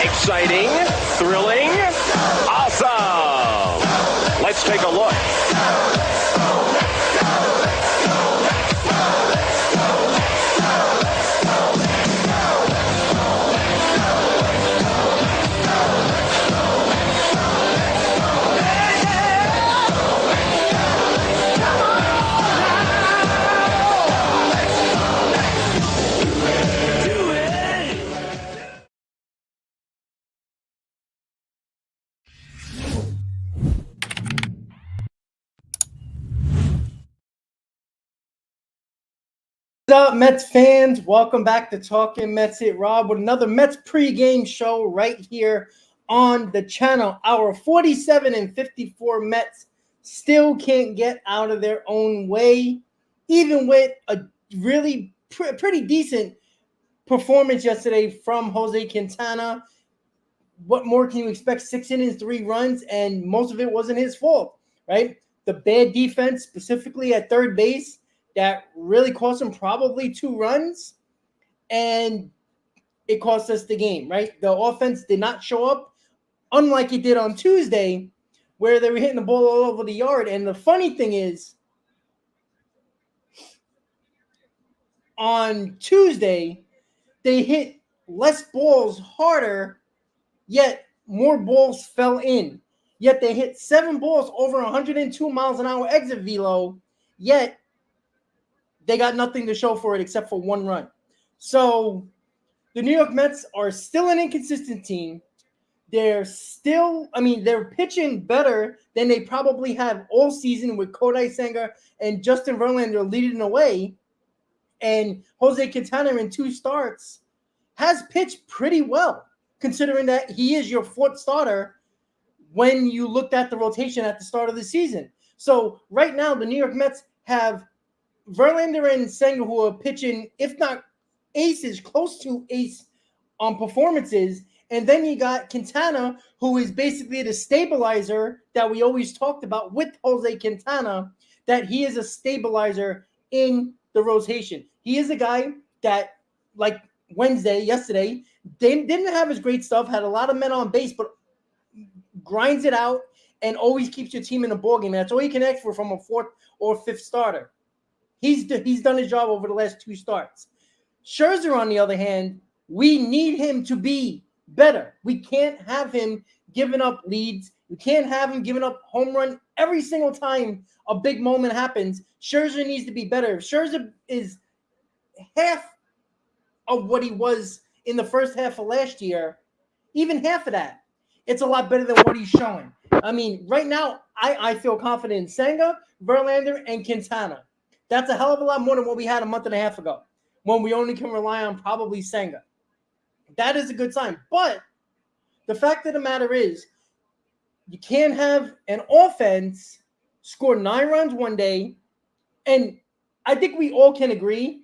Exciting, thrilling, awesome. Let's take a look. What's up, Mets fans? Welcome back to Talking Mets Hit Rob with another Mets pregame show right here on the channel. Our 47 and 54 Mets still can't get out of their own way, even with a really pretty decent performance yesterday from Jose Quintana. What more can you expect? 6 innings, 3 runs, and most of it wasn't his fault, right? The bad defense, specifically at third base, that really cost him probably 2 runs, and it cost us the game, right? The offense did not show up, unlike it did on Tuesday, where they were hitting the ball all over the yard. And the funny thing is, on Tuesday, they hit less balls harder, yet more balls fell in. Yet they hit 7 balls over 102 miles an hour exit velo, yet they got nothing to show for it except for 1 run. So the New York Mets are still an inconsistent team. They're pitching better than they probably have all season with Kodai Senga and Justin Verlander leading the way. And Jose Quintana in 2 starts has pitched pretty well, considering that he is your 4th starter when you looked at the rotation at the start of the season. So right now, the New York Mets have Verlander and Senga, who are pitching, if not aces, close to ace performances. And then you got Quintana, who is basically the stabilizer that we always talked about with Jose Quintana, that he is a stabilizer in the rotation. He is a guy that, like yesterday, they didn't have his great stuff, had a lot of men on base, but grinds it out and always keeps your team in the ballgame. That's all you can ask for from a 4th or 5th starter. He's done his job over the last 2 starts. Scherzer, on the other hand, we need him to be better. We can't have him giving up leads. We can't have him giving up home run every single time a big moment happens. Scherzer needs to be better. Scherzer is half of what he was in the first half of last year, even half of that. It's a lot better than what he's showing. I mean, right now, I feel confident in Senga, Verlander, and Quintana. That's a hell of a lot more than what we had a month and a half ago when we only can rely on probably Senga. That is a good sign. But the fact of the matter is, you can't have an offense score 9 runs one day. And I think we all can agree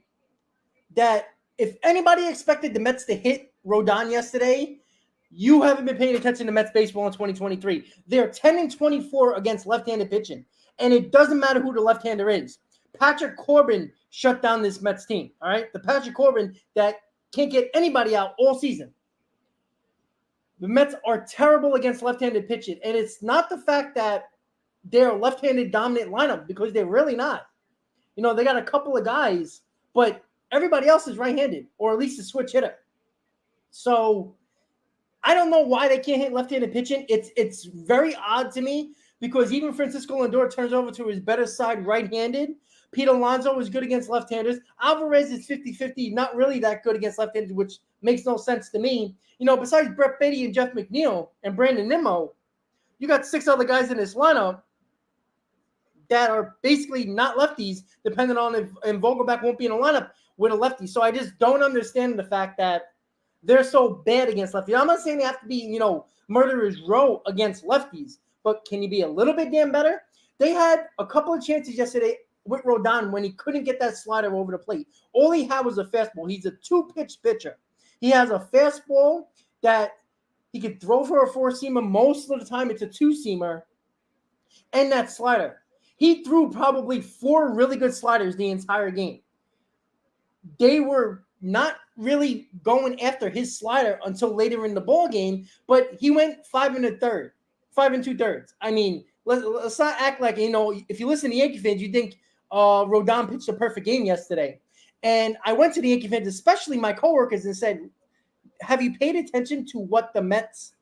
that if anybody expected the Mets to hit Rodon yesterday, you haven't been paying attention to Mets baseball in 2023. They're 10-24 against left-handed pitching. And it doesn't matter who the left-hander is. Patrick Corbin shut down this Mets team. All right. The Patrick Corbin that can't get anybody out all season. The Mets are terrible against left-handed pitching. And it's not the fact that they're a left-handed dominant lineup, because they're really not. You know, they got a couple of guys, but everybody else is right-handed, or at least a switch hitter. So I don't know why they can't hit left-handed pitching. It's very odd to me, because even Francisco Lindor turns over to his better side right-handed. Pete Alonso is good against left-handers. Alvarez is 50-50, not really that good against left-handers, which makes no sense to me. You know, besides Brett Beatty and Jeff McNeil and Brandon Nimmo, you got 6 other guys in this lineup that are basically not lefties, depending on if Vogelback won't be in a lineup with a lefty. So I just don't understand the fact that they're so bad against lefties. I'm not saying they have to be, you know, murderers row against lefties, but can you be a little bit damn better? They had a couple of chances yesterday with Rodon when he couldn't get that slider over the plate. All he had was a fastball. He's a 2-pitch pitcher. He has a fastball that he could throw for a 4-seamer. Most of the time it's a 2-seamer, and that slider. He threw probably 4 really good sliders the entire game. They were not really going after his slider until later in the ball game, but he went 5 2/3. I mean, let's not act like, you know, if you listen to Yankee fans, you think Rodon pitched a perfect game yesterday. And I went to the Yankee fans, especially my coworkers, and said, have you paid attention to what the Mets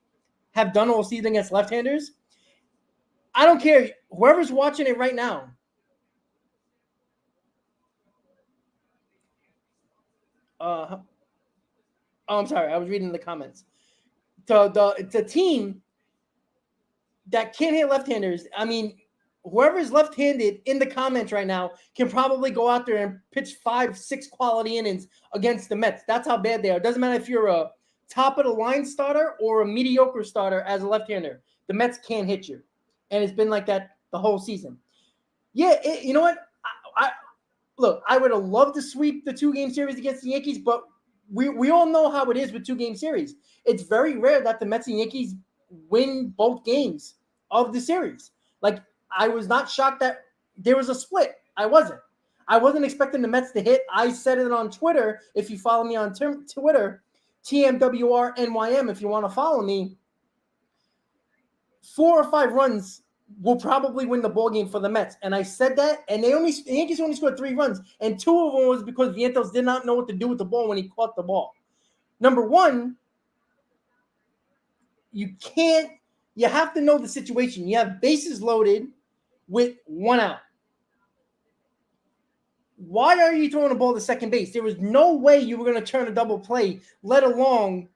have done all season against left-handers? I don't care. Whoever's watching it right now, I'm sorry. I was reading the comments. It's a team that can't hit left-handers. I mean, whoever is left-handed in the comments right now can probably go out there and pitch 5-6 quality innings against the Mets. That's how bad they are. It doesn't matter if you're a top-of-the-line starter or a mediocre starter as a left-hander. The Mets can't hit you. And it's been like that the whole season. Yeah, you know what? Look, I would have loved to sweep the 2-game series against the Yankees, but we all know how it is with 2-game series. It's very rare that the Mets and Yankees win both games of the series. Like, I was not shocked that there was a split. I wasn't expecting the Mets to hit. I said it on Twitter. If you follow me on Twitter, TMWRNYM, if you want to follow me, 4 or 5 runs will probably win the ball game for the Mets. And I said that, and the Yankees only scored 3 runs, and 2 of them was because Vientos did not know what to do with the ball when he caught the ball. Number one, you have to know the situation. You have bases loaded with 1 out. Why are you throwing the ball to second base? There was no way you were going to turn a double play, let alone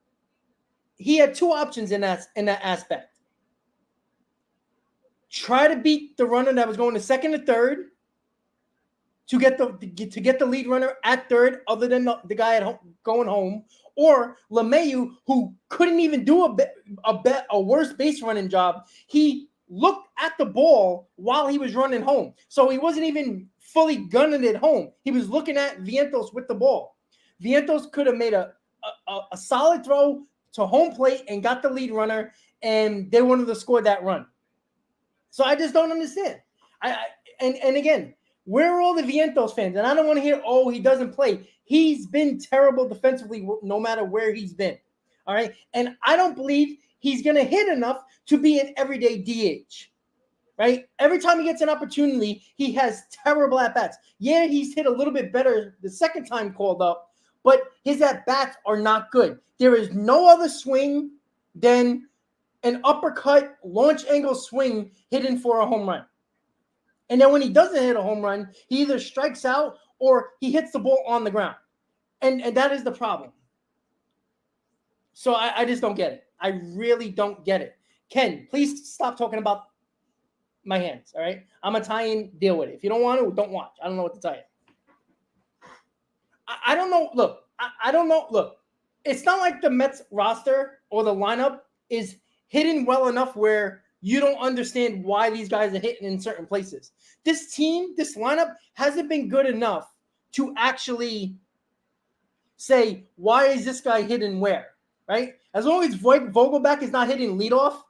he had 2 options in that aspect. Try to beat the runner that was going to second or third to get the lead runner at third, other than the guy at home going home, or LeMahieu, who couldn't even do a worse base running job. He looked at the ball while he was running home, so he wasn't even fully gunning it home. He was looking at Vientos with the ball. Vientos could have made a solid throw to home plate and got the lead runner, and they wanted to score that run. So I just don't understand. And again, where are all the Vientos fans? And I don't want to hear, oh, he doesn't play. He's been terrible defensively no matter where he's been. All right. And I don't believe he's going to hit enough to be an everyday DH. Right? Every time he gets an opportunity, he has terrible at-bats. Yeah, he's hit a little bit better the second time called up, but his at-bats are not good. There is no other swing than an uppercut, launch angle swing hidden for a home run. And then when he doesn't hit a home run, he either strikes out or he hits the ball on the ground. And that is the problem. So I just don't get it. I really don't get it. Ken, please stop talking about my hands. All right, I'm Italian. Deal with it. If you don't want to, don't watch. I don't know what to tell you. I don't know. Look, I don't know. Look, it's not like the Mets roster or the lineup is hidden well enough where you don't understand why these guys are hitting in certain places. This team, this lineup hasn't been good enough to actually say, why is this guy hitting where, right? As long as Vogelback is not hitting leadoff,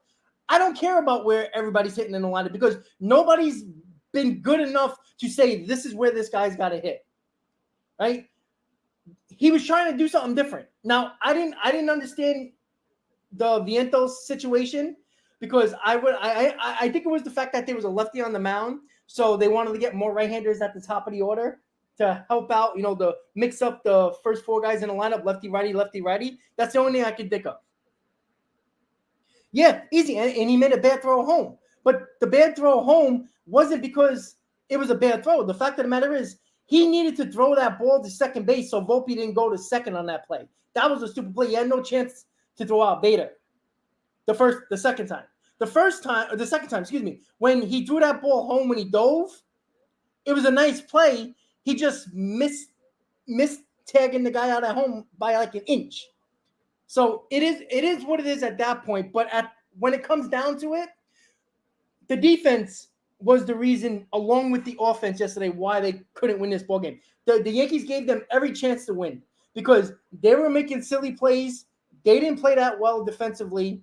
I don't care about where everybody's hitting in the lineup because nobody's been good enough to say this is where this guy's got to hit, right? He was trying to do something different. Now, I didn't understand the Vientos situation because I think it was the fact that there was a lefty on the mound, so they wanted to get more right-handers at the top of the order to help out, to mix up the first four guys in the lineup, lefty, righty. That's the only thing I could think of. Yeah, easy, and he made a bad throw home. But the bad throw home wasn't because it was a bad throw. The fact of the matter is he needed to throw that ball to second base so Volpe didn't go to second on that play. That was a stupid play. He had no chance to throw out Bader. The second time, when he threw that ball home when he dove, it was a nice play. He just missed tagging the guy out at home by like an inch. So it is what it is at that point. But when it comes down to it, the defense was the reason, along with the offense yesterday, why they couldn't win this ball game. The Yankees gave them every chance to win because they were making silly plays. They didn't play that well defensively.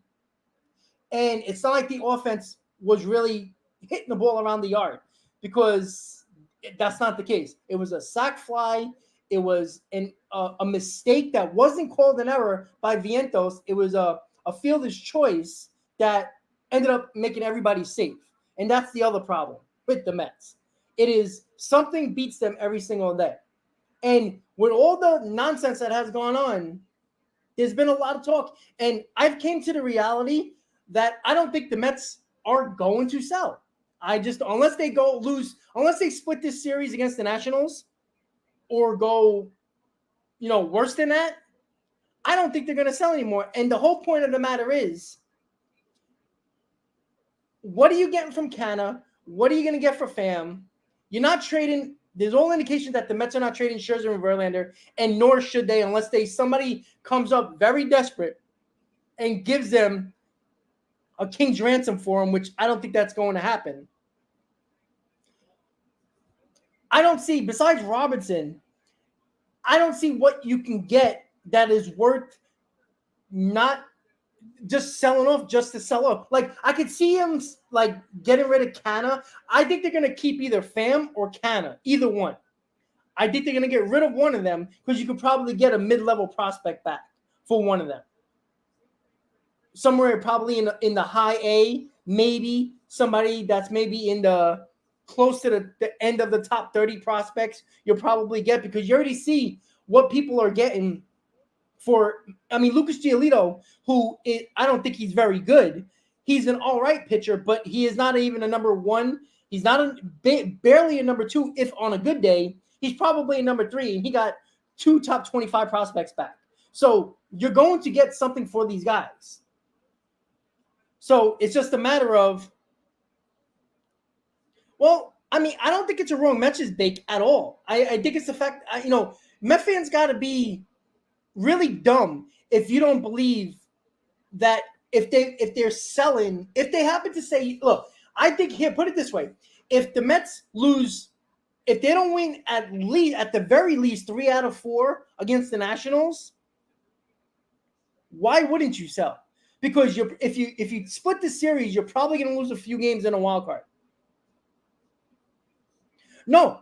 And it's not like the offense was really hitting the ball around the yard because that's not the case. It was a sac fly. It was a mistake that wasn't called an error by Vientos. It was a fielder's choice that ended up making everybody safe. And that's the other problem with the Mets. It is something beats them every single day. And with all the nonsense that has gone on, there's been a lot of talk. And I've came to the reality that I don't think the Mets are going to sell. Unless they split this series against the Nationals or go, worse than that, I don't think they're going to sell anymore. And the whole point of the matter is, what are you getting from Canna? What are you going to get for Pham? You're not trading. There's all indication that the Mets are not trading Scherzer and Verlander, and nor should they unless somebody comes up very desperate and gives them a king's ransom for him, which I don't think that's going to happen. I don't see, besides Robinson, I don't see what you can get that is worth not just selling off just to sell off. Like, I could see him, getting rid of Canna. I think they're going to keep either Pham or Canna, either one. I think they're going to get rid of one of them because you could probably get a mid-level prospect back for one of them. Somewhere probably in the high A, maybe somebody that's maybe in the close to the end of the top 30 prospects you'll probably get because you already see what people are getting for. I mean, Lucas Giolito, I don't think he's very good. He's an all right pitcher, but he is not even a number one. He's not barely a number two. If on a good day, he's probably a number three, and he got 2 top 25 prospects back. So you're going to get something for these guys. So it's just a matter of, well, I mean, I don't think it's a wrong message, Bake, at all. I think it's the fact, Met fans got to be really dumb if you don't believe that if they're selling, if they happen to say, look, I think here, put it this way. If the Mets lose, if they don't win at the very least 3 out of 4 against the Nationals, why wouldn't you sell? Because if you split the series, you're probably going to lose a few games in a wild card. No,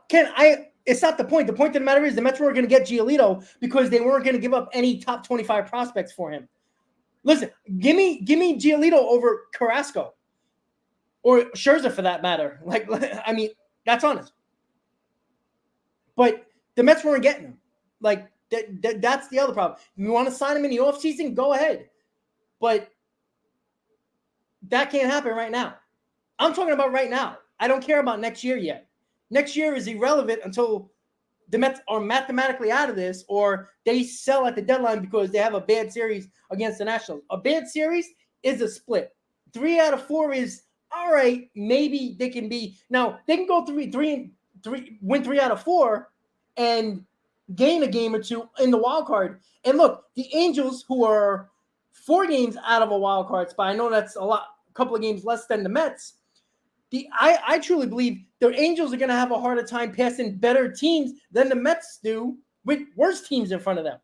it's not the point. The point of the matter is the Mets weren't going to get Giolito because they weren't going to give up any top 25 prospects for him. Listen, give me Giolito over Carrasco or Scherzer for that matter. I mean, that's honest. But the Mets weren't getting him. That's the other problem. If you want to sign him in the offseason, go ahead. But that can't happen right now. I'm talking about right now. I don't care about next year yet. Next year is irrelevant until the Mets are mathematically out of this or they sell at the deadline because they have a bad series against the Nationals. A bad series is a split. 3 out of 4 is, all right, maybe they can be now. They can go three, win 3 out of 4, and gain a game or 2 in the wild card. And look, the Angels, who are 4 games out of a wild card spot, I know that's a couple of games less than the Mets. I truly believe the Angels are going to have a harder time passing better teams than the Mets do with worse teams in front of them,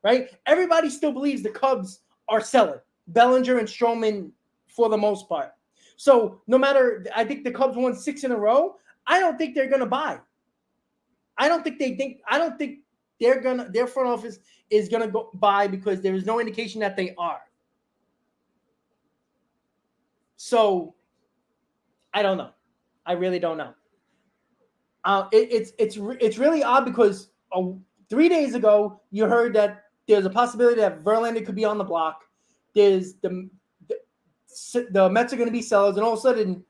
right? Everybody still believes the Cubs are selling Bellinger and Stroman for the most part. So no matter, I think the Cubs won 6 in a row. I don't think they're going to buy. I don't think their front office is going to go buy because there is no indication that they are. So I don't know. I really don't know. It's really odd because 3 days ago you heard that there's a possibility that Verlander could be on the block. There's the Mets are going to be sellers, and all of a sudden,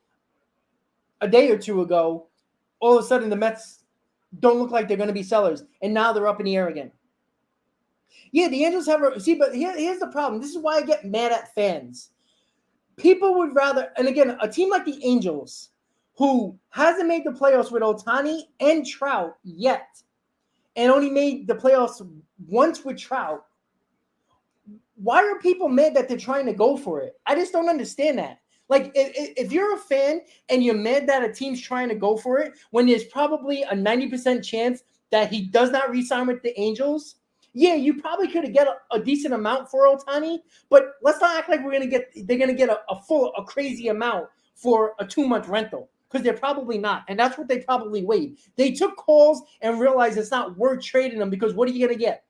a day or 2 ago, all of a sudden the Mets don't look like they're going to be sellers, and now they're up in the air again. Yeah, the Angels have but here's the problem. This is why I get mad at fans. People would rather, and again, a team like the Angels, who hasn't made the playoffs with Ohtani and Trout yet, and only made the playoffs once with Trout. Why are people mad that they're trying to go for it? I just don't understand that. Like, if you're a fan and you're mad that a team's trying to go for it when there's probably a 90% chance that he does not re-sign with the Angels, yeah, you probably could have get a decent amount for Ohtani, but let's not act like they're gonna get a crazy amount for a 2-month rental, because they're probably not, and that's what they probably weighed. They took calls and realized it's not worth trading them, because what are you gonna get?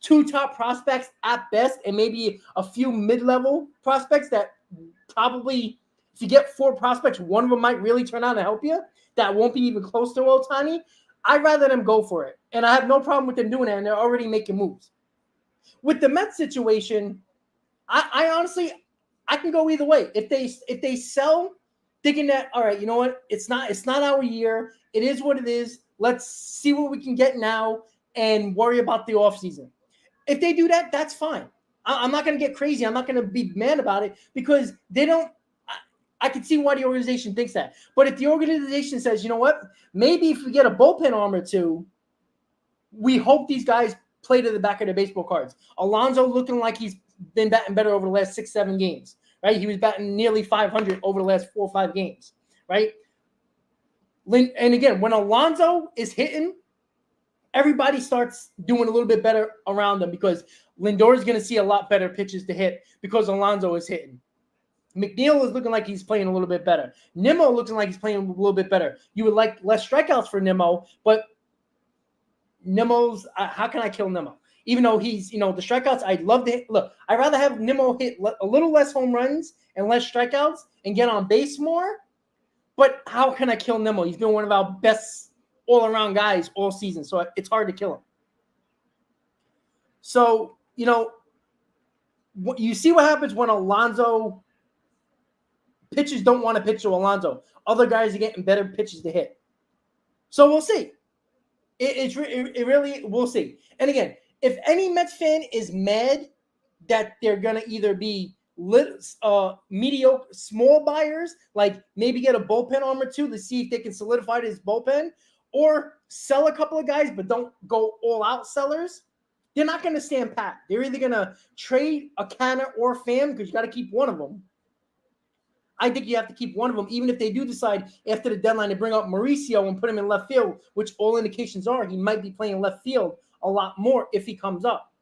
2 top prospects at best, and maybe a few mid-level prospects that probably, if you get 4 prospects, one of them might really turn out to help you. That won't be even close to Ohtani. I'd rather them go for it. And I have no problem with them doing that, and they're already making moves. With the Mets situation, I honestly, I can go either way. If they sell, thinking that, all right, you know what, it's not our year. It is what it is. Let's see what we can get now and worry about the offseason. If they do that, that's fine. I'm not going to get crazy. I'm not going to be mad about it, because they don't. I can see why the organization thinks that. But if the organization says, you know what, maybe if we get a bullpen arm or 2, we hope these guys play to the back of their baseball cards. Alonso looking like he's been batting better over the last 6-7 games, right? He was batting nearly 500 over the last 4 or 5 games, right? And again, when Alonso is hitting, everybody starts doing a little bit better around them, because Lindor is going to see a lot better pitches to hit because Alonso is hitting. McNeil is looking like he's playing a little bit better. Nimmo looking like he's playing a little bit better. You would like less strikeouts for Nimmo, but Nimmo's how can I kill Nimmo? Even though he's, the strikeouts, I'd love to hit. Look, I'd rather have Nimmo hit a little less home runs and less strikeouts and get on base more. But how can I kill Nimmo? He's been one of our best all-around guys all season, so it's hard to kill him. So, you see what happens when Alonso pitchers don't want to pitch to Alonso. Other guys are getting better pitches to hit. So we'll see. It really, we'll see. And again, if any Mets fan is mad that they're going to either be mediocre small buyers, like maybe get a bullpen arm or 2 to see if they can solidify this bullpen, or sell a couple of guys but don't go all out sellers, they're not going to stand pat. They're either going to trade a Canner or Pham, because you got to keep one of them. I think you have to keep one of them, even if they do decide after the deadline to bring up Mauricio and put him in left field, which all indications are he might be playing left field a lot more if he comes up,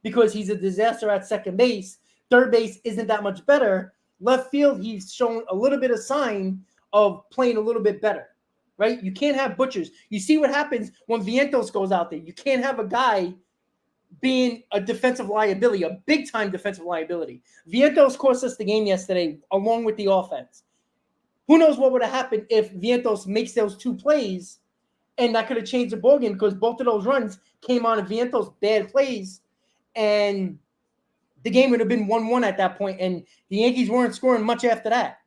because he's a disaster at second base. Third base isn't that much better. Left field, he's shown a little bit of sign of playing a little bit better, right? You can't have butchers. You see what happens when Vientos goes out there. You can't have a guy being a defensive liability, a big-time defensive liability. Vientos cost us the game yesterday, along with the offense. Who knows what would have happened if Vientos makes those 2 plays, and that could have changed the ballgame, because both of those runs came on Vientos' bad plays, and the game would have been 1-1 at that point, and the Yankees weren't scoring much after that.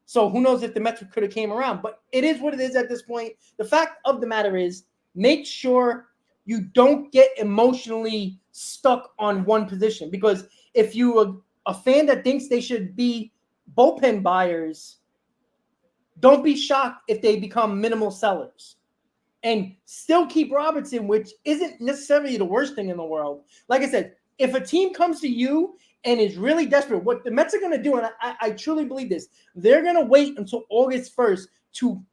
So who knows if the Mets could have came around. But it is what it is at this point. The fact of the matter is, make sure you don't get emotionally stuck on one position, because if you are a fan that thinks they should be bullpen buyers, don't be shocked if they become minimal sellers. And still keep Robertson, which isn't necessarily the worst thing in the world. Like I said, if a team comes to you and is really desperate, what the Mets are going to do, and I truly believe this, they're going to wait until August 1st to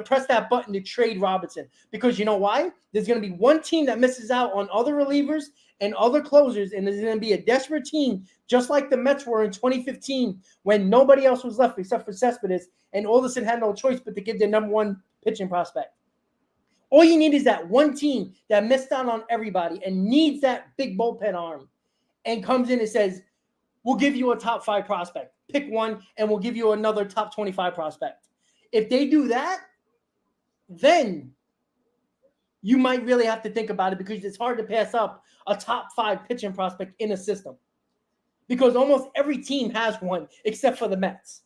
press that button to trade Robertson. Because you know why? There's going to be one team that misses out on other relievers and other closers, and there's going to be a desperate team, just like the Mets were in 2015 when nobody else was left except for Cespedes, and Alderson had no choice but to give their number one pitching prospect. All you need is that one team that missed out on everybody and needs that big bullpen arm and comes in and says, we'll give you a top 5 prospect. Pick one, and we'll give you another top 25 prospect. If they do that, then you might really have to think about it, because it's hard to pass up a top 5 pitching prospect in a system, because almost every team has one except for the Mets.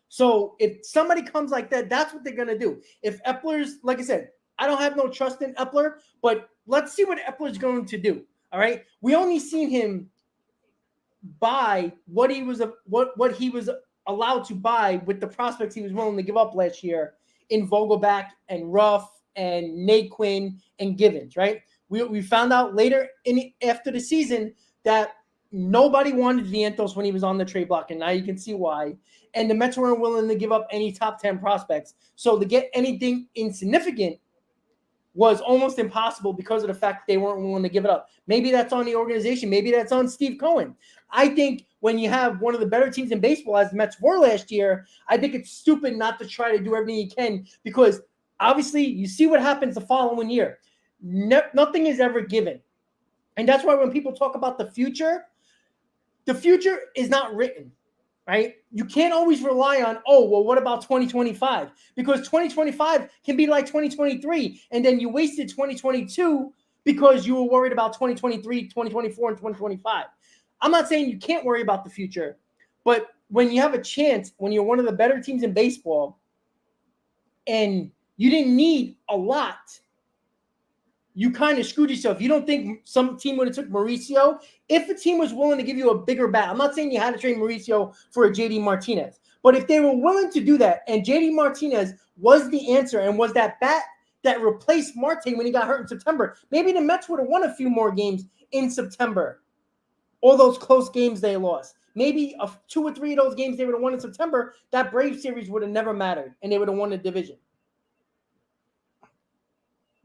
So if somebody comes like that, that's what they're going to do. If Epler's, like I said, I don't have no trust in Epler, but let's see what Epler's going to do. All right. We only seen him buy what he was allowed to buy with the prospects he was willing to give up last year in Vogelback and Ruff and Naquin and Givens, right? We found out later after the season that nobody wanted Vientos when he was on the trade block, and now you can see why. And the Mets weren't willing to give up any top 10 prospects. So to get anything insignificant was almost impossible because of the fact they weren't willing to give it up. Maybe that's on the organization. Maybe that's on Steve Cohen. I think when you have one of the better teams in baseball, as the Mets were last year, I think it's stupid not to try to do everything you can, because obviously you see what happens the following year. Nothing is ever given. And that's why when people talk about the future is not written. Right? You can't always rely on, what about 2025? Because 2025 can be like 2023, and then you wasted 2022 because you were worried about 2023, 2024, and 2025. I'm not saying you can't worry about the future, but when you have a chance, when you're one of the better teams in baseball, and you didn't need a lot, you kind of screwed yourself. You don't think some team would have took Mauricio? If a team was willing to give you a bigger bat, I'm not saying you had to trade Mauricio for a JD Martinez, but if they were willing to do that, and JD Martinez was the answer and was that bat that replaced Marte when he got hurt in September, maybe the Mets would have won a few more games in September. All those close games they lost. Maybe 2 or 3 of those games they would have won in September, that Braves series would have never mattered, and they would have won the division.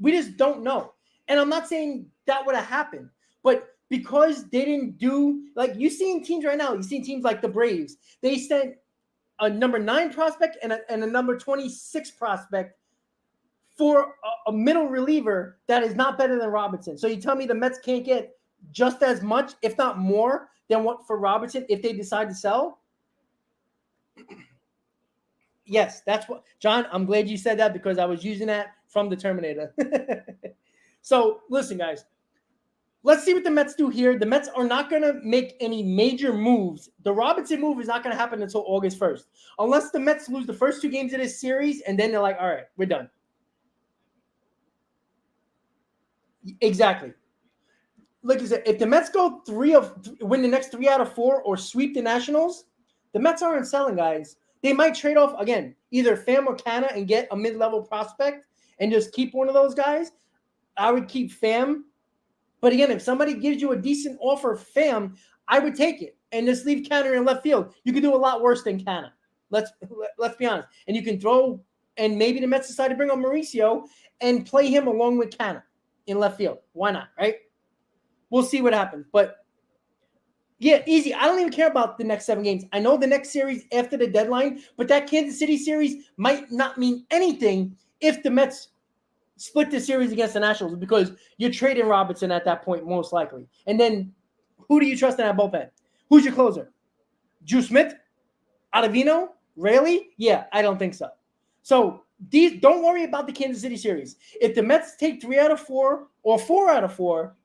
We just don't know. And I'm not saying that would have happened, but because they didn't do, like you seen teams right now, you see teams like the Braves, they sent a number 9 prospect and a number 26 prospect for a middle reliever that is not better than Robinson. So you tell me the Mets can't get just as much, if not more, than what for Robinson if they decide to sell? Yes, that's what, John, I'm glad you said that, because I was using that from the Terminator. So listen, guys, let's see what the Mets do here. The Mets are not going to make any major moves. The Robinson move is not going to happen until August 1st, unless the Mets lose the first 2 games of this series, and then they're like, all right, we're done. Exactly. Like I said, if the Mets go win the next 3 out of 4 or sweep the Nationals, the Mets aren't selling, guys. They might trade off, again, either Pham or Canna and get a mid-level prospect and just keep one of those guys. I would keep Pham. But again, if somebody gives you a decent offer of Pham, I would take it and just leave Canna in left field. You could do a lot worse than Canna. Let's be honest. And you can throw, and maybe the Mets decide to bring on Mauricio and play him along with Canna in left field. Why not, right? We'll see what happens. But yeah, easy. I don't even care about the next 7 games. I know the next series after the deadline, but that Kansas City series might not mean anything if the Mets split the series against the Nationals, because you're trading Robinson at that point, most likely. And then who do you trust in that bullpen? Who's your closer? Drew Smith? Ottavino? Raley? Yeah, I don't think so. So don't worry about the Kansas City series. If the Mets take 3 out of 4 or 4 out of 4,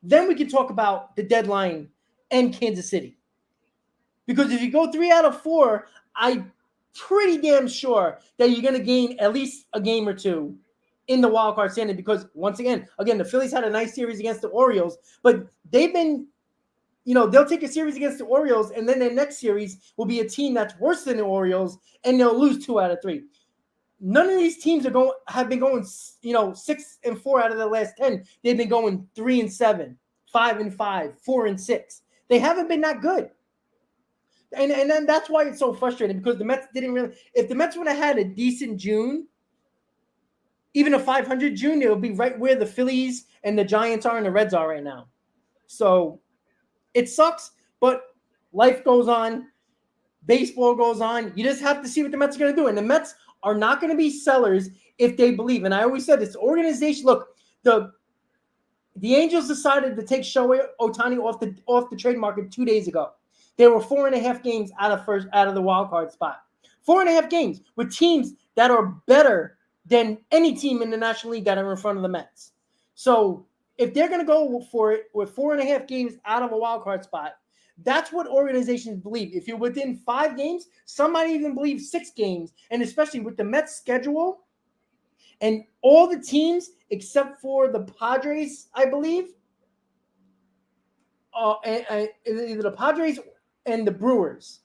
then we can talk about the deadline and Kansas City. Because if you go 3 out of 4, I'm pretty damn sure that you're going to gain at least a game or 2 in the wild card standing, because once again, the Phillies had a nice series against the Orioles, but they've been, they'll take a series against the Orioles, and then their next series will be a team that's worse than the Orioles, and they'll lose 2 out of 3. None of these teams have been going, 6-4 out of the last 10. They've been going 3-7, 5-5, 4-6. They haven't been that good. And then that's why it's so frustrating, because the Mets didn't really – if the Mets would have had a decent June, even a 500 June, it would be right where the Phillies and the Giants are and the Reds are right now. So it sucks, but life goes on. Baseball goes on. You just have to see what the Mets are going to do. And the Mets are not going to be sellers if they believe. And I always said this organization – look, the Angels decided to take Shohei Ohtani off the trade market 2 days ago. There were 4.5 games out of the wild card spot. 4.5 games with teams that are better than any team in the National League that are in front of the Mets. So if they're going to go for it with 4.5 games out of a wild card spot, that's what organizations believe. If you're within 5 games, some might even believe 6 games. And especially with the Mets schedule and all the teams except for the Padres, I believe, either the Padres and the Brewers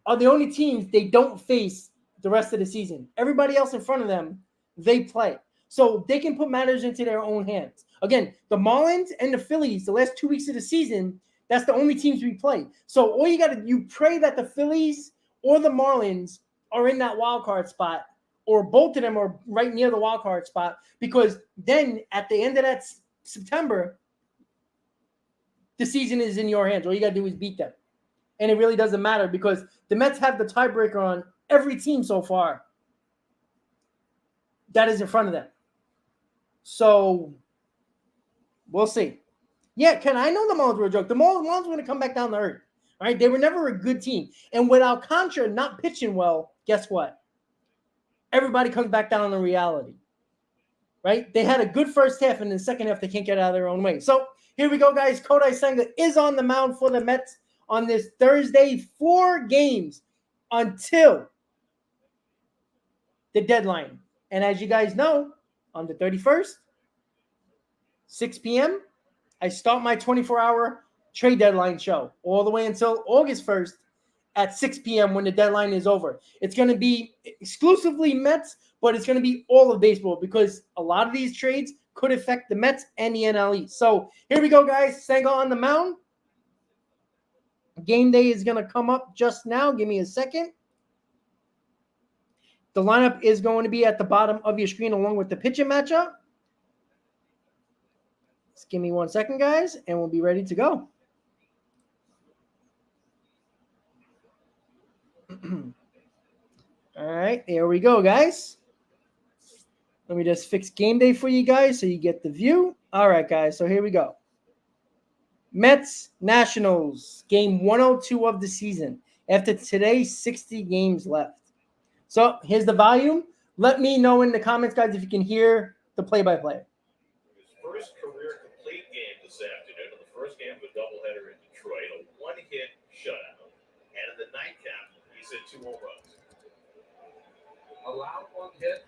are the only teams they don't face the rest of the season. Everybody else in front of them, they play. So they can put matters into their own hands. Again, the Marlins and the Phillies, the last 2 weeks of the season, that's the only teams we play. So all you pray that the Phillies or the Marlins are in that wild card spot, or both of them are right near the wild card spot, because then at the end of that September, the season is in your hands. All you got to do is beat them. And it really doesn't matter, because the Mets have the tiebreaker on every team so far that is in front of them. So we'll see. Yeah, Ken, I know the Marlins were a joke. The Marlins were going to come back down to earth. All right, they were never a good team. And with Alcantara not pitching well, guess what? Everybody comes back down to reality. Right? They had a good first half, and in the second half, they can't get out of their own way. So here we go, guys. Kodai Senga is on the mound for the Mets on this Thursday. 4 games until the deadline. And as you guys know, on the 31st, 6 p.m., I start my 24-hour trade deadline show all the way until August 1st at 6 p.m. when the deadline is over. It's going to be exclusively Mets, but it's going to be all of baseball, because a lot of these trades could affect the Mets and the NL East. So here we go, guys. Senga on the mound. Game day is going to come up just now. Give me a second. The lineup is going to be at the bottom of your screen along with the pitching matchup. Just give me 1 second, guys, and we'll be ready to go. All right, there we go, guys. Let me just fix game day for you guys so you get the view. All right, guys, so here we go. Mets, Nationals, game 102 of the season. After today, 60 games left. So here's the volume. Let me know in the comments, guys, if you can hear the play-by-play. His first career complete game this afternoon, in the first game of a doubleheader in Detroit, a 1-hit shutout. And in the nightcap, he's hit 2 home runs. Allowed 1 hit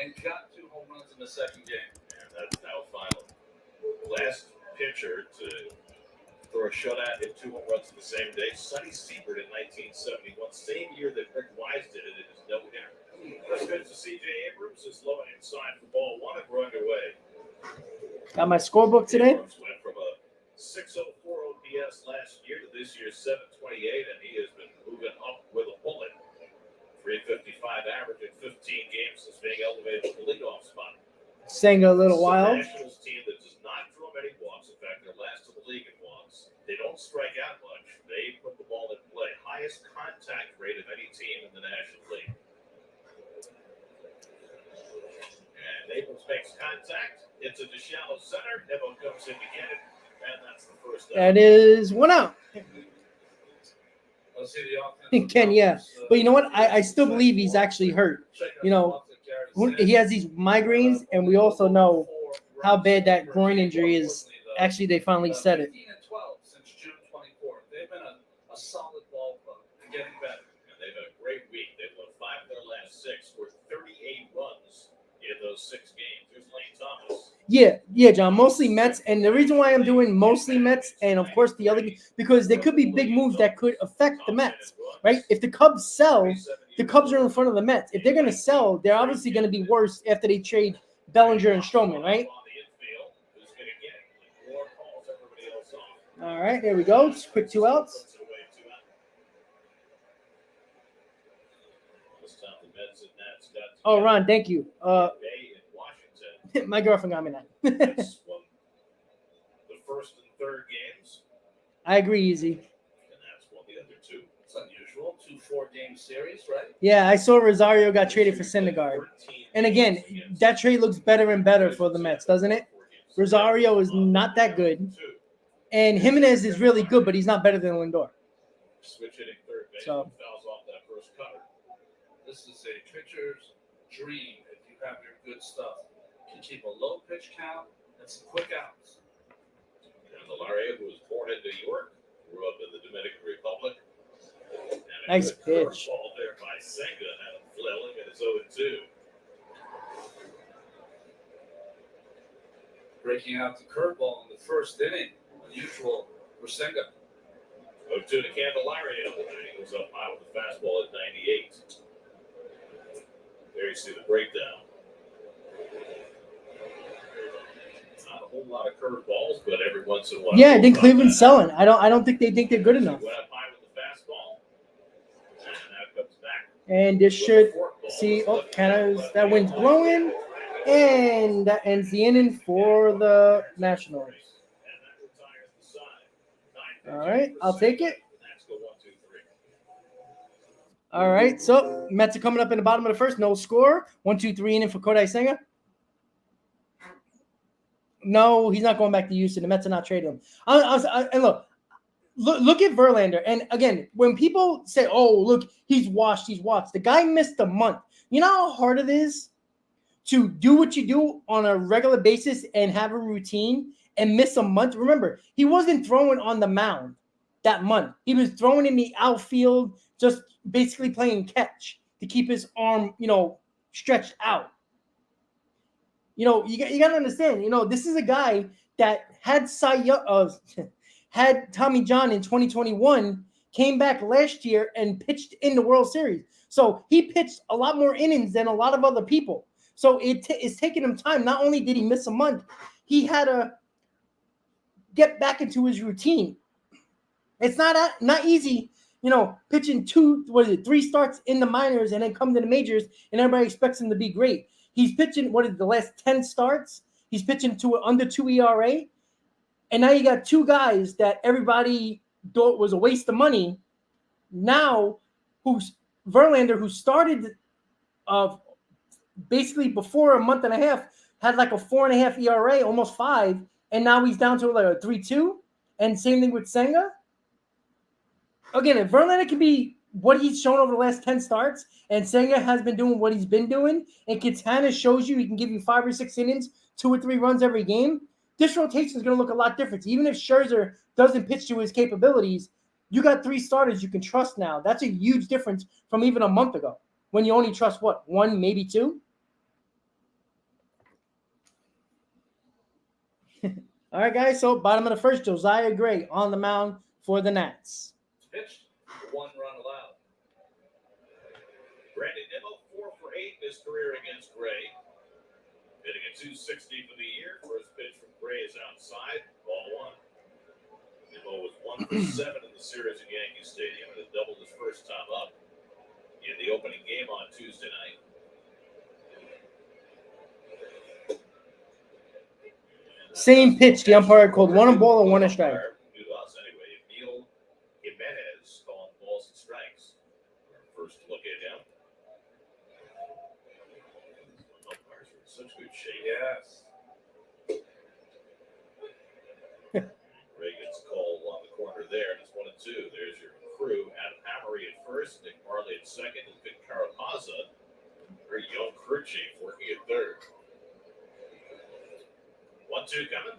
and got 2 home runs in the second game. And that's now final. Last pitcher to throw a shutout, hit 2 home runs in the same day, Sonny Siebert in 1971, same year that Rick Wise did it in his no-hitter. First pitch to C.J. Abrams is low inside for ball 1, and we're underway. Got my scorebook today. Abrams went from a 604 OPS last year to this year's 728, and he has been moving up with a bullet. 355 average in 15 games since being elevated to the leadoff spot. Senga a little wild. Nationals team that does not draw many walks. In fact, they're last in the league in walks. They don't strike out much. They put the ball in play. Highest contact rate of any team in the National League. And Abrams makes contact. It's a shallow center. Nebo comes in to get it. And that's the first out. That is 1 out. Let's see the offense. Ken, yeah. But you know what? I still believe he's actually hurt. You know, he has these migraines, and we also know how bad that groin injury is. Actually, they finally said it. 15 and 12 since June 24th. They've been a solid ball club and getting better. And they've had a great week. They've won 5 of their last 6, scored 38 runs in those 6 games. There's Lane Thomas. Yeah, John. Mostly Mets, and the reason why I'm doing mostly Mets, and of course the other, because there could be big moves that could affect the Mets, right? If the Cubs sell, the Cubs are in front of the Mets. If they're going to sell, they're obviously going to be worse after they trade Bellinger and Stroman, right? All right, there we go. Just quick 2 outs. Oh, Ron, thank you. My girlfriend got me that. The first and third games. I agree, Easy. And that's won the other 2. It's unusual. 2 4-game series, right? Yeah, I saw Rosario got traded for Syndergaard. And again, that trade looks better and better for the Mets, doesn't it? Rosario is not that good. And Jimenez is really good, but he's not better than Lindor. Switch hitting third base. So Fouls off that first cutter. This is a pitcher's dream if you have your good stuff. You keep a low pitch count and some quick outs. And Malaria, who was born in New York, grew up in the Dominican Republic. And a Nice good pitch. curveball there by Senga, had him flailing, and it's 0-2. Breaking out the curveball in the first inning. Unusual for Senga. 0-2 to Candelario. He goes up high with the fastball at 98. There you see the breakdown. Not a whole lot of curveballs, but every once in a while. yeah, I think Cleveland's selling. I don't think they think they're good enough. Went up high with the fastball. And now comes back. And this should see. Oh, that wind's blowing, and that ends the inning for the Nationals. All right, I'll take it. All right, so Mets are coming up in the bottom of the first. No score. 1-2-3 inning for Kodai Senga. No, he's not going back to Houston. The Mets are not trading him. And look at Verlander. And again, when people say, "Oh, look, he's washed," the guy missed a month. You know how hard it is to do what you do on a regular basis and have a routine and miss a month. Remember, he wasn't throwing on the mound that month. He was throwing in the outfield, just basically playing catch to keep his arm, stretched out. You got to understand, this is a guy that had had Tommy John in 2021, came back last year and pitched in the World Series. So he pitched a lot more innings than a lot of other people. So it's taking him time. Not only did he miss a month, he had to get back into his routine. It's not easy, pitching 3 starts in the minors and then come to the majors and everybody expects him to be great. He's pitching, the last 10 starts? He's pitching to an under 2 ERA. And now you got 2 guys that everybody thought was a waste of money. Now, Verlander, who started basically before a month and a half, had like a 4.5 ERA, almost 5, and now he's down to like a 3.2. And same thing with Senga. Again, if Verlander can be what he's shown over the last 10 starts, and Senga has been doing what he's been doing, and Quintana shows you he can give you 5 or 6 innings, 2 or 3 runs every game, this rotation is going to look a lot different. Even if Scherzer doesn't pitch to his capabilities, you got 3 starters you can trust now. That's a huge difference from even a month ago when you only trust, 1, maybe 2? All right, guys, so bottom of the first, Josiah Gray on the mound for the Nats. Pitched, 1 run allowed. Brandon Nimmo, 4 for 8 in his career against Gray. Hitting at 260 for the year. First pitch from Gray is outside. Ball 1. Nimmo was 1 for 7 in the series at Yankee Stadium and had doubled his first time up in the opening game on Tuesday night. Same pitch. The umpire called 1 ball and 1 strike. New to us anyway. Emil Jimenez calling balls and strikes. Our first look at him. Umpires are in such good shape. Yes. Ray gets called on the corner there, and it's 1-2. There's your crew. Adam Hammery at first, Nick Marley at second, and Vic Carapazza. Very young crew chief working at third. 1-2 coming.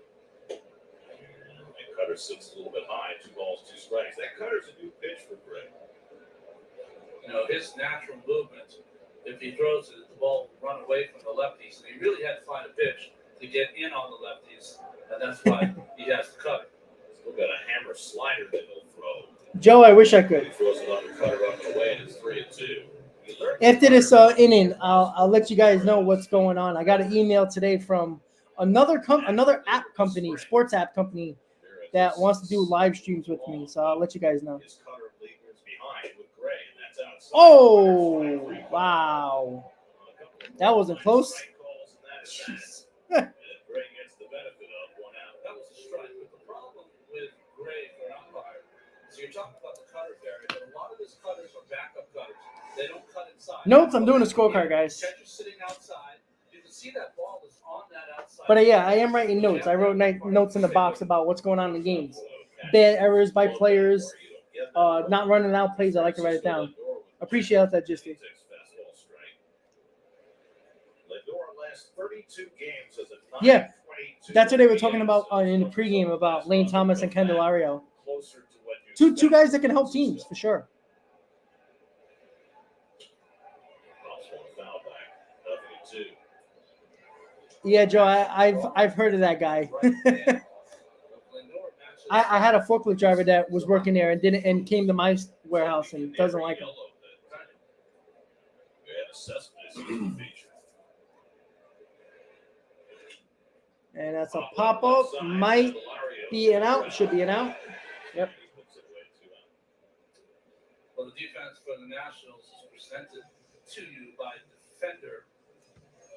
And Cutter sits a little bit high. 2 balls, 2 strikes. That Cutter's a new pitch for Gray. His natural movement, if he throws it, the ball will run away from the lefties. And he really had to find a pitch to get in on the lefties, and that's why he has to cut it. Still got a hammer slider that he'll throw. Joe, I wish I could. He throws it on the cutter up and away, and it's 3-2. After this inning, I'll let you guys know what's going on. I got an email today from another app company, sports app company, that wants to do live streams with me. So I'll let you guys know. His cutter lingers behind with Gray, and that's outside. Oh, wow. That wasn't close. Jeez. Gray gets the benefit of one out. That was a strike. But the problem with Gray for an umpire is you're talking about the cutter barrier, but a lot of his cutters are backup cutters. They don't cut inside. Notes, I'm doing a scorecard, guys. Catcher's sitting outside. You can see that ball is on that outside. But yeah, I am writing notes. I wrote notes in the box about what's going on in the games. Bad errors by players, not running out plays. I like to write it down. Appreciate that, Justin. Yeah, that's what they were talking about in the pregame about Lane Thomas and Candelario. Two guys that can help teams for sure. Yeah, Joe, I've heard of that guy. I had a forklift driver that was working there and came to my warehouse and doesn't like him. And that's a pop up. Might be an out. Should be an out. Yep. Well, the defense for the Nationals is presented to you by Defender.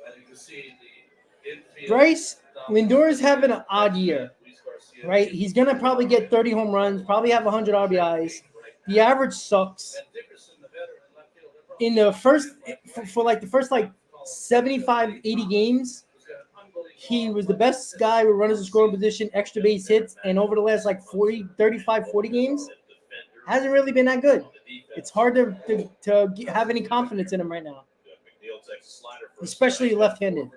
And you can see the infield. Bryce Lindor is having an odd year, right? He's going to probably get 30 home runs, probably have 100 RBIs. The average sucks. In the first, for like the first 75, 80 games, he was the best guy with runners in scoring position, extra base hits, and over the last 40 games, hasn't really been that good. It's hard to have any confidence in him right now, especially left-handed.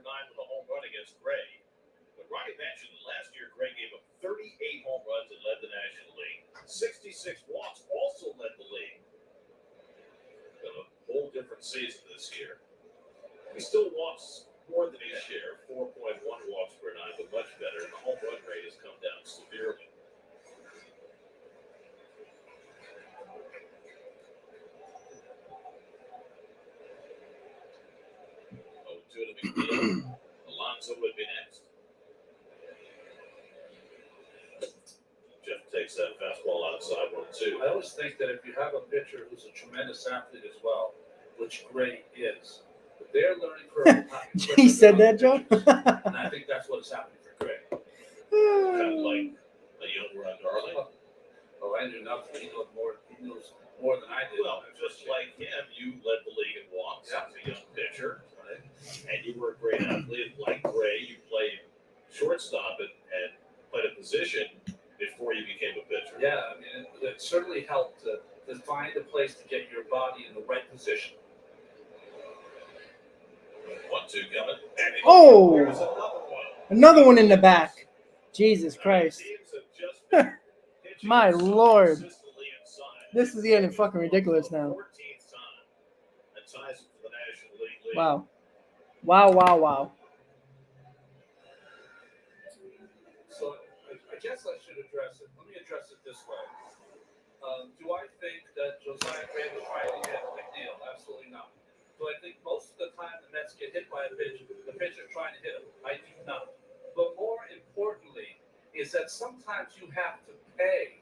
Last year, Gray gave up 38 home runs and led the National League. 66 walks also led the league. Got a whole different season this year. He still walks more than his share, 4.1 walks per nine, but much better. And the home run rate has come down severely. Oh, two to McNeil. Alonso would be next. Jeff takes that fastball outside 1-2. I always think that if you have a pitcher who's a tremendous athlete as well, which Gray is, but they're learning curve. He said that, Joe? And I think that's what's happening for Gray. Kind of like a young Ron Darling. Oh, I knew nothing. He knows more than I did. Well, just like him, you led the league in walks as a young pitcher, right? And you were a great athlete. Like Gray, you played shortstop and played a position before you became a pitcher. Yeah, I mean, it certainly helped to find a place to get your body in the right position. 1-2 coming. Oh! There's Another one in the back. Jesus Christ. Teams have just been pitching My so Lord. consistently inside. This is getting fucking ridiculous now. 14th time. That ties it for the National League lead. Wow. Wow. So I guess I should address it. Let me address it this way. Do I think that Josiah Gray was trying to hit McNeil? Absolutely not. Do I think most of the time the Mets get hit by a pitch, the pitcher trying to hit him? I do not. But more importantly is that sometimes you have to pay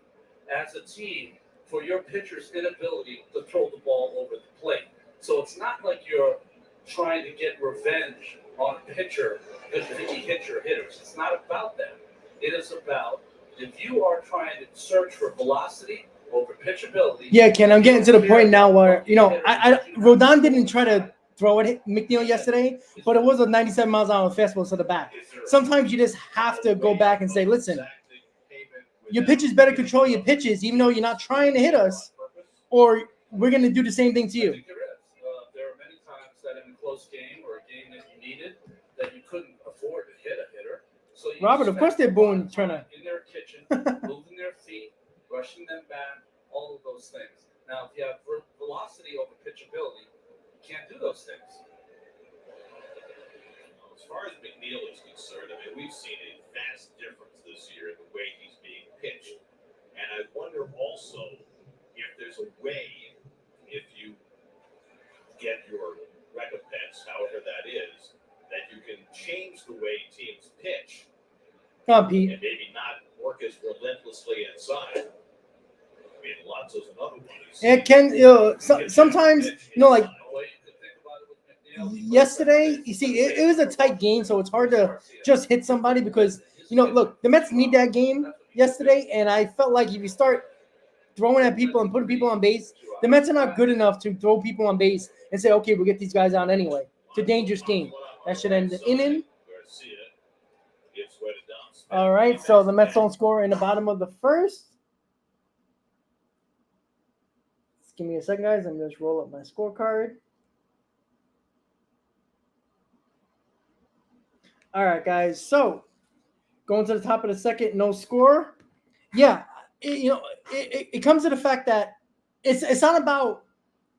as a team for your pitcher's inability to throw the ball over the plate. So it's not like you're trying to get revenge on a pitcher because you think he hit your hitters. It's not about that. It is about if you are trying to search for velocity over pitchability. Yeah, Ken, I'm getting to the point now where, Rodon didn't try to throw it at McNeil yesterday, but it was a 97 miles an hour fastball to the back. Sometimes you just have to go back and say, listen, your pitchers better control your pitches, even though you're not trying to hit us, or we're going to do the same thing to I you. think there is. There are many times that in a close game or a game that you needed that you couldn't afford to hit a hitter. So you Robert, of course they're booing Turner. In their kitchen, moving their feet, rushing them back, all of those things. Now, if you have velocity over pitchability, you can't do those things. As far as McNeil is concerned, I mean, we've seen a vast difference this year in the way he's being pitched. And I wonder also if there's a way, if you get your recompense, however that is, that you can change the way teams pitch. Come on, Pete. And maybe not work as relentlessly inside. I mean, Alonso's another one. It can, sometimes, like yesterday, you see, it was a tight game, so it's hard to just hit somebody because, look, the Mets need that game yesterday, and I felt like if you start throwing at people and putting people on base, the Mets are not good enough to throw people on base and say, okay, we'll get these guys out anyway. It's a dangerous game. That should end the inning. All right, so the Mets don't score in the bottom of the first. Just give me a second, guys. I'm going to just roll up my scorecard. All right, guys. So going to the top of the second, no score. Yeah, it comes to the fact that it's not about.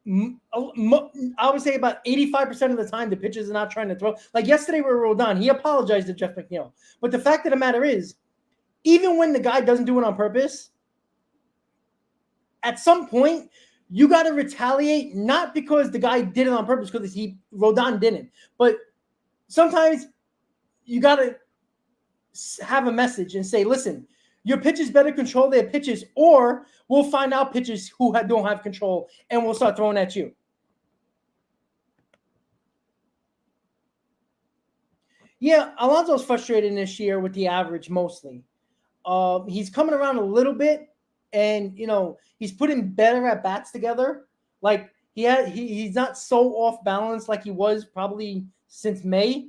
I would say about 85% of the time the pitchers are not trying to throw. Like yesterday with Rodon, he apologized to Jeff McNeil. But the fact of the matter is, even when the guy doesn't do it on purpose, at some point you got to retaliate, not because the guy did it on purpose, because Rodon didn't. But sometimes you got to have a message and say, listen, your pitchers better control their pitches, or we'll find out pitchers who don't have control, and we'll start throwing at you. Yeah, Alonso's frustrated this year with the average mostly. He's coming around a little bit, and he's putting better at bats together. Like he's not so off balance like he was probably since May,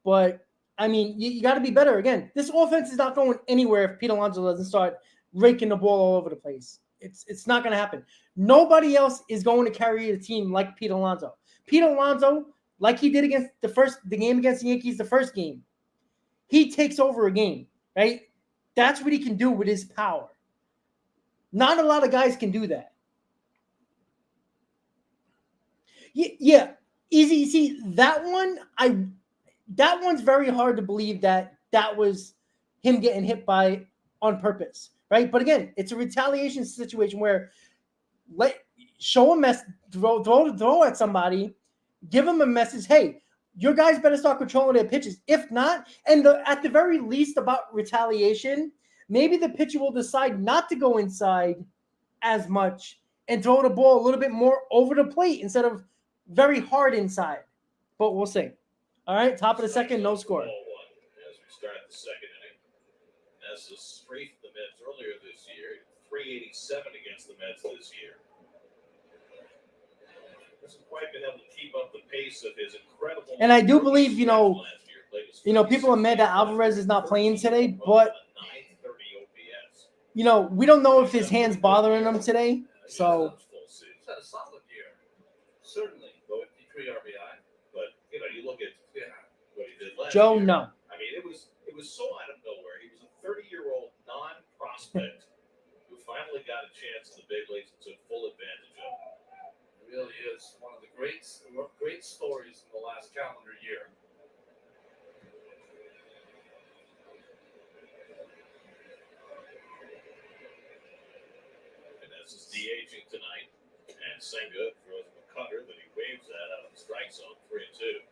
but. I mean, you got to be better. Again, this offense is not going anywhere if Pete Alonso doesn't start raking the ball all over the place. It's not going to happen. Nobody else is going to carry the team like Pete Alonso. Pete Alonso, like he did against the game against the Yankees, the first game, he takes over a game, right? That's what he can do with his power. Not a lot of guys can do that. Yeah, easy. See, that one's very hard to believe that was him getting hit by on purpose, right? But again, it's a retaliation situation where show a mess, throw at somebody, give them a message. Hey, your guys better start controlling their pitches. If not, and at the very least about retaliation, maybe the pitcher will decide not to go inside as much and throw the ball a little bit more over the plate instead of very hard inside. But we'll see. All right, top of the second, no score. As we start the second inning, as the straight the Mets earlier this year, 387 against the Mets this year. Hasn't quite been able to keep up the pace of his incredible. And I do believe, people are mad that Alvarez is not playing today, but we don't know if his hand's bothering him today. So he's had a solid year, certainly. 53 RBI, but you look at what he did last Joe, year. no. I mean, it was so out of nowhere. He was a 30-year-old non-prospect who finally got a chance in the big leagues and took full advantage of it. It really is one of the great stories in the last calendar year. And this is DHing tonight, and Senga throws a cutter that he waves at out of the strike zone, 3-2.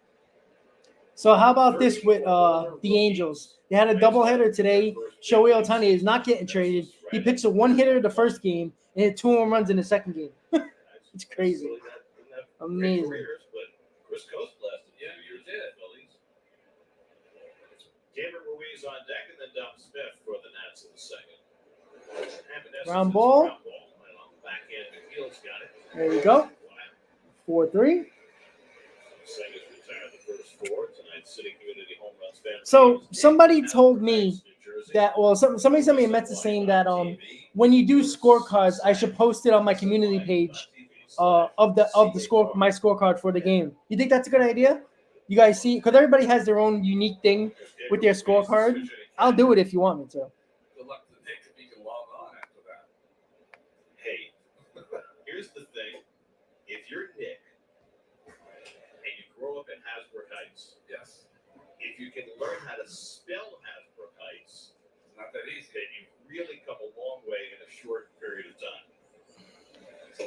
So how about this with the Angels? They had a doubleheader today. Shohei Ohtani is not getting traded. He pitched a one-hitter the first game and hit 2 home runs in the second game. It's crazy. Amazing. But Chris Coast lasted 2 years in the Phillies. Cameron Ruiz on deck, and then Dom Smith for the Nats in the second. Ground ball. Backhand, McNeil's got it. There you go. 4-3. Senga's retired the first 4 tonight. City Community Home Runs fan. So somebody told me that, somebody sent me a message saying that when you do scorecards, I should post it on my community page of the score, my scorecard for the game. You think that's a good idea? You guys see, because everybody has their own unique thing with their scorecard. I'll do it if you want me to. Good luck to Nick if he can log on after that. Hey, here's the thing. If you're Nick and you grow up in Hasbrook Heights, Yes. if you can learn how to spell Hasbrook Heights, It's not that easy. then you've really come a long way in a short period of time.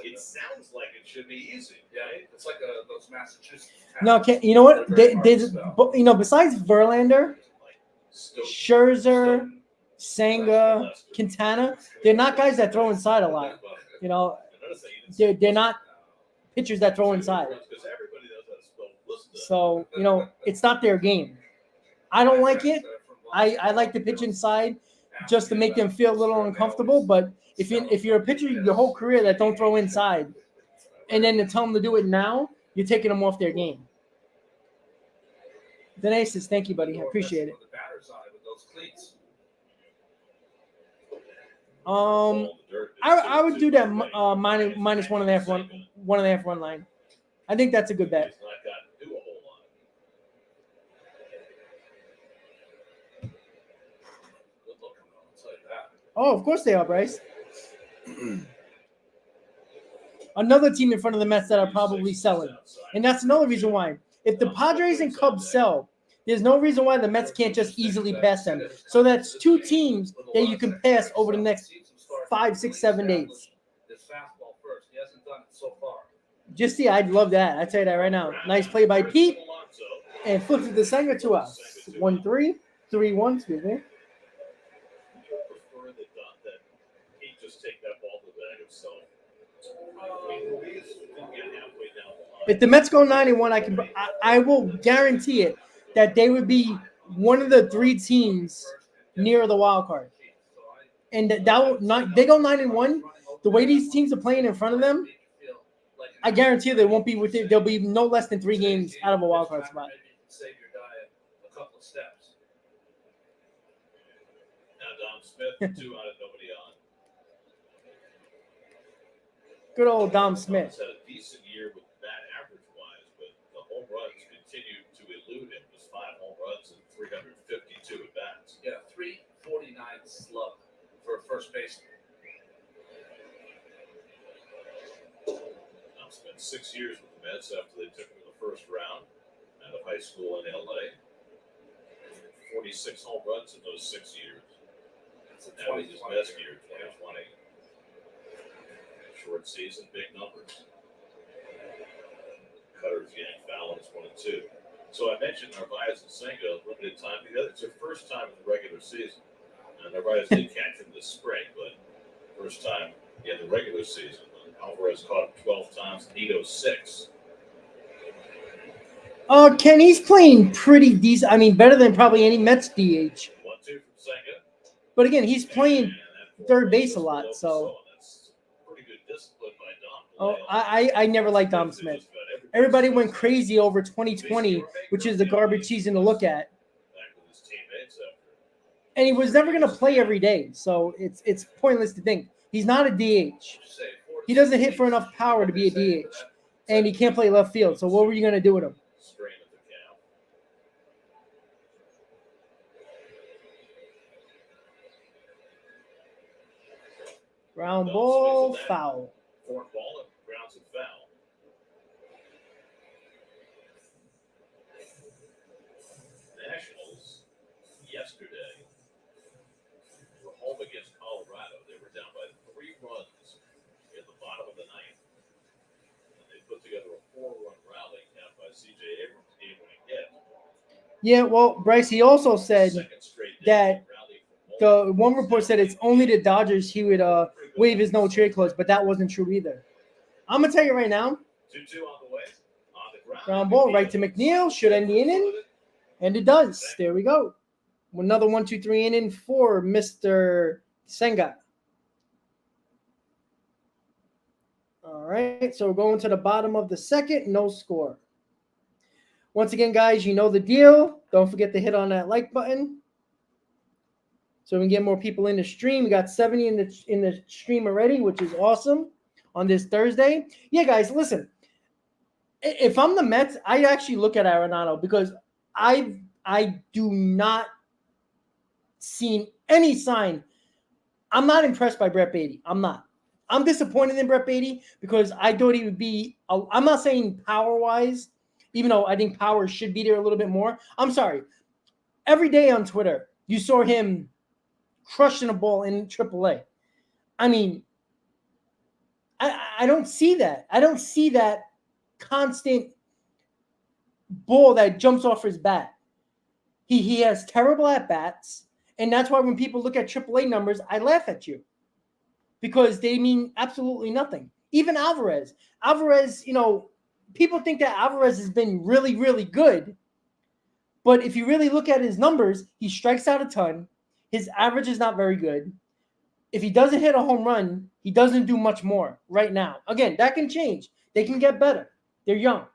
It sounds like it should be easy. Yeah, it's like those Massachusetts towns. No, you know what? They're very hard to spell. Besides Verlander, Like Stoughton, Scherzer, Senga, Quintana, they're not guys that throw inside a lot. You know, Notice that you didn't they're not pitchers that throw inside. because everybody knows how to spell Worcester. So, you know, it's not their game. I don't like it. I like to pitch inside just to make them feel a little uncomfortable. But if you're a pitcher your whole career that don't throw inside, and then to tell them to do it now, you're taking them off their game. Danae says, thank you, buddy. I appreciate it. The batter's eye with those cleats. I would do that minus 1.5 run line. I think that's a good bet. He's not gotten to do a whole lot. Good looking, I'll tell you that. Oh, of course they are, Bryce. Another team in front of the Mets that are probably selling. And that's another reason why. If the Padres and Cubs sell, there's no reason why the Mets can't just easily pass them. So that's two teams that you can pass over the next 5, 6, 7 days. This fastball first. He hasn't done it so far. Just see, I'd love that. I tell you that right now. Nice play by Pete. And flips it to Senga 2 outs. 1-3, 3-1, excuse me. Prefer that he just take that ball to the bag himself. If the Mets go 9-1, I will guarantee it that they would be one of the 3 teams near the wild card. And they go 9-1. The way these teams are playing in front of them, I guarantee you they won't be they'll be no less than 3 games out of a wild card spot. Save your diet a couple of steps. Now Dom Smith, 2 out of nobody on. Good old Dom Smith. He's had a decent year with bat average-wise, but the home runs continue to elude him. Just 5 home runs and 352 at-bats. Yeah, 349 slug for a first baseman. Dom spent 6 years with the Mets after they took him in the first round out of high school in L.A. 46 home runs in those 6 years. That's a That was his best year, 2020. Short season, big numbers. Cutters, Yank, Fallon's 1 and 2. So I mentioned Narvaez and Senga limited time together. It's their first time in the regular season. And Narvaez did catch him this spring, but first time in the regular season. Alvarez caught him 12 times, Nito 6. Ken, he's playing pretty decent. I mean, better than probably any Mets DH. 1-2 from Senga. But again, he's playing third base a lot, so. That's pretty good discipline by Dom. Oh, I never liked Dom Smith. Everybody went crazy over 2020, which is the garbage season to look at. Back with his teammates after. And he was never going to play every day, so it's pointless to think. He's not a DH. He doesn't hit for enough power to be a DH, and he can't play left field. So what were you going to do with him? Strain at the calf. Ground ball, foul. Fourth ball and grounds and foul. Nationals yesterday were home against Colorado. They were down by 3 runs in the bottom of the 9th. And they put together a 4-run rally capped by C.J. Abrams able to hit. Yeah, well, Bryce, he also said Second straight that rally from the one report said it's only the Dodgers he would waive his no trade clause, but that wasn't true either. I'm gonna tell you right now, 2-2 on the way. On the ground. ground ball right to McNeil, should end the inning, and it does. There we go. Another 1-2-3 inning for Mr. Senga. All right, so we're going to the bottom of the second, no score. Once again, guys, you know the deal. Don't forget to hit on that like button so we can get more people in the stream. We got 70 in the stream already, which is awesome on this Thursday. Yeah, guys, listen. If I'm the Mets, I actually look at Arenado because I do not see any sign. I'm not impressed by Brett Beatty. I'm not. I'm disappointed in Brett Beatty because I thought he would be – I'm not saying power-wise, even though I think power should be there a little bit more. I'm sorry. every day on Twitter, you saw him crushing a ball in AAA. I mean, I don't see that. I don't see that constant ball that jumps off his bat. He has terrible at-bats, and that's why when people look at AAA numbers, I laugh at you because they mean absolutely nothing. Even Alvarez, people think that Alvarez has been really, really good, but if you really look at his numbers, he strikes out a ton. His average is not very good. If he doesn't hit a home run, he doesn't do much more right now. Again, that can change. They can get better. They're young.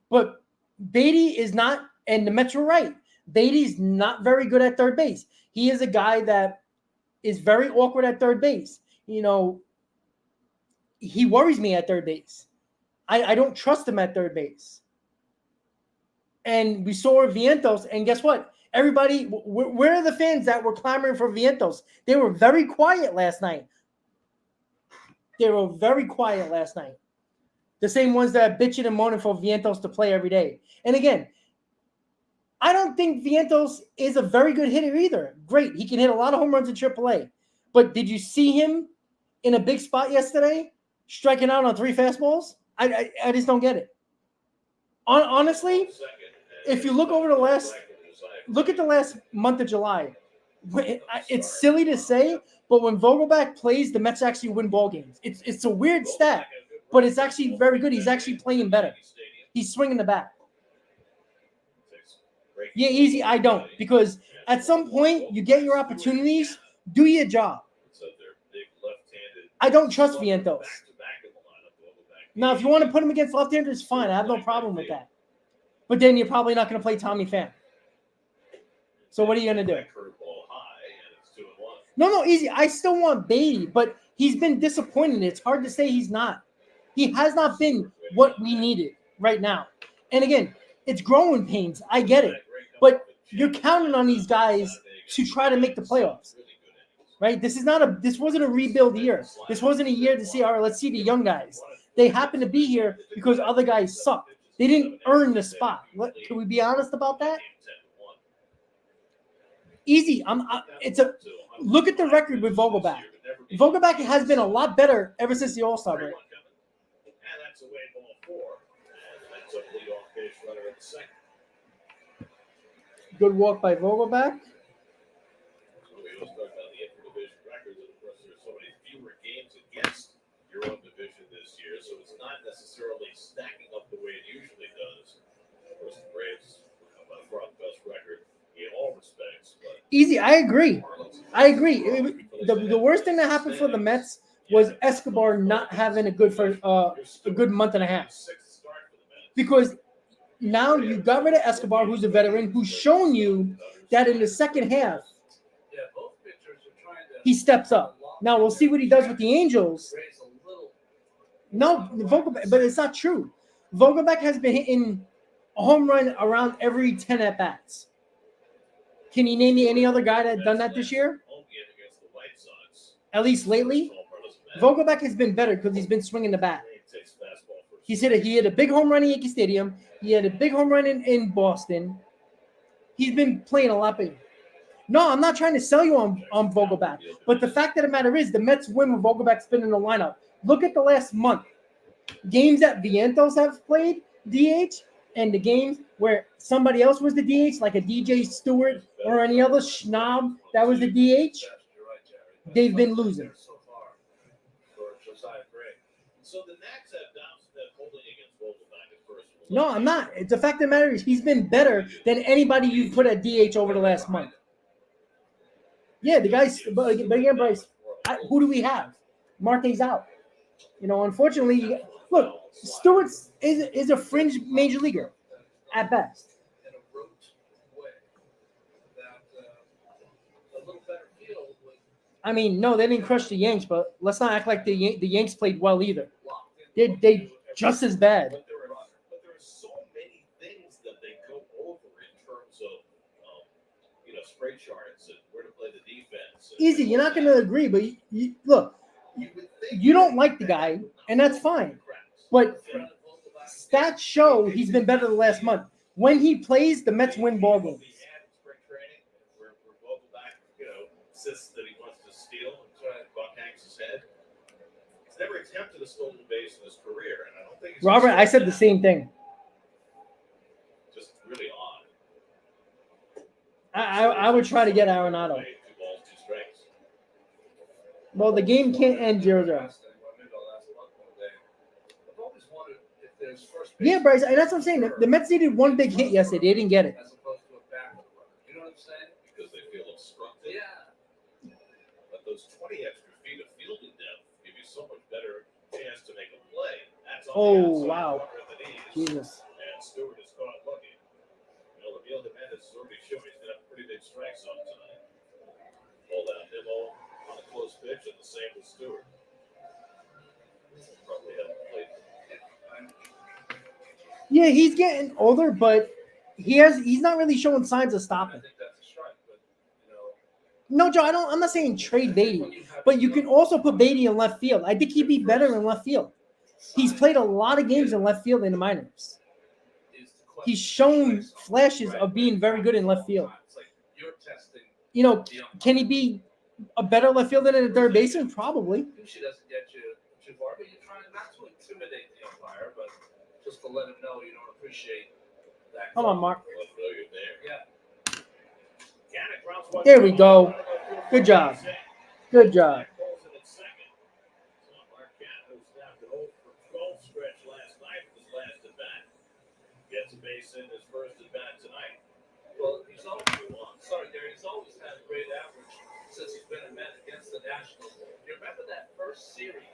But Beatty is not, and the Mets were right, Beatty's not very good at third base. He is a guy that is very awkward at third base. He worries me at third base. I don't trust him at third base. And we saw Vientos, and guess what? Everybody, where are the fans that were clamoring for Vientos? They were very quiet last night. The same ones that are bitching and moaning for Vientos to play every day. And again, I don't think Vientos is a very good hitter either. Great. He can hit a lot of home runs in AAA. But did you see him in a big spot yesterday, striking out on 3 fastballs? I just don't get it. Honestly, if you look at the last month of July, it's silly to say, but when Vogelbach plays, the Mets actually win ball games. It's a weird stat, but it's actually very good. He's actually playing better. He's swinging the bat. Yeah, easy. I don't, because at some point you get your opportunities. Do your job. I don't trust Vientos. Now, if you want to put him against left-handers, fine. I have no problem with that. But then you're probably not going to play Tommy Pham. So what are you going to do? No, easy. I still want Beatty, but he's been disappointing. It's hard to say he's not. He has not been what we needed right now. And again, it's growing pains. I get it. But you're counting on these guys to try to make the playoffs. Right? This wasn't a rebuild year. This wasn't a year to see, all right, let's see the young guys. They happen to be here because other guys suck. They didn't earn the spot. Can we be honest about that? Easy. Look at the record with Vogelbach. Vogelbach has been a lot better ever since the All-Star break. Good walk by Vogelbach. Your own division this year, so it's not necessarily stacking up the way it usually does. Of course, the Braves have by far the best record in all respects. But easy, I agree. The worst thing that happened for the Mets was Escobar not having a good month and a half. Because now you got rid of Escobar, who's a veteran, who's shown you that in the second half he steps up. Now we'll see what he does with the Angels. No, Vogelbach, but it's not true. Vogelbach has been hitting a home run around every 10 at-bats. Can you name me any other guy that's done that this year? At least lately? Vogelbach has been better because he's been swinging the bat. He hit a big home run in Yankee Stadium. He had a big home run in Boston. He's been playing a lot better. No, I'm not trying to sell you on Vogelbach. But the fact of the matter is the Mets win with Vogelbach spinning the lineup. Look at the last month. Games that Vientos have played, DH, and the games where somebody else was the DH, like a DJ Stewart or any other schnob that was the DH, they've been losing. No, I'm not. It's the fact of the matter is he's been better than anybody you've put at DH over the last month. Yeah, the guys, but again, Bryce, who do we have? Marte's out. Unfortunately, look, Stewart is a fringe major leaguer at best. I mean, no, they didn't crush the Yanks, but let's not act like the Yanks played well either. They just as bad. But there are so many things that they go over in terms of spray charts and where to play the defense. Easy, you're not going to agree, but look. You don't like the guy, and that's fine. But stats show he's been better the last month. When he plays, the Mets win ball games. insists that he wants to steal and try to Buck Hanks' head. He's never attempted a stolen base in his career, and I don't think he's Robert, I said the same thing. Just really odd. I would try to get Arenado. 2 balls, 2 strikes. Well, the game can't end 0-0. Maybe I'll ask Buck one day. I've always wondered if there's first base. Yeah, Bryce, and that's what I'm saying. The Mets needed one big hit yesterday. They didn't get it. As opposed to a backward runner. You know what I'm saying? Because they feel obstructed. Yeah. But those 20 extra feet of fielding depth give you so much better chance to make a play. That's on Oh, the outside wow. corner of the knees. Jesus. And Stewart is caught looking. Emil Jimenez has already shown he's got a pretty big strike zone tonight. Hold out Nimmo on a close pitch, and the same with Stewart. Probably haven't played. Yeah, he's getting older, but he's not really showing signs of I stopping. think that's a strike, but you know. No, Joe, I'm not saying trade Beatty, but you can also put Beatty in left field. I think he'd be better in left field. He's played a lot of games in left field in the minors. He's shown flashes of being very good in left field. It's like you're testing. You know, can he be a better left fielder than a third baseman? Probably. Usually doesn't get you too far, but you're trying not to intimidate the umpire, but just to let him know you don't appreciate that. Come on, Mark. Let him know you're there. Yeah. Gannett grounds one There we ball. go. Good job. Good job. Pulls it at second. So Marquette, who snapped an 0 for 12 stretch last night with his last at bat, gets a base in his first at bat tonight. Well, he's always sorry, Gary. He's always had a great average since he's been a Met against the Nationals. You remember that first series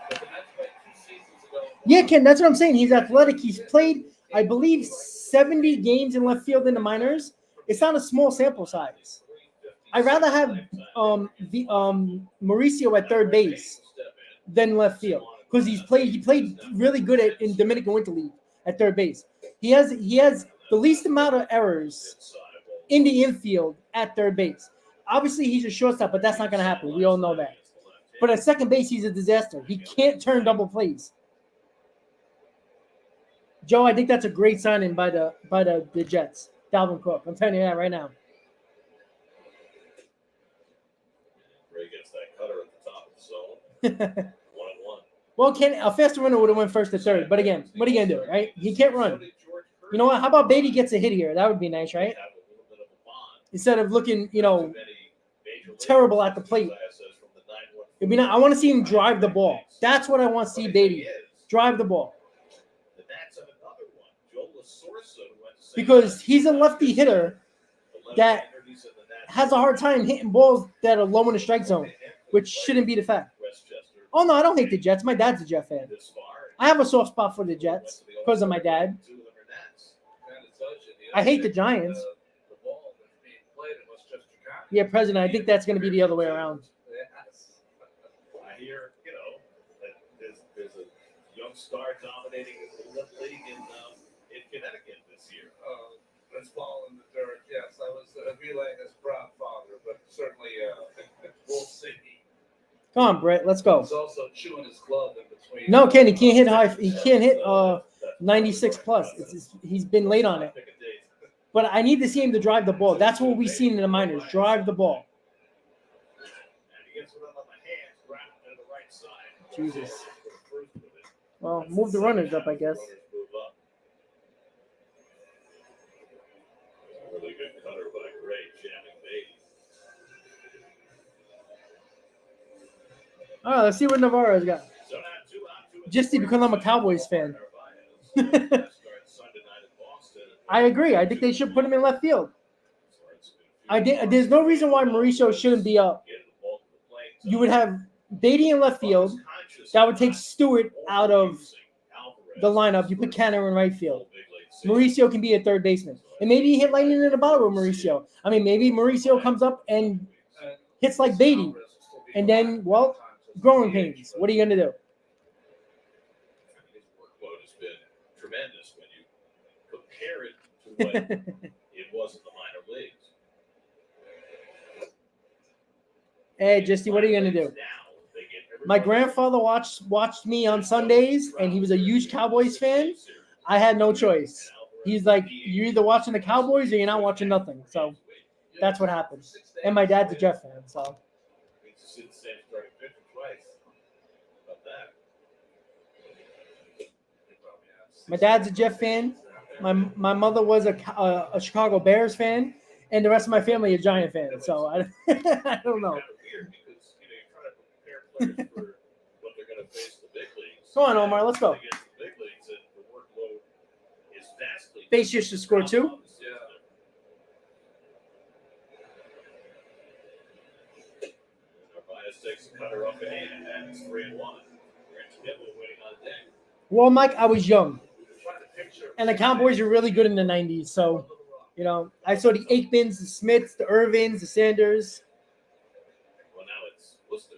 that the Mets played 2 seasons ago? Yeah, Ken, that's what I'm saying. He's athletic. He's played, I believe, 70 games in left field in the minors. It's not a small sample size. I'd rather have Mauricio at third base than left field because he played really good in Dominican Winter League at third base. He has the least amount of errors in the infield at third base. Obviously, he's a shortstop, but that's not going to happen. We all know that. But at second base, he's a disaster. He can't turn double plays. Joe, I think that's a great signing by the Jets. Dalvin Cook. I'm telling you that right now. Ray gets that cutter at the top of the zone. 1-1. Well, a faster runner would have went first to third. But again, what are you going to do, right? He can't run. You know what? How about Beatty gets a hit here? That would be nice, right? Instead of looking, terrible at the plate. I mean, I want to see him drive the ball. That's what I want to see, Beatty. Drive the ball. Because he's a lefty hitter that has a hard time hitting balls that are low in the strike zone, which shouldn't be the fact. Oh, no, I don't hate the Jets. My dad's a Jet fan. I have a soft spot for the Jets because of my dad. I hate the Giants. Yeah, President, I think that's going to be the other way around. I hear, that there's a young star dominating the league in Connecticut this year. Let's fall in the dirt. Yes, I was relaying his proud father, but certainly we'll see. Come on, Brett, let's go. He's also chewing his glove in between. No, Ken, he can't hit high. He can't hit 96 plus. He's been late on it. But I need to see him to drive the ball. That's what we've seen in the minors. Drive the ball. Jesus. Well, move the runners up, I guess. Really good cutter by Gray, jamming Beatty. All right, let's see what Navarro's got. Just because I'm a Cowboys fan. I agree. I think they should put him in left field. There's no reason why Mauricio shouldn't be up. You would have Beatty in left field. That would take Stewart out of the lineup. You put Canner in right field. Mauricio can be a third baseman. And maybe you hit lightning in the bottle with Mauricio. I mean, maybe Mauricio comes up and hits like Beatty. And then, well, growing pains. What are you going to do? His workload has been tremendous when you compare it to what it was in the minor leagues. Hey, Justy, what are you going to do? My grandfather watched me on Sundays, and he was a huge Cowboys fan. I had no choice. He's like, you're either watching the Cowboys or you're not watching nothing. So That's what happened. And my dad's a Jet fan, so. We just see the same starting pitcher twice. How about that? My dad's a Jet fan. My mother was a Chicago Bears fan, and the rest of my family a Giant fan. So I don't know. Kind of weird because you're trying to prepare players for what they're going to face in the big leagues. Go on, Omar. Let's go. When they get to the big leagues, and the workload is vastly. Base just to score 2. Yeah. Narvaez takes the cutter up ahead, and it's 3-1. Rich Kibble waiting on deck. Well, Mike, I was young, Trying to picture. and the Cowboys were really good in the '90s. So, you know, I saw the Aikmans, the Smiths, the Irvins, the Sanders. Well, now it's Worcester.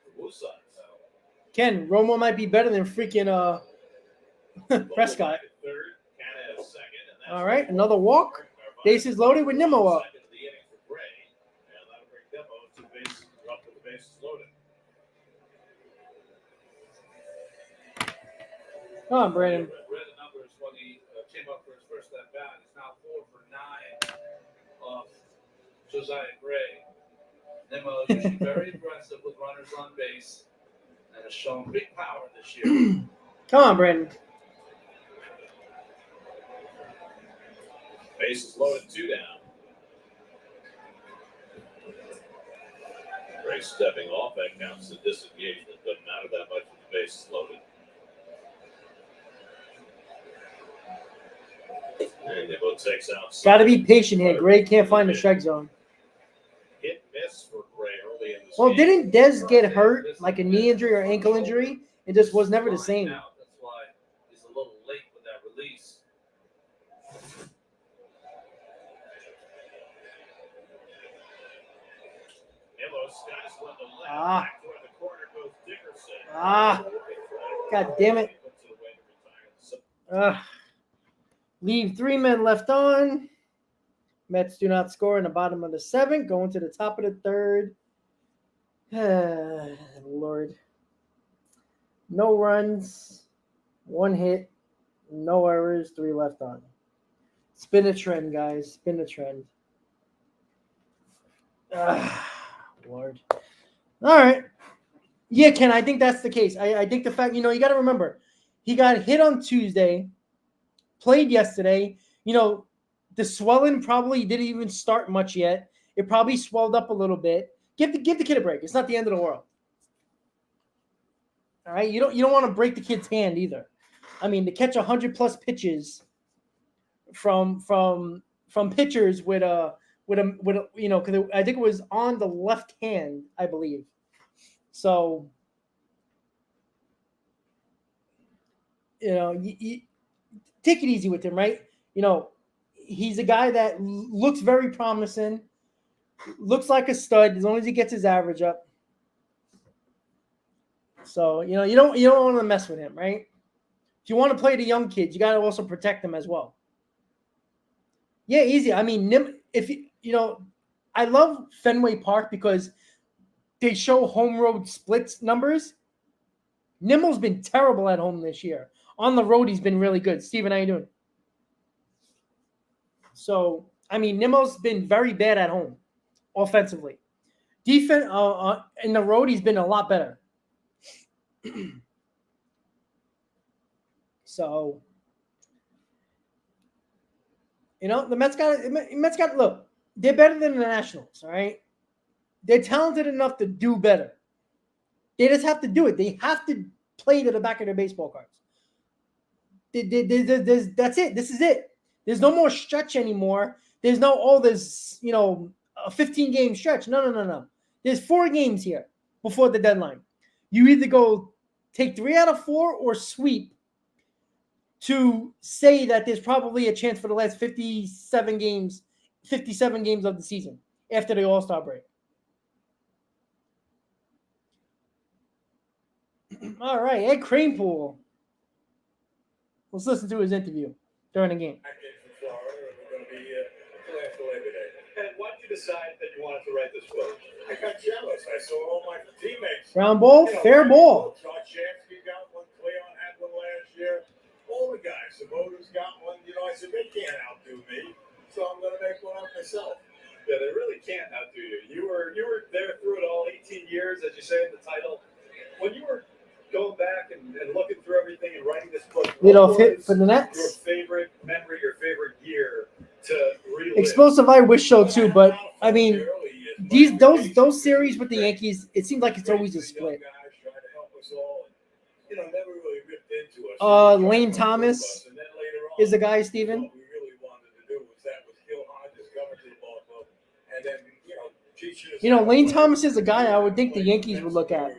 The Woosons. Ken, Romo might be better than freaking Prescott. Third, Canada second, and that's All right, another walk. Bases loaded with Nimmo up. Second of the inning for Gray, and that'll bring Demo to base up with the bases loaded. Come on, Brandon. Read the numbers when he came up for his first at bat. He's now 4 for 9 off Josiah Gray. Nimmo is usually very aggressive with runners on base and has shown big power this year. Come on, Brandon. Bases loaded, 2 down. Gray stepping off, that counts as disengagement. Doesn't matter that much with the bases loaded. And Nimmo takes out. Got to be patient here. Gray can't find the strike zone. Hit miss for Gray early in the Well, game. didn't Dez get hurt, like a knee injury or ankle injury? It just was never the same. Now, that's why he's a little late with that release. Nimmo skies one to left. Ah. Back toward the corner goes Dickerson. Ah. God damn it. Leave 3 men left on. Mets do not score in the bottom of the 7th. Going to the top of the 3rd. Lord. No runs. 1 hit. No errors. 3 left on. It's been a trend, guys. It's been a trend. Lord. All right. Yeah, Ken, I think that's the case. I think the fact, you got to remember, he got hit on Tuesday, played yesterday. The swelling probably didn't even start much yet. It probably swelled up a little bit. Give the kid a break. It's not the end of the world. All right, you don't want to break the kid's hand either. I mean, to catch 100+ pitches from pitchers with a because I think it was on the left hand, I believe. So, you take it easy with him, right? He's a guy that looks very promising, looks like a stud as long as he gets his average up. So, you don't want to mess with him, right? If you want to play the young kids, you got to also protect them as well. Yeah, easy. I mean, I love Fenway Park because they show home road splits numbers. Nimmo's been terrible at home this year. On the road, he's been really good. Steven, how you doing? So, I mean, Nimmo's been very bad at home, offensively. Defense, in the road, he's been a lot better. So, the Mets got look. They're better than the Nationals, all right? They're talented enough to do better. They just have to do it. They have to play to the back of their baseball cards. That's it. This is it. There's no more stretch anymore. There's no, there's, a 15-game stretch. No. There's 4 games here before the deadline. You either go take 3 out of 4 or sweep to say that there's probably a chance for the last 57 games of the season after the All-Star break. All right, Ed Kranepool. Let's listen to his interview during the game. Back in from Florida, and we're going to be until after Labor Day. And why did you decide that you wanted to write this book? I got jealous. I saw all my teammates. Round ball, fair ball. Charchansky got one. Cleon had one last year. All the guys. Sabota's got one. I said, they can't outdo me. So I'm going to make one up myself. Yeah, they really can't outdo you. You were there through it all, 18 years, as you say in the title. When you were going back and looking through everything and writing this book, Leadoff hit for the Nets. your favorite memory, your favorite year to relive? Explosive, I wish so too, but I mean, those series with the Yankees, it seems like it's always a split. Lane Thomas is the guy, Steven. Lane Thomas is a guy I would think the Yankees would look at.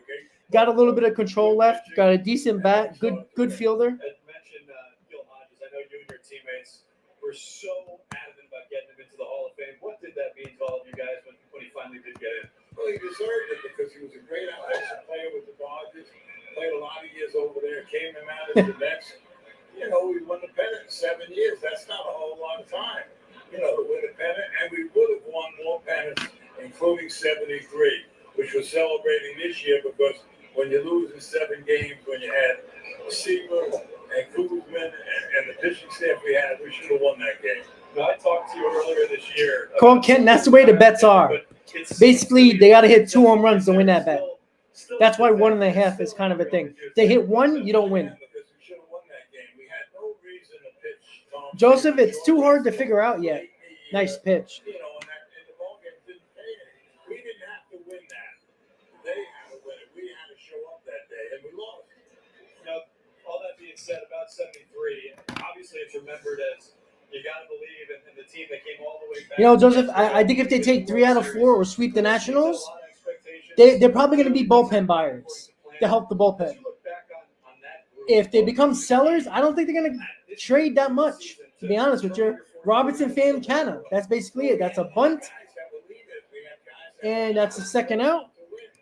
Got a little bit of control left. Got a decent bat. Good fielder. I mentioned Gil Hodges. I know you and your teammates were so adamant about getting him into the Hall of Fame. What did that mean to all of you guys when he finally did get in? Well, he deserved it because he was a great offensive player with the Dodgers. Played a lot of years over there. Came him out as the Mets. We won the pennant in 7 years. That's not a whole lot of time. To win a pennant, and we would have won more pennants, including 73, which we're celebrating this year because when you lose in 7 games, when you had Seaver and Kuzman and the pitching staff we had, we should have won that game. Now, I talked to you earlier this year. Ken, that's the way the bets are. Basically, they got to hit 2 home runs to win that bet. That's why 1.5 is kind of a thing. If they hit 1, you don't win. Joseph, it's too hard to figure out yet. Nice pitch. And the ball game didn't pay anything. We didn't have to win that. They had to win it. We had to show up that day, and we lost. All that being said about 73, obviously it's remembered as you got to believe in the team that came all the way back. Joseph, I think if they take 3 out of 4 or sweep the Nationals, they're probably going to be bullpen buyers to help the bullpen. If they become sellers, I don't think they're going to trade that much, to be honest with you. Robertson, Pham, Canna. That's basically it. That's a bunt. And that's a second out.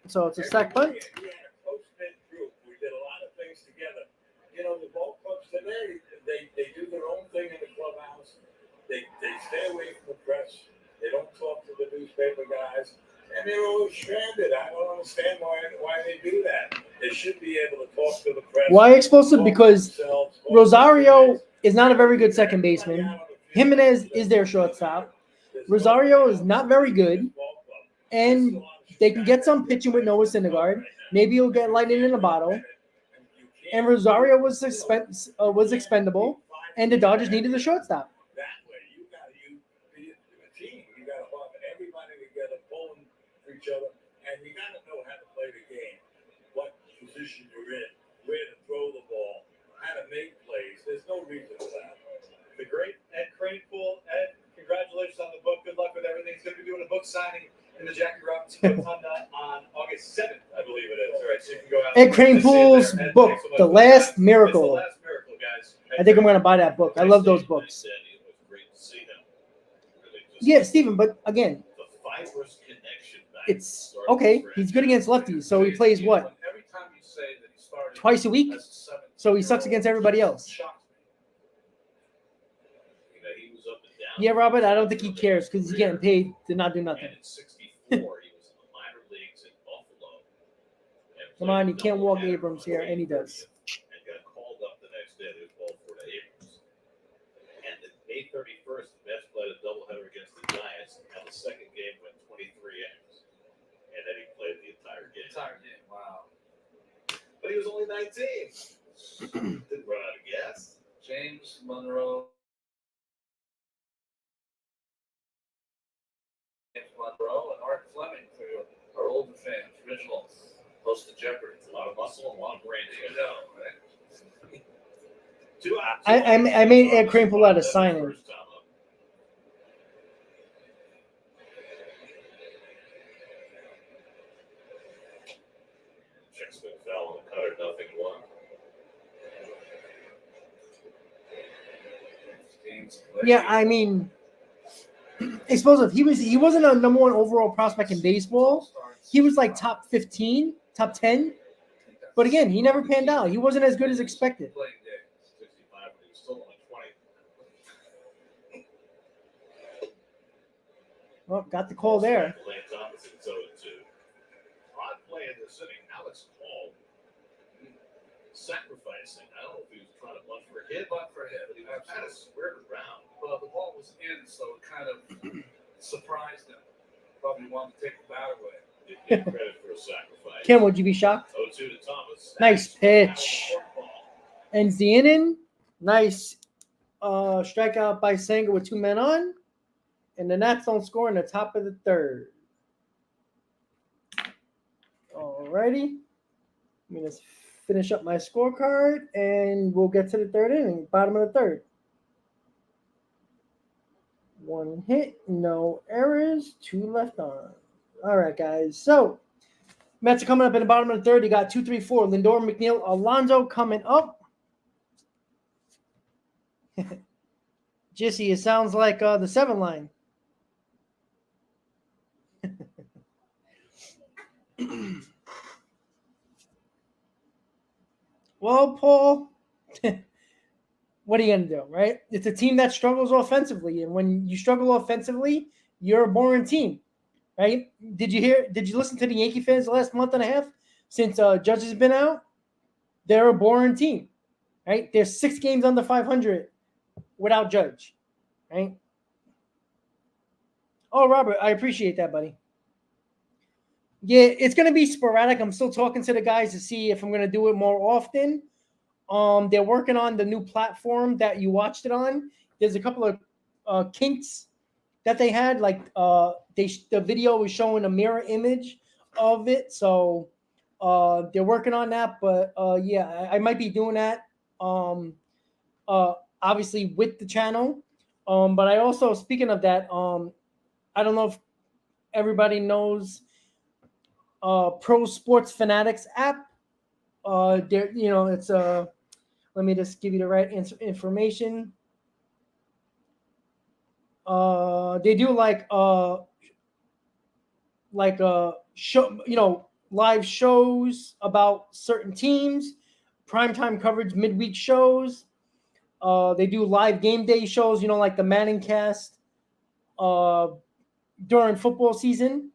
So it's a sack bunt. We had a close-knit group. We did a lot of things together. The ball clubs today, they do their own thing in the clubhouse. They stay away from the press. They don't talk to the newspaper guys. And they're always stranded. I don't understand why they do that. They should be able to talk to the press. Why explosive? Because Rosario is not a very good second baseman. Jimenez is their shortstop. Rosario is not very good. And they can get some pitching with Noah Syndergaard. Maybe he'll get lightning in a bottle. And Rosario was expendable. And the Dodgers needed the shortstop. That way, you got to be a team. You got to have everybody together, pulling for each other. And you got to know how to play the game. What position you're in. Where to throw the ball. How to make plays. There's no reason for that. The great Ed Cranepool. Ed, congratulations on the book. Good luck with everything. He's going to be doing a book signing in the Jackie Robinson Rotunda on August 7th, I believe it is. All right, so you can go out. Ed Cranepool's book, The Last Miracle. It's the last miracle, guys. I think I'm going to buy that book. I love those books. It was great to see him. Really just Yeah, Steven, but again, the fibrous connection back it's okay. He's good against lefties, so he plays what? Every time you say that he started Twice a week? as a 7th, So he sucks against everybody else. shocks me. he was up and down. Yeah, Robert, I don't think he cares because he's getting paid to not do nothing. And in 64, he was in the minor leagues in Buffalo. And Come on, played you can't walk doubleheader Abrams for here, and he does. And got called up the next day to ball for to Abrams. And the May 31st, the Mets played a doubleheader against the Giants, and the second game went 23 innings. And then he played the entire game. Wow. But he was only 19. Didn't run out of gas. James Monroe. And Art Fleming for our older fans, original host of Jeopardy. A lot of muscle and a lot of brain. You know, right? I made Ed Cranepool out of signing. First time up. Checksman fell and cutter, 0-1. Yeah, I mean, explosive. He wasn't a number 1 overall prospect in baseball. He was like top 15, top 10. But again, he never panned out. He wasn't as good as expected. 65, but he was still only 20. Well, got the call there. Lance Robinson, so it's odd play in the inning. Alex Hall sacrificing. I don't know if he was trying to bunt for a hit, But for him, but he was kind of squared around. well, the ball was in, so it kind of surprised him. Probably wanted to take the bat away. Didn't get credit for a sacrifice. Kim, would you be shocked? 0-2 to Thomas. Nice pitch. Ends the inning. Nice strikeout by Sanger with 2 men on. And the Nats don't score in the top of the third. Alrighty. Let me just finish up my scorecard, and we'll get to the third inning, bottom of the third. 1 hit, no errors, 2 left on. All right, guys. So, Mets are coming up in the bottom of the third. You got 2, 3, 4. Lindor, McNeil, Alonso coming up. Jesse, it sounds like the 7 line. Well, Paul, what are you going to do, right? It's a team that struggles offensively, and when you struggle offensively, you're a boring team, right? Did you listen to the Yankee fans the last month and a half since Judge has been out? They're a boring team, right? They're 6 games under 500 without Judge, right? Oh, Robert, I appreciate that, buddy. Yeah, it's going to be sporadic. I'm still talking to the guys to see if I'm going to do it more often. They're working on the new platform that you watched it on. There's a couple of kinks that they had. Like the video was showing a mirror image of it. So they're working on that. But, yeah, I might be doing that, obviously, with the channel. But I also, speaking of that, I don't know if everybody knows Pro Sports Fanatics app. There, it's let me just give you the right information. They do show, live shows about certain teams, primetime coverage, midweek shows. They do live game day shows, like the Manning Cast during football season.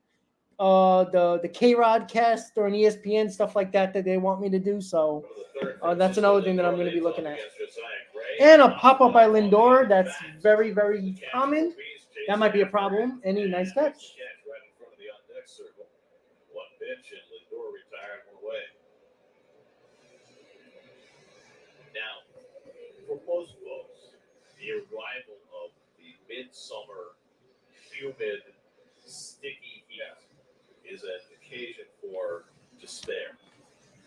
The K-Rod cast during ESPN, stuff like that they want me to do. So that's another thing that I'm going to be looking at. And a pop-up by Lindor, that's very, very common. That might be a problem. Any nice catch. Right in front of the on-deck circle. 1 pitch, and Lindor retired away. Now, for most folks, the arrival of the midsummer, humid, sticky heat is an occasion for despair.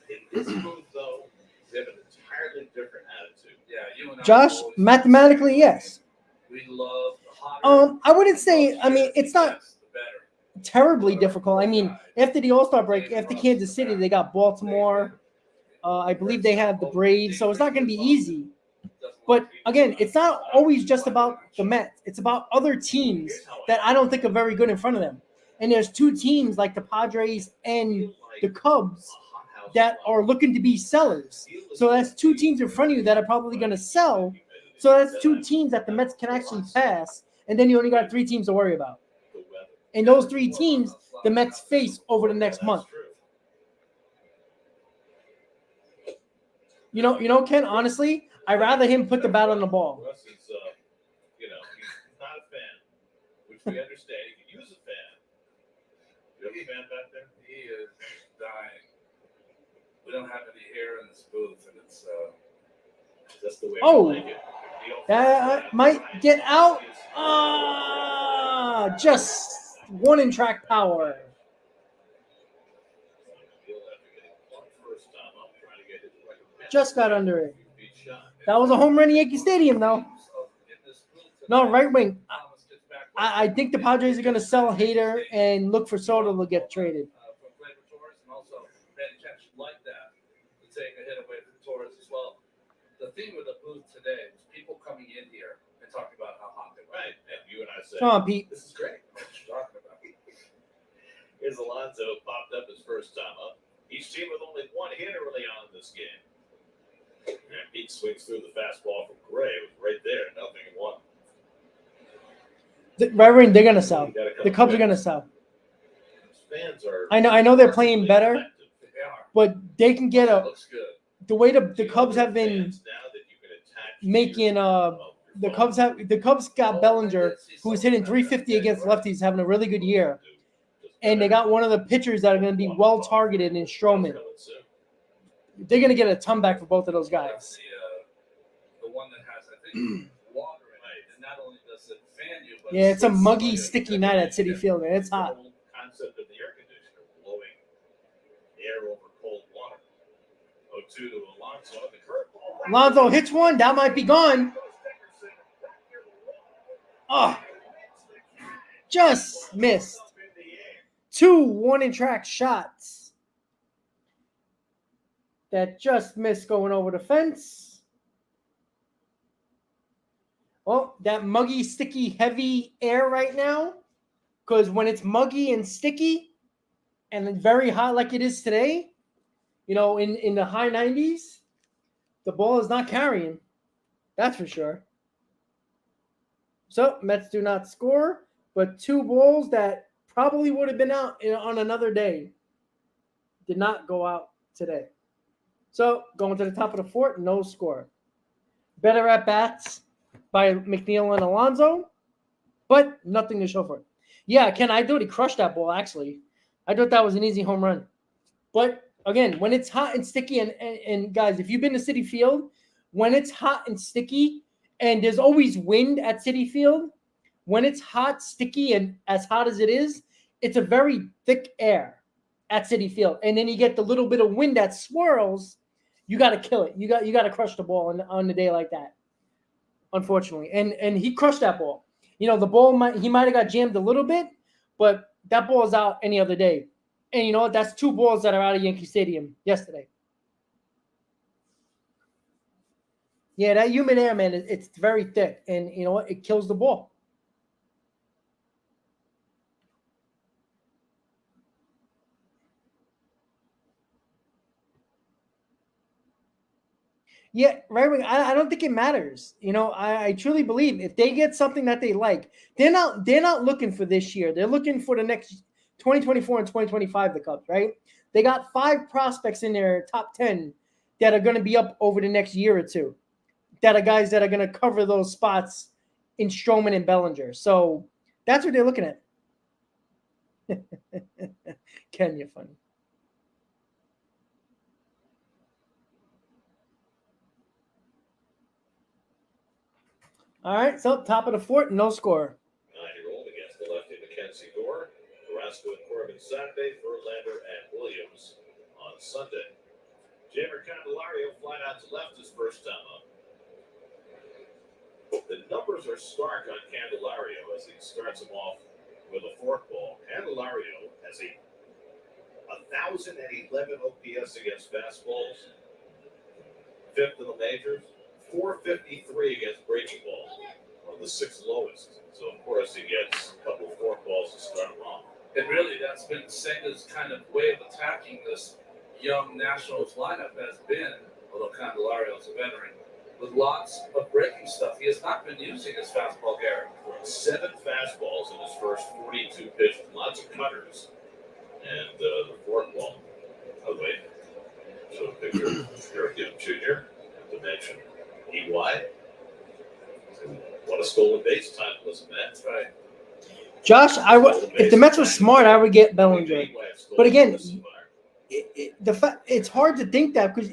In this booth, though, we have an entirely different attitude. Yeah, you and I Josh, always- mathematically, yes. We love the hotter. I wouldn't say. I mean, it's not the better. terribly difficult. I mean, after the All-Star break, after Kansas City, they got Baltimore. I believe they have the Braves, so it's not going to be easy. But again, it's not always just about the Mets. It's about other teams that I don't think are very good in front of them. And there's 2 teams like the Padres and the Cubs that are looking to be sellers. So that's 2 teams in front of you that are probably going to sell. So that's 2 teams that the Mets can actually pass. And then you only got 3 teams to worry about. And those 3 teams the Mets face over the next month. Ken, honestly, I'd rather him put the bat on the ball. Russ is, he's not a fan, which we understand. He can use a fan. You have a fan back there? He is dying. We don't have any hair in this booth, and it's That's the way Oh, we like it. that might get out. Just 1 in track power. Just got under it. That was a home run in Yankee Stadium, though. No, right wing. I think the Padres are going to sell Hader and look for Soto to get traded. And also paying attention like that to take a hit away from Torres as well. The theme of the booth today was people coming in here and talking about how hot they were. Right, and you and I said, Come on, Pete. this is great. What you talking about? Here's Alonso, popped up his first time up. Each team with only 1 hitter early on in this game. And Pete swings through the fastball from Gray. It was right there, 0-1. Reverend, they're going to sell. The Cubs are going to sell. Fans are. I know they're playing better, effective. They are. but they can get Looks good. the way the Cubs have been Fans now that you can attach making the Cubs got Bellinger, who was hitting 350 against lefties, having a really good year. And they got one of the pitchers that are going to be well targeted in Stroman. They're going to get a ton back for both of those guys. The one that has, I think, water in it, and not only does it fan you, but Yeah, it's a muggy, sticky night at Citi Field, and it's hot. The concept of the air conditioner blowing air over cold water. 0-2 to Alonso. The curveball. Alonso hits one. That might be gone. Oh, just missed. 2 1-in-track shots that just missed going over the fence. Well, that muggy, sticky, heavy air right now, because when it's muggy and sticky and very hot like it is today, in the high 90s, the ball is not carrying. That's for sure. So, Mets do not score, but 2 balls that probably would have been out on another day did not go out today. So, going to the top of the 4th, no score. Better at bats by McNeil and Alonso, but nothing to show for it. Yeah, Ken, I thought he crushed that ball, actually. I thought that was an easy home run. But, again, when it's hot and sticky, and guys, if you've been to Citi Field, when it's hot and sticky, and there's always wind at Citi Field, when it's hot, sticky, and as hot as it is, it's a very thick air at Citi Field. And then you get the little bit of wind that swirls, you got to kill it. You got to crush the ball on a day like that, unfortunately. And he crushed that ball. The ball he might have got jammed a little bit, but that ball is out any other day. And you know what? That's 2 balls that are out of Yankee Stadium yesterday. Yeah, that humid air, man, it's very thick. And you know what? It kills the ball. Yeah, right. I don't think it matters. I truly believe if they get something that they like, they're not looking for this year. They're looking for the next 2024 and 2025, the Cubs, right? They got 5 prospects in their top 10 that are going to be up over the next year or two, that are guys that are going to cover those spots in Stroman and Bellinger. So that's what they're looking at. Ken, you're funny. All right, so top of the 4th, no score. 9-year-old against the lefty Mackenzie Gore. Carrasco and Corbin Saturday, Verlander and Williams on Sunday. Jamer Candelario flied out to left his first time up. The numbers are stark on Candelario as he starts him off with a forkball. Candelario has a 1,011 OPS against fastballs, 5th in the majors. 453 against breaking balls, one of the 6th lowest. So, of course, he gets a couple of forkballs to start him off. And really, that's been Senga's kind of way of attacking this young Nationals lineup has been, although Candelario's a veteran, with lots of breaking stuff. He has not been using his fastball, Garrett. 7 fastballs in his first 42 pitches, lots of cutters, and the forkball. Oh, wait. So, a picture of Garrett Jr. to mention. EY. What a stolen base time was the Mets. Right. Josh, if the Mets were smart, I would get Bellinger. But again, it's hard to think that because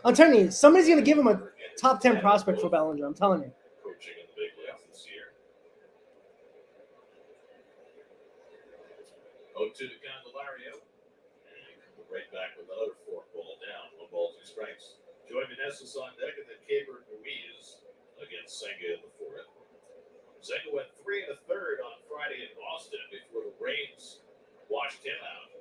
I'm telling you, somebody's going to give him a top 10 prospect for Bellinger. I'm telling you. Coaching in the big leagues this year. 0-2 to Candelario. And right back with another forkball down. 1 ball, 2 strikes. Joey Meneses on deck, and then Keibert Ruiz against Senga in the 4th. Senga went 3 1/3 on Friday in Boston before the rains washed him out.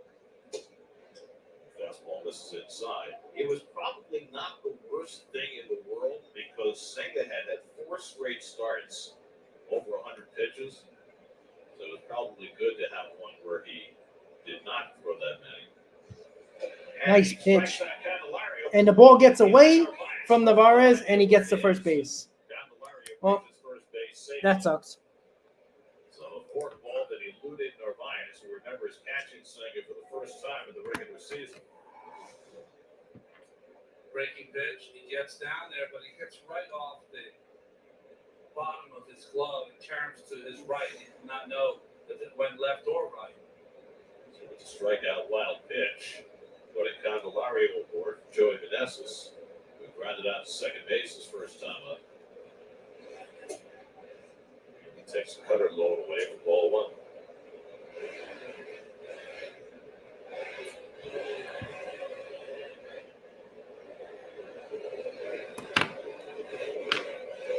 Fastball misses inside. It was probably not the worst thing in the world because Senga had 4 straight starts over 100 pitches. So it was probably good to have one where he did not throw that many. Nice pitch. And the ball gets away from Narvaez, and he gets to first base. Well, that sucks. So a fork ball that eluded Narvaez, who remembers catching Senga for the first time in the regular season. Breaking pitch, he gets down there, but he hits right off bottom of his glove and turns to his right. He did not know if it went left or right. So it's a strikeout wild pitch. But Candelario aboard Joey Meneses, who grounded out to second base his first time up. He takes the cutter low away for ball one.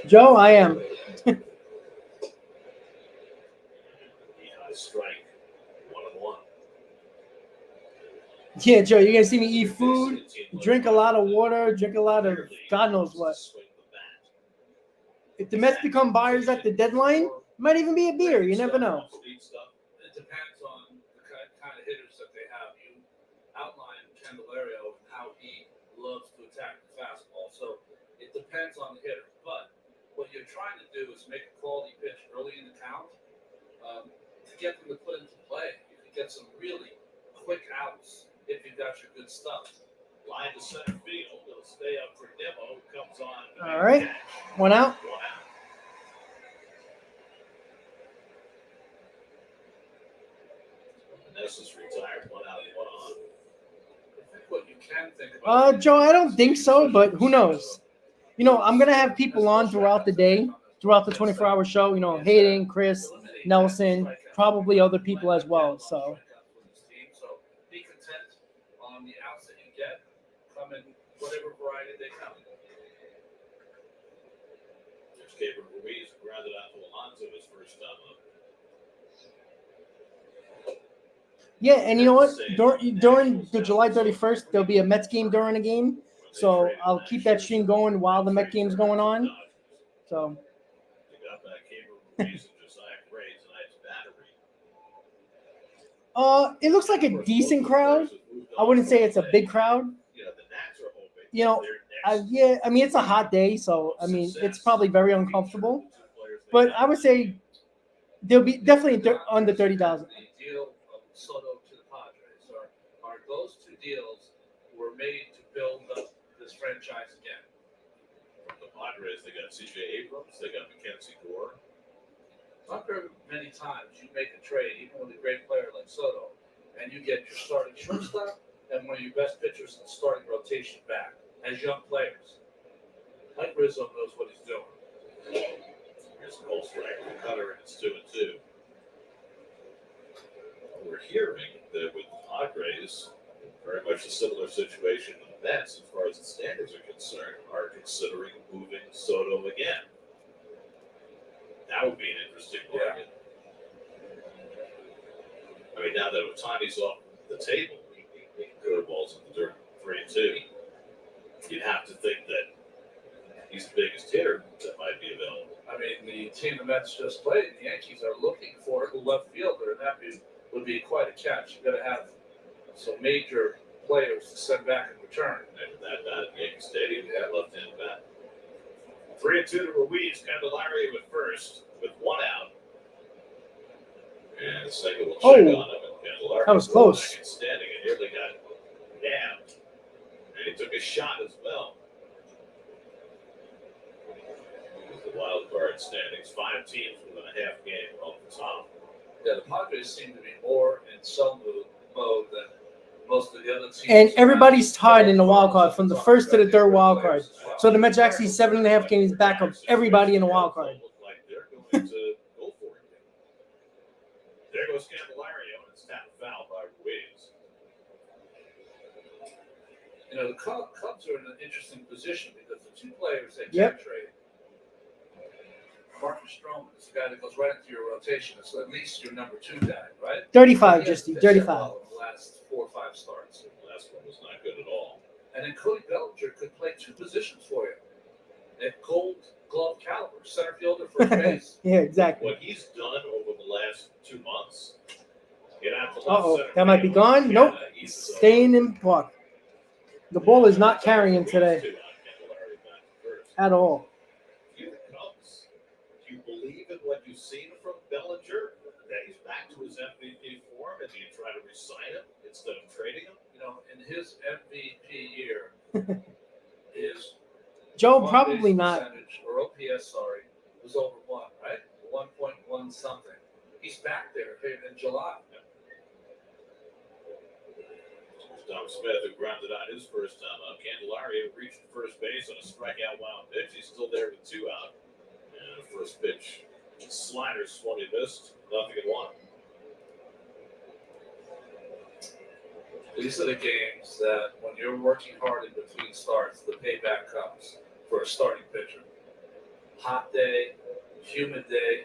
Joe, I am. Strike 1-1. Yeah, Joe, you're gonna see me eat food, drink a lot of water, drink a lot of God knows what. If the Mets become buyers at the deadline, might even be a beer. You never know. It depends on the kind of hitters that they have. You outlined Candelario and how he loves to attack the fastball. So it depends on the hitter. But what you're trying to do is make a quality pitch early in the count to get them to put into play. You can get some really quick outs if you've got your good stuff. Line to center field. It'll stay up for Demo. Comes on. All right. One out. Meneses retired. 1 out and 1 on. I think what you can think about. Joe, I don't think so, but who knows? You know, I'm gonna have people on throughout the day, throughout the 24-hour show. You know, Hayden, Chris, Nelson, probably other people as well. So be content on the outs that you get, come in whatever variety they come. There's Gabriel Ruiz grounded out to Alonso his first time up. yeah, and you know what? During the July 31st, there'll be a Mets game during the game. So I'll keep that stream going while the Met game's going on. So. They got back Gabriel Ruiz and Josiah Gray tonight's battery. It looks like a decent crowd. I wouldn't say it's a big crowd. You know, the Nats are hoping. You know, yeah, I mean, it's a hot day, so, I mean, it's probably very uncomfortable. But I would say they'll be definitely under 30,000. The deal of Soto to the Padres are those two deals were made to build up this franchise again. From the Padres, they got C.J. Abrams, they got Mackenzie Gore. Not very many times you make a trade, even with a great player like Soto, and you get your starting shortstop and one of your best pitchers in the starting rotation back as young players. Mike Rizzo knows what he's doing. Here's Goldstrike, the cutter, and it's 2-2. We're hearing that with the Padres, very much a similar situation to the Mets, as far as the standards are concerned, are considering moving Soto again. That would be an interesting bargain. I mean, now that Otani's off the table, curveballs in the dirt, 3-2, you'd have to think that he's the biggest hitter that might be available. I mean, the team the Mets just played, the Yankees are looking for a left fielder, and that would be quite a catch. You've got to have some major players to send back in return. And that bat at Yankee Stadium, that left-hand bat. 3-2 to Ruiz. Candelario at first with 1 out. And the second will check on him. And Candelario that was close. Standing and nearly got nabbed. And he took a shot as well. The wild card standings. 5 teams within a half game off the top. Yeah, the Padres seem to be more in sell mode than most of the other teams. And everybody's tied in the wild card from the first to the third wild card. So the Mets actually 7.5 games back of everybody in the wild card. Like they're going to go for it. There goes Candelario, and it's tapped foul by Ruiz. You know, the Cubs are in an interesting position because the two players they can trade. Marcus Stroman is the guy that goes right into your rotation. It's at least your number 2 guy, right? 35, Justy, 35. Well in the last 4 or 5 starts. The last one was not good at all. And then Cody Bellinger could play 2 positions for you. At Gold Glove caliber, center fielder, first base. Yeah, exactly. What he's done over the last 2 months, get out to Uh-oh, that might be gone. Nope, staying in park. The ball is not carrying today at all. Do you believe in what you've seen from Bellinger? That he's back to his MVP form, and do you try to re-sign him instead of trading him? You know, in his MVP year, is Joe, probably not. Or OPS, sorry, was was over what, right? 1.1 something. He's back there in July. Tom Smith, who grounded out his first time up. Candelario reached first base on a strikeout wild pitch. He's still there with 2 out. And the first pitch, slider swung and missed. 0-1. These are the games that when you're working hard in between starts, the payback comes for a starting pitcher. Hot day, humid day.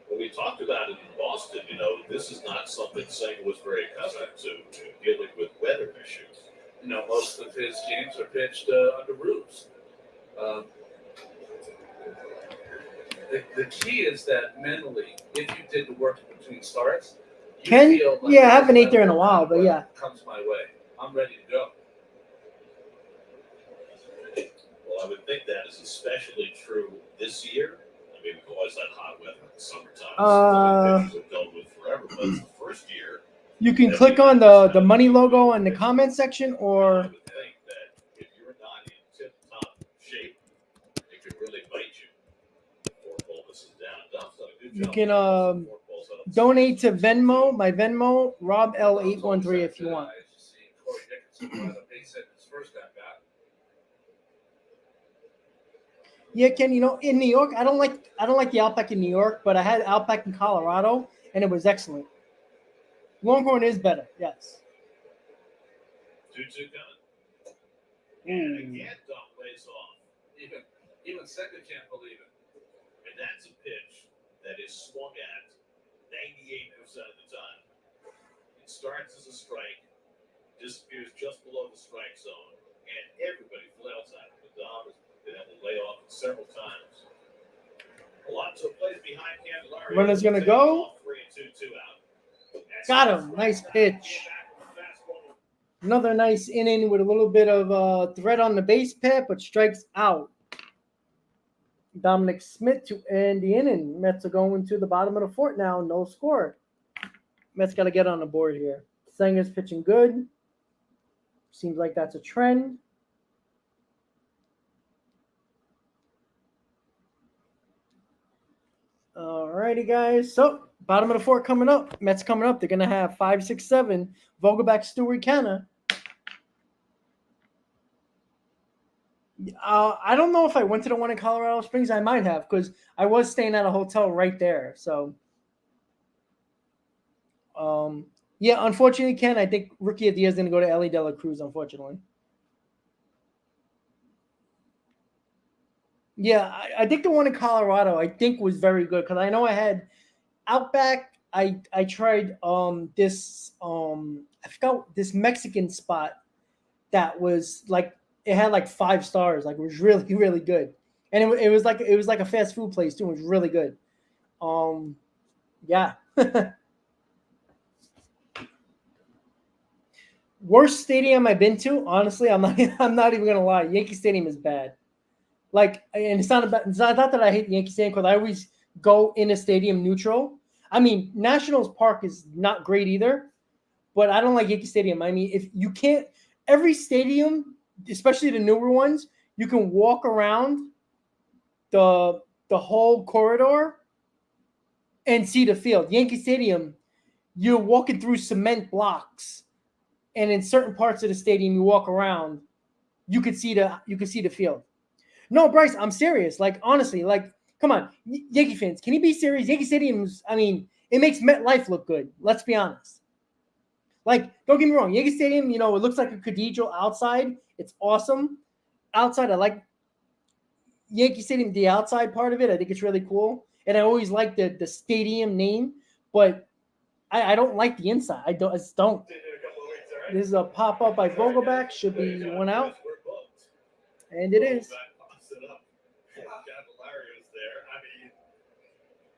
When we talked about it in Boston, this is not something Sanger was very accustomed to dealing with weather issues. Most of his games are pitched under roofs. The key is that mentally, if you did the work in between starts, you feel like I haven't ate there in a while, but yeah. Comes my way. I'm ready to go. Well, I would think that is especially true this year. I mean, we've always had hot weather in the summertime. Pitchers have dealt with forever, but it's the first year. You can click on the money logo in the comment section, I or would think that if you're not in tip-top shape, it could really bite you. 4 Bulbous is down. Duff's done a good you job. can 4 balls out of donate to 6. Venmo, my Venmo, Rob L813 if you want. I used to see Corey Dickerson run a base hit his first at bat. Yeah, Ken, in New York, I don't like the Outback in New York, but I had Outback in Colorado, and it was excellent. Longhorn is better, yes. 2-2 coming. And again, Duff lays off. Even second can't believe it. And that's a pitch that is swung at 98% of the time. It starts as a strike, disappears just below the strike zone, and everybody flails at it. The Dom has been able to lay off it several times. Alonso plays behind Candelario. Runner's gonna go. 3-2 out. Got him. Nice pitch. Another nice inning with a little bit of threat on the base path, but strikes out. Dominic Smith to end the inning. Mets are going to the bottom of the 4th now. No score. Mets got to get on the board here. Sanger's pitching good. Seems like that's a trend. Alrighty, guys. So, bottom of the 4th coming up. Mets coming up. They're going to have 5, 6, 7. Vogelback, Stewart, Canna. I don't know if I went to the one in Colorado Springs. I might have, because I was staying at a hotel right there. So, yeah, unfortunately, Ken, I think Rookie of the Year is going to go to Ellie De La Cruz, unfortunately. Yeah, I think the one in Colorado, I think, was very good, because I know I had Outback. I tried this I forgot this Mexican spot that was like, it had like 5 stars. Like, it was really, really good. And it was like a fast food place too. It was really good. Yeah. Worst stadium I've been to, honestly, I'm not even gonna lie. Yankee Stadium is bad. Like, and it's not that I hate Yankee Stadium, because I always go in a stadium neutral. I mean, Nationals Park is not great either, but I don't like Yankee Stadium. I mean, if you can't, every stadium, especially the newer ones, you can walk around the whole corridor and see the field. Yankee Stadium, you're walking through cement blocks, and in certain parts of the stadium, you walk around, you could see the field. No, Bryce, I'm serious. Like, honestly, like, come on, Yankee fans, can you be serious? Yankee Stadium's, I mean, it makes MetLife look good. Let's be honest. Like, don't get me wrong, Yankee Stadium, it looks like a cathedral outside. It's awesome. Outside, I like Yankee Stadium, the outside part of it. I think it's really cool. And I always like the stadium name, but I don't like the inside. I just don't. This is a pop-up by Vogelback. Should be 1 out. And it is.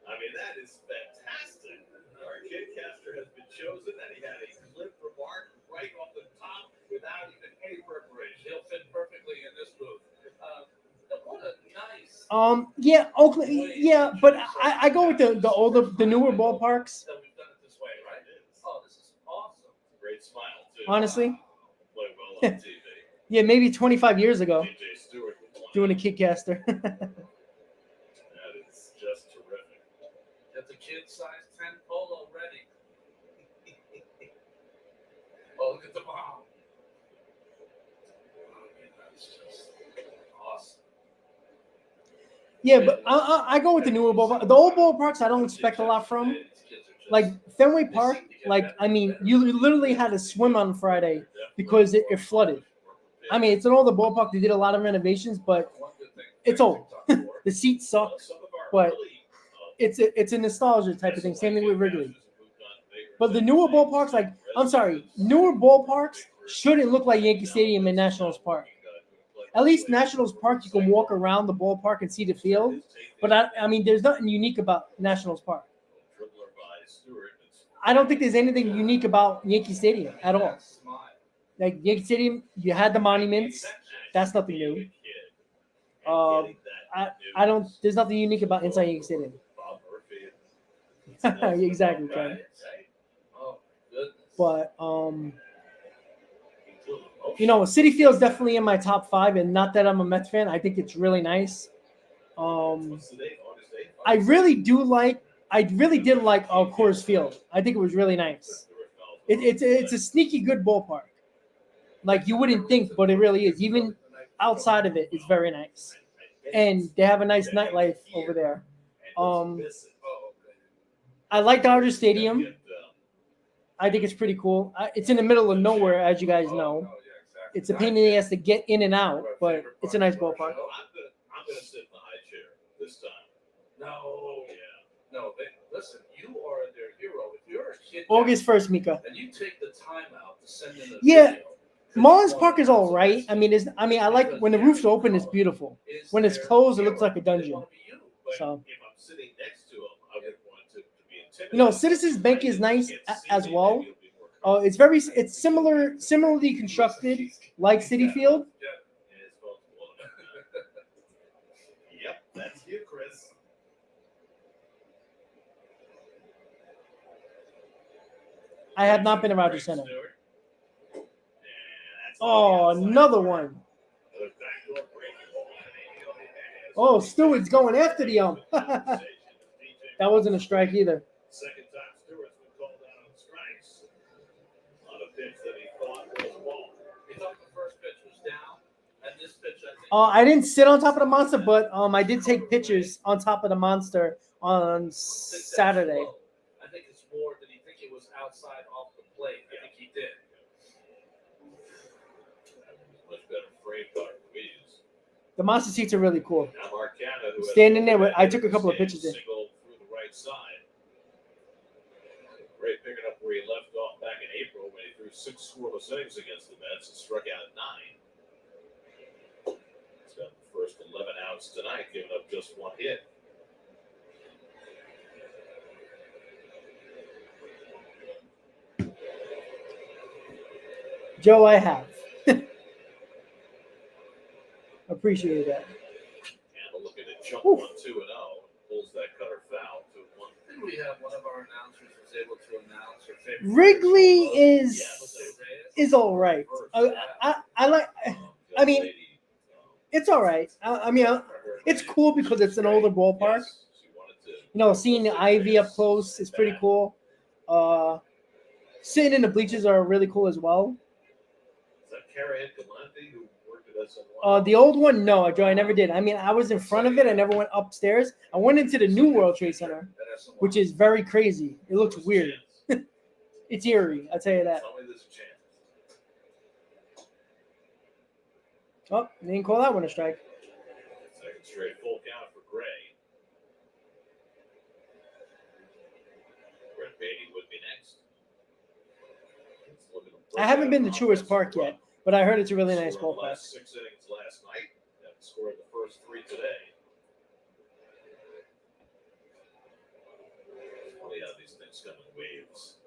I mean, that is fantastic. Our kid caster has been chosen, and he had a clip remark right off the top without even any preparation. He'll fit perfectly in this booth. What a nice. Yeah, Oakland. Yeah, but I go with the newer ballparks. So we've done it this way, right? Oh, this is awesome. Great smile, too. Honestly. Play well on TV. Yeah, maybe 25 years ago. DJ Stewart with 1 Doing a kickcaster. That is just terrific. Get the kid size 10 polo ready. Oh, look at the mom. I mean, that's just awesome. Yeah, but I go with the newer ballpark. The old ballparks, I don't expect a lot from. Like Fenway Park, like, I mean, you literally had to swim on Friday because it flooded. I mean, it's an older ballpark. They did a lot of renovations, but it's old. The seats suck, but it's a nostalgia type of thing. Same thing with Wrigley. But the newer ballparks, like, I'm sorry, newer ballparks shouldn't look like Yankee Stadium and Nationals Park. At least Nationals Park, you can walk around the ballpark and see the field. But I mean, there's nothing unique about Nationals Park. I don't think there's anything unique about Yankee Stadium at all. Like Yankee Stadium, you had the monuments. That's nothing new. I don't. There's nothing unique about inside Yankee Stadium. Exactly, Ken. Oh, goodness. But you know, City Field's definitely in my top 5, and not that I'm a Mets fan. I think it's really nice. I really did like Coors Field. I think it was really nice. It's a sneaky good ballpark. Like you wouldn't think, but it really is. Even outside of it, it's very nice. And they have a nice nightlife over there. I like Dodger Stadium. I think it's pretty cool. It's in the middle of nowhere, as you guys know. It's a pain in the ass to get in and out, but it's a nice ballpark. I'm gonna sit in the high chair this time. No. Yeah. No, listen, you are their hero. If you're a kid August 1st, Mika. and you take the time out to send in a Yeah. video, Mullins Park is all right. I mean, I like when the roof's open, it's beautiful. When it's closed, it looks like a dungeon. So, If I'm sitting next to him, I would want to be intimidated. you know, Citizens Bank is nice as well. It's similarly constructed like City Field. Yep, that's you, Chris. I have not been to Rogers Center. Oh, another one. Oh, Stewart's going after the That wasn't a strike either. Second time Stewart's been called out on strikes on a pitch that he thought was a ball. He thought the first pitch was down, and this pitch, I think. I didn't sit on top of the monster, but I did take pictures on top of the monster on Saturday. I think it's more that he think it was outside off the plate. I think he did. Much better frame car than we use. The monster seats are really cool. Now Marcana, who Standing there, I took a couple of pictures there. Single through the right side. Ray picking up where he left off back in April when he threw 6 scoreless innings against the Mets and struck out 9. He's got the first 11 outs tonight, giving up just 1 hit. Joe, I have. Appreciate that. And looking to jump 1-2-0, pulls that cutter foul to 1. Didn't we have one of our announcers was able to announce her favorite? Wrigley is all right. I like. I mean, it's all right. I mean, it's cool because it's an older ballpark. You know, seeing the ivy up close is pretty cool. Sitting in the bleachers are really cool as well. Is that Kara Galante who worked at us on the old one, no, Joe, I never did. I mean, I was in front of it. I never went upstairs. I went into the new World Trade Center, which is very crazy. It looks weird. It's eerie, I'll tell you that. Tell me there's a chance. Oh, they didn't call that one a strike. Second straight full count for Gray. Brett Beatty would be next. I haven't been to Truist Park yet, but I heard it's a really nice Scored the ballpark. last 6 innings last night. And scored the first 3 today. It's funny how these things come in waves.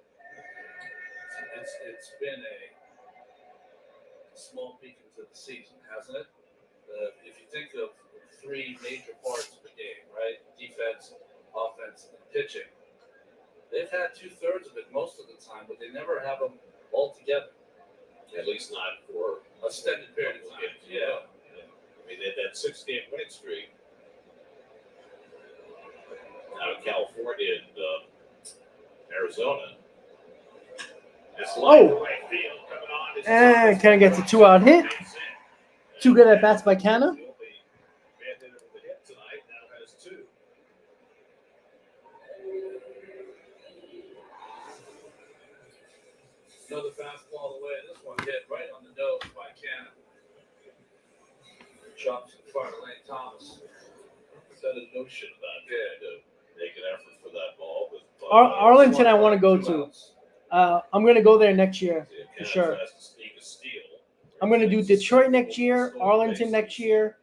It's been a small peek into the season, hasn't it? If you think of 3 major parts of the game, right? Defense, offense, and pitching. They've had 2/3 of it most of the time, but they never have them all together. At least not for Extended period of time. Yeah. I mean, that that 6-game winning streak. Out of California and Arizona. This line to right field coming on is And Canna gets a 2-out hit. 2 good at bats by Canna. The only man that with a hit tonight now has 2. Another fastball away. This one hit right on the nose by Canna. Chops in front of Lane Thomas. Said a notion about To make an effort for that ball. But, Arlington, I want to go to. I'm going to go there next year for Canna sure. tries to sneak a steal. I'm going to do Detroit next year, Arlington next year,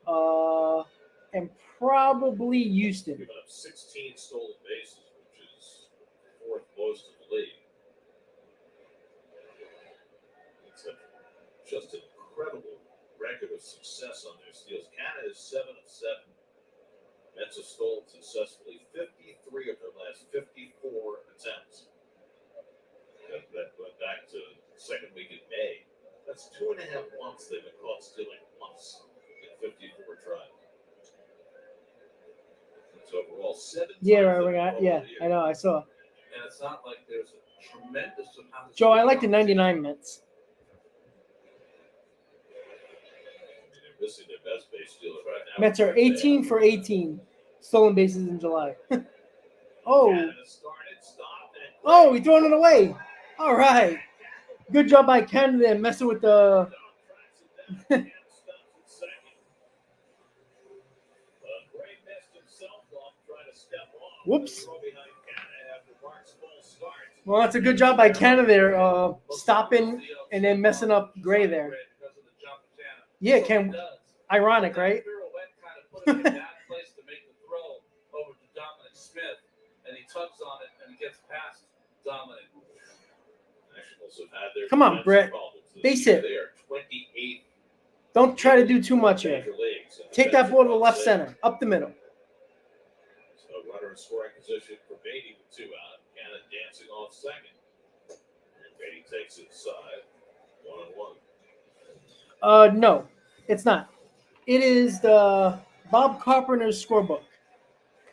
and probably Houston. Giving up 16 stolen bases, which is 4th most in the league. It's just an incredible record of success on their steals. Canada is 7 of 7. Mets have stolen successfully 53 of their last 54 attempts. That went back to the second week in May. That's 2.5 months they've been caught stealing once in 54 tries. So overall, 7 I know, I saw. And it's not like there's a tremendous amount of Joe, I like the 99 Mets. They're missing their best base stealer right now. Mets are 18 for 18 stolen bases in July. Canada started, stopped, and Oh, he throwing it away. All right. Good job by Canada and messing with the. Whoops. Well, that's a good job by Canada there, stopping and then messing up Gray there. Yeah, Cam. Ironic, right? Kind of put it in that place to make the throw over to Dominic Smith, and he tugs on it and gets past Dominic. Come on, Brett. Base hit. They are 28th. Don't try to do too much here. Take that ball to the left center, up the middle. So runner in scoring position for Beatty with 2 out. Canada dancing off second. And Beatty takes it aside. 1-1. No, it's not. It is the Bob Carpenter's scorebook.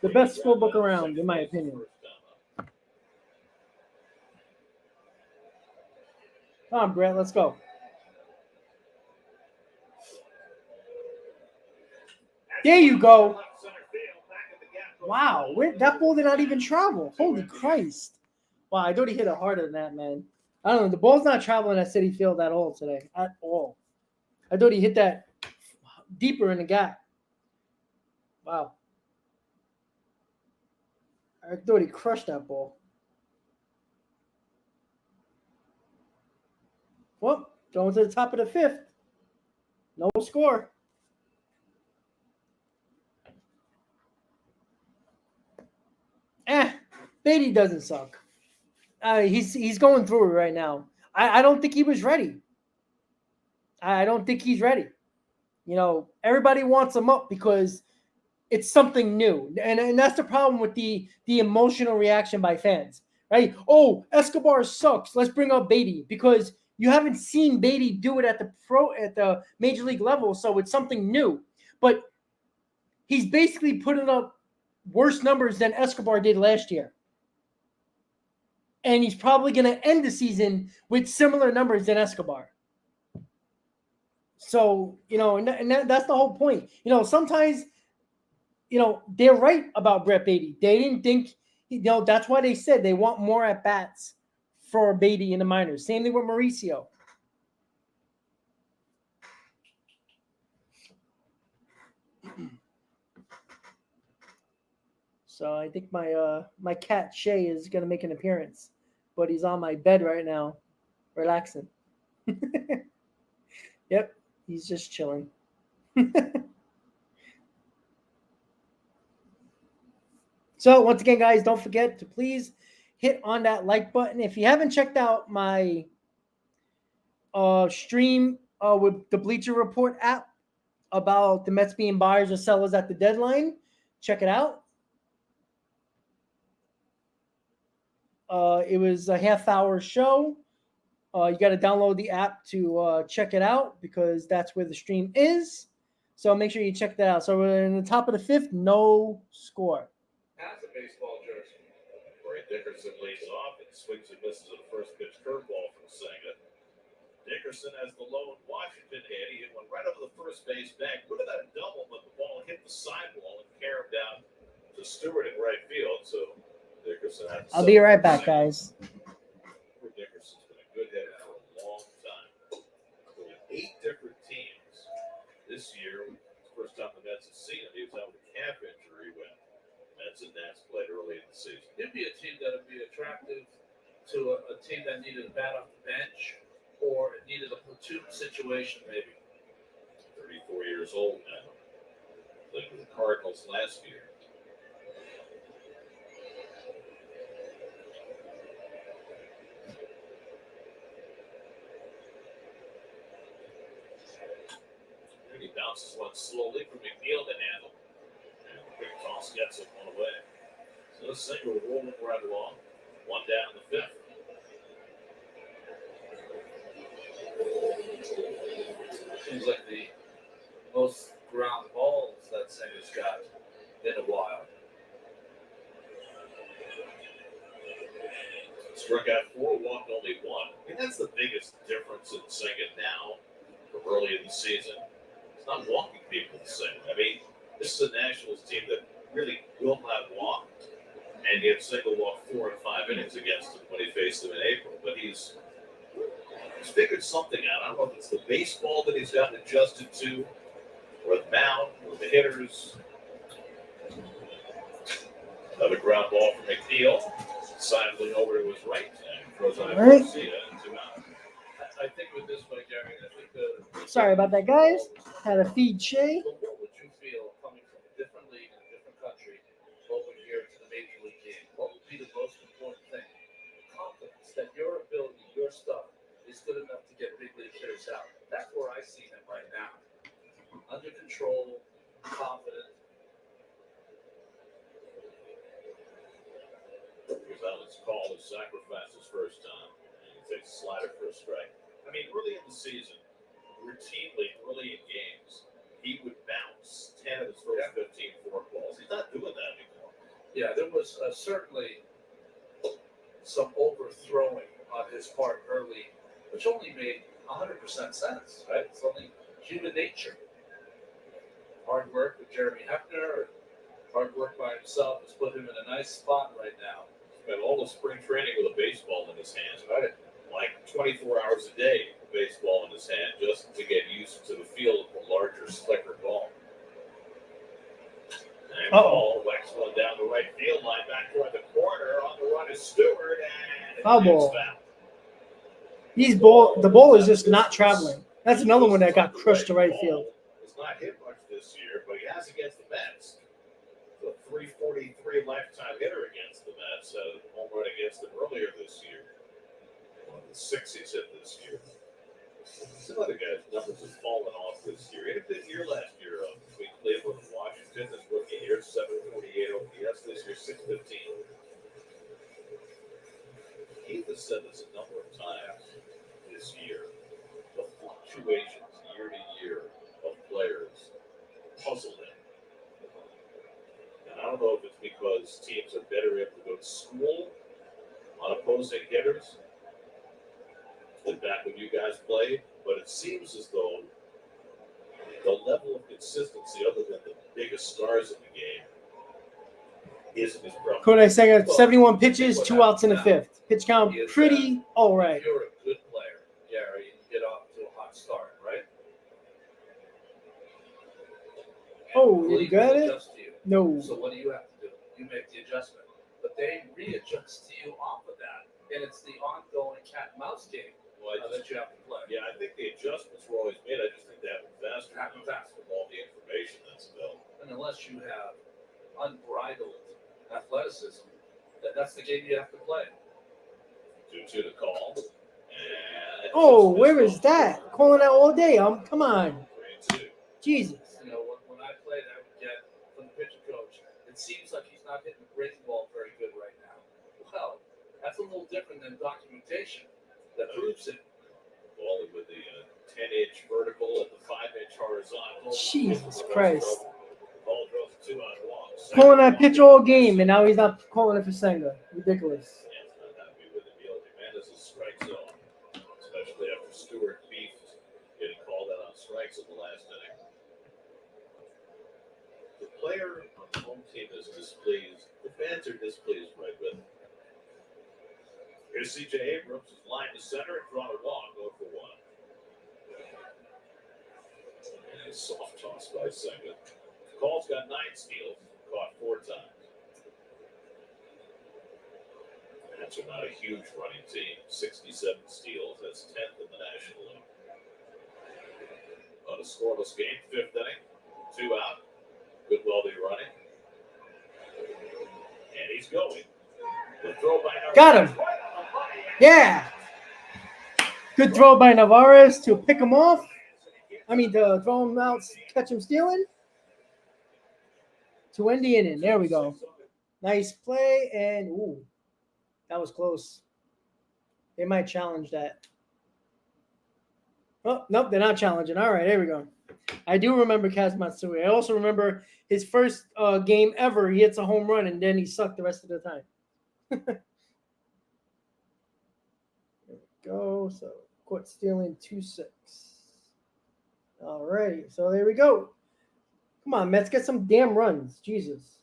The best scorebook around, in my opinion. Come on, Brett, let's go. There you go. Wow, that ball did not even travel. Holy Christ. Wow, I thought he hit it harder than that, man. I don't know. The ball's not traveling at Citi Field at all today. At all. I thought he hit that deeper in the gap. Wow. I thought he crushed that ball. Well, going to the top of the 5th. No score. Beatty doesn't suck. He's going through it right now. I don't think he was ready. I don't think he's ready. You know, everybody wants him up because it's something new. And that's the problem with the emotional reaction by fans, right? Oh, Escobar sucks. Let's bring up Beatty because you haven't seen Beatty do it at the major league level, so it's something new. But he's basically putting up worse numbers than Escobar did last year. And he's probably going to end the season with similar numbers than Escobar. So, you know, and that's the whole point. You know, sometimes, you know, they're right about Brett Beatty. They didn't think, you know, that's why they said they want more at-bats for Beatty in the minors. Same thing with Mauricio. So I think my cat Shay is going to make an appearance, but he's on my bed right now, relaxing. Yep, he's just chilling. So once again, guys, don't forget to please hit on that like button. If you haven't checked out my stream with the Bleacher Report app about the Mets being buyers or sellers at the deadline, check it out. It was a half-hour show. You got to download the app to check it out because that's where the stream is. So make sure you check that out. So we're in the top of the 5th, no score. Has a baseball jersey. Corey Dickerson lays off and swings and misses at the first pitch curveball from Senga. Dickerson has the lone Washington hit. He hit one right over the first base bag. Would have had a double, but the ball hit the sidewall and carried down to Stewart in right field. So Dickerson had. I'll be right back, guys. Dickerson's been a good hitter for a long time. With 8 different teams this year. First time the Mets have seen him. He was out with a calf injury when Mets and Nats played early in the season. He'd be a team that would be attractive to a team that needed a bat off the bench or it needed a platoon situation, maybe. 34 years old now. Played with the Cardinals last year. And he bounces one slowly from McNeil to handle. And the quick toss gets it one away. So this single rolling right along. One down in the 5th. Seems like the most ground balls that Senga's got in a while. Struck out 4, walked only 1. I think that's the biggest difference in Senga now from early in the season. It's not walking people the same. I mean, this is a Nationals team that really will not walk, and yet Senga walked 4 and 5 innings against him when he faced him in April. But he's figured something out. I don't know if it's the baseball that he's gotten adjusted to, or the mound, or the hitters. Another ground ball from McNeil, sidling over to his right, and throws out Garcia and 2 out. I think with this one, Gary, I think the. Sorry about that, guys. Had to feed Shay. So what would you feel coming from a different league in a different country over here to the major league game? What would be the most important thing? Confidence that your ability, your stuff, is good enough to get big league hitters out. That's where I see him right now. Under control, confident. He's on his call to sacrifice his first time. And he takes a slider for a strike. I mean, early in the season, routinely, early in games, he would bounce 10 of his first 15 forkballs. He's not doing that anymore. Yeah, there was certainly some overthrowing on his part early, which only made 100% sense, right? It's only human nature. Hard work with Jeremy Hefner, hard work by himself has put him in a nice spot right now. Spent all the spring training with a baseball in his hands, Right? like 24 hours a day, with a baseball in his hand, just to get used to the feel of the larger, slicker ball. And ball whacks one down the right field line, back toward the corner. On the run is Stewart, and Foul ball. Foul. The ball is just not traveling. That's another one that got crushed to right field. He's not hit much this year, but he has against the Mets. The 343 lifetime hitter against the Mets. A home run against them earlier this year. One of the 6 he's hit this year. Some other guys' numbers have fallen off this year. He had a good year last year between Cleveland and Washington. His rookie year, 748 OPS. This year, 615. Keith has said this a number of times this year. The fluctuations year to year of players puzzle him. And I don't know if it's because teams are better able to go to school on opposing hitters than back when you guys played, but it seems as though the level of consistency, other than the biggest stars in the game, isn't as prevalent. Kodai Senga, 71 pitches, 2 outs in the 5th. Pitch count pretty all right. If you're a good player, Gary, you get off to a hot start, right? Oh, did he got it? Adjust to you. No. So what do you have to do? You make the adjustment. But they readjust to you off of that. And it's the ongoing cat and mouse game that you have to play. Yeah, I think the adjustments were always made. I just think they happen faster. Happen faster. With all the information that's available. And unless you have unbridled athleticism, that's the game you have to play. 2-2 to call. And Oh, where is that? Calling out all day. Come on. 3-2. You Jesus. know, when I played, I would get from the pitcher coach, it seems like he's not hitting the breaking ball very good right now. Well, that's a little different than documentation that proves it. Ball with the 10-inch vertical and the 5-inch horizontal. Jesus Christ. Ball draws a 2-out walk. Calling that pitch all game, and now he's not calling it for Senga. Ridiculous. Yeah, it's not happy with it. Jimenez's strike zone, especially after Stewart beefed getting called out on strikes in the last inning. The player on the home team is displeased. The fans are displeased right with him. Here's C.J. Abrams, his line to center and drawn a walk, 0 for 1. And a soft toss by Senga. Call's got 9 steals, caught 4 times. Mets are not a huge running team. 67 steals, that's 10th in the National League. On a scoreless game, 5th inning, 2 out. Good Weldy running. And he's going. The throw by Narvaez. Got him. Yeah. Good throw by Narvaez to pick him off. To throw him out, catch him stealing. To end the inning. There we go. Nice play. And, ooh, that was close. They might challenge that. Oh, nope, they're not challenging. All right, there we go. I do remember Kaz Matsui. I also remember his first game ever. He hits a home run, and then he sucked the rest of the time. There we go. So, caught stealing 2-6. All right, so there we go. Come on, Mets, get some damn runs. Jesus.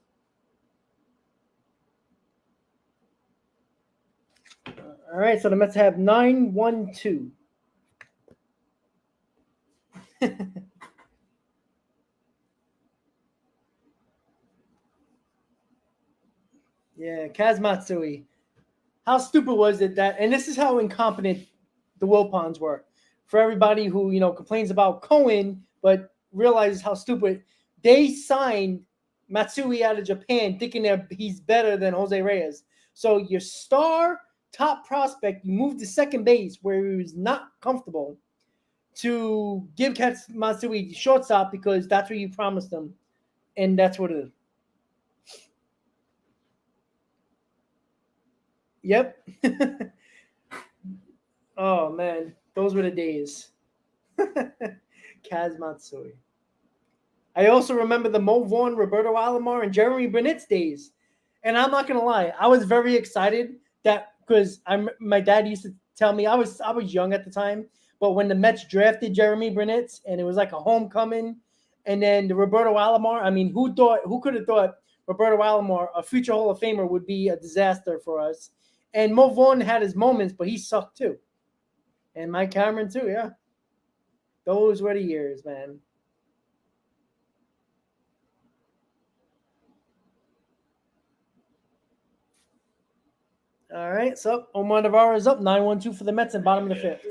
All right, so the Mets have 9-1-2. Yeah, Kaz Matsui. How stupid was it that, and this is how incompetent the Wilpons were. For everybody who, complains about Cohen, but realizes how stupid, they signed Matsui out of Japan thinking that he's better than Jose Reyes. So your star top prospect, you moved to second base where he was not comfortable to give Kaz Matsui shortstop because that's what you promised him. And that's what it is. Yep. Oh, man. Those were the days. Kaz Matsui. I also remember the Mo Vaughn, Roberto Alomar, and Jeremy Burnett's days. And I'm not going to lie. I was very excited that because my dad used to tell me, I was young at the time, but when the Mets drafted Jeremy Burnett, and it was like a homecoming, and then the Roberto Alomar, who could have thought Roberto Alomar, a future Hall of Famer, would be a disaster for us. And Mo Vaughn had his moments, but he sucked too. And Mike Cameron too, yeah. Those were the years, man. All right, so Omar Navarro is up 9-1-2 for the Mets in bottom of the 5th.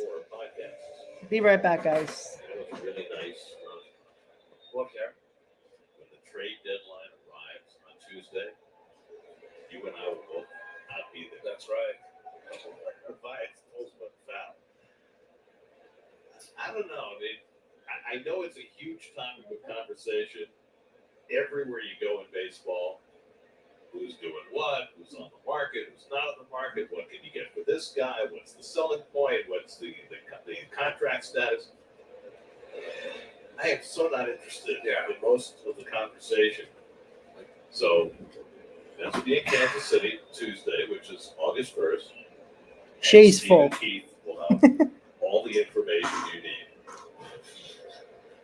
Be right back, guys. It was really nice. Look there. When the trade deadline arrives on Tuesday, you and I will both not be there. That's right. I don't know. I know it's a huge topic of conversation everywhere you go in baseball. Who's doing what? Who's on the market? Who's not on the market? What can you get for this guy? What's the selling point? What's the contract status? I am so not interested in most of the conversation. So that's be in Kansas City Tuesday, which is August 1st. Shay's full. Keith will have all the information you need.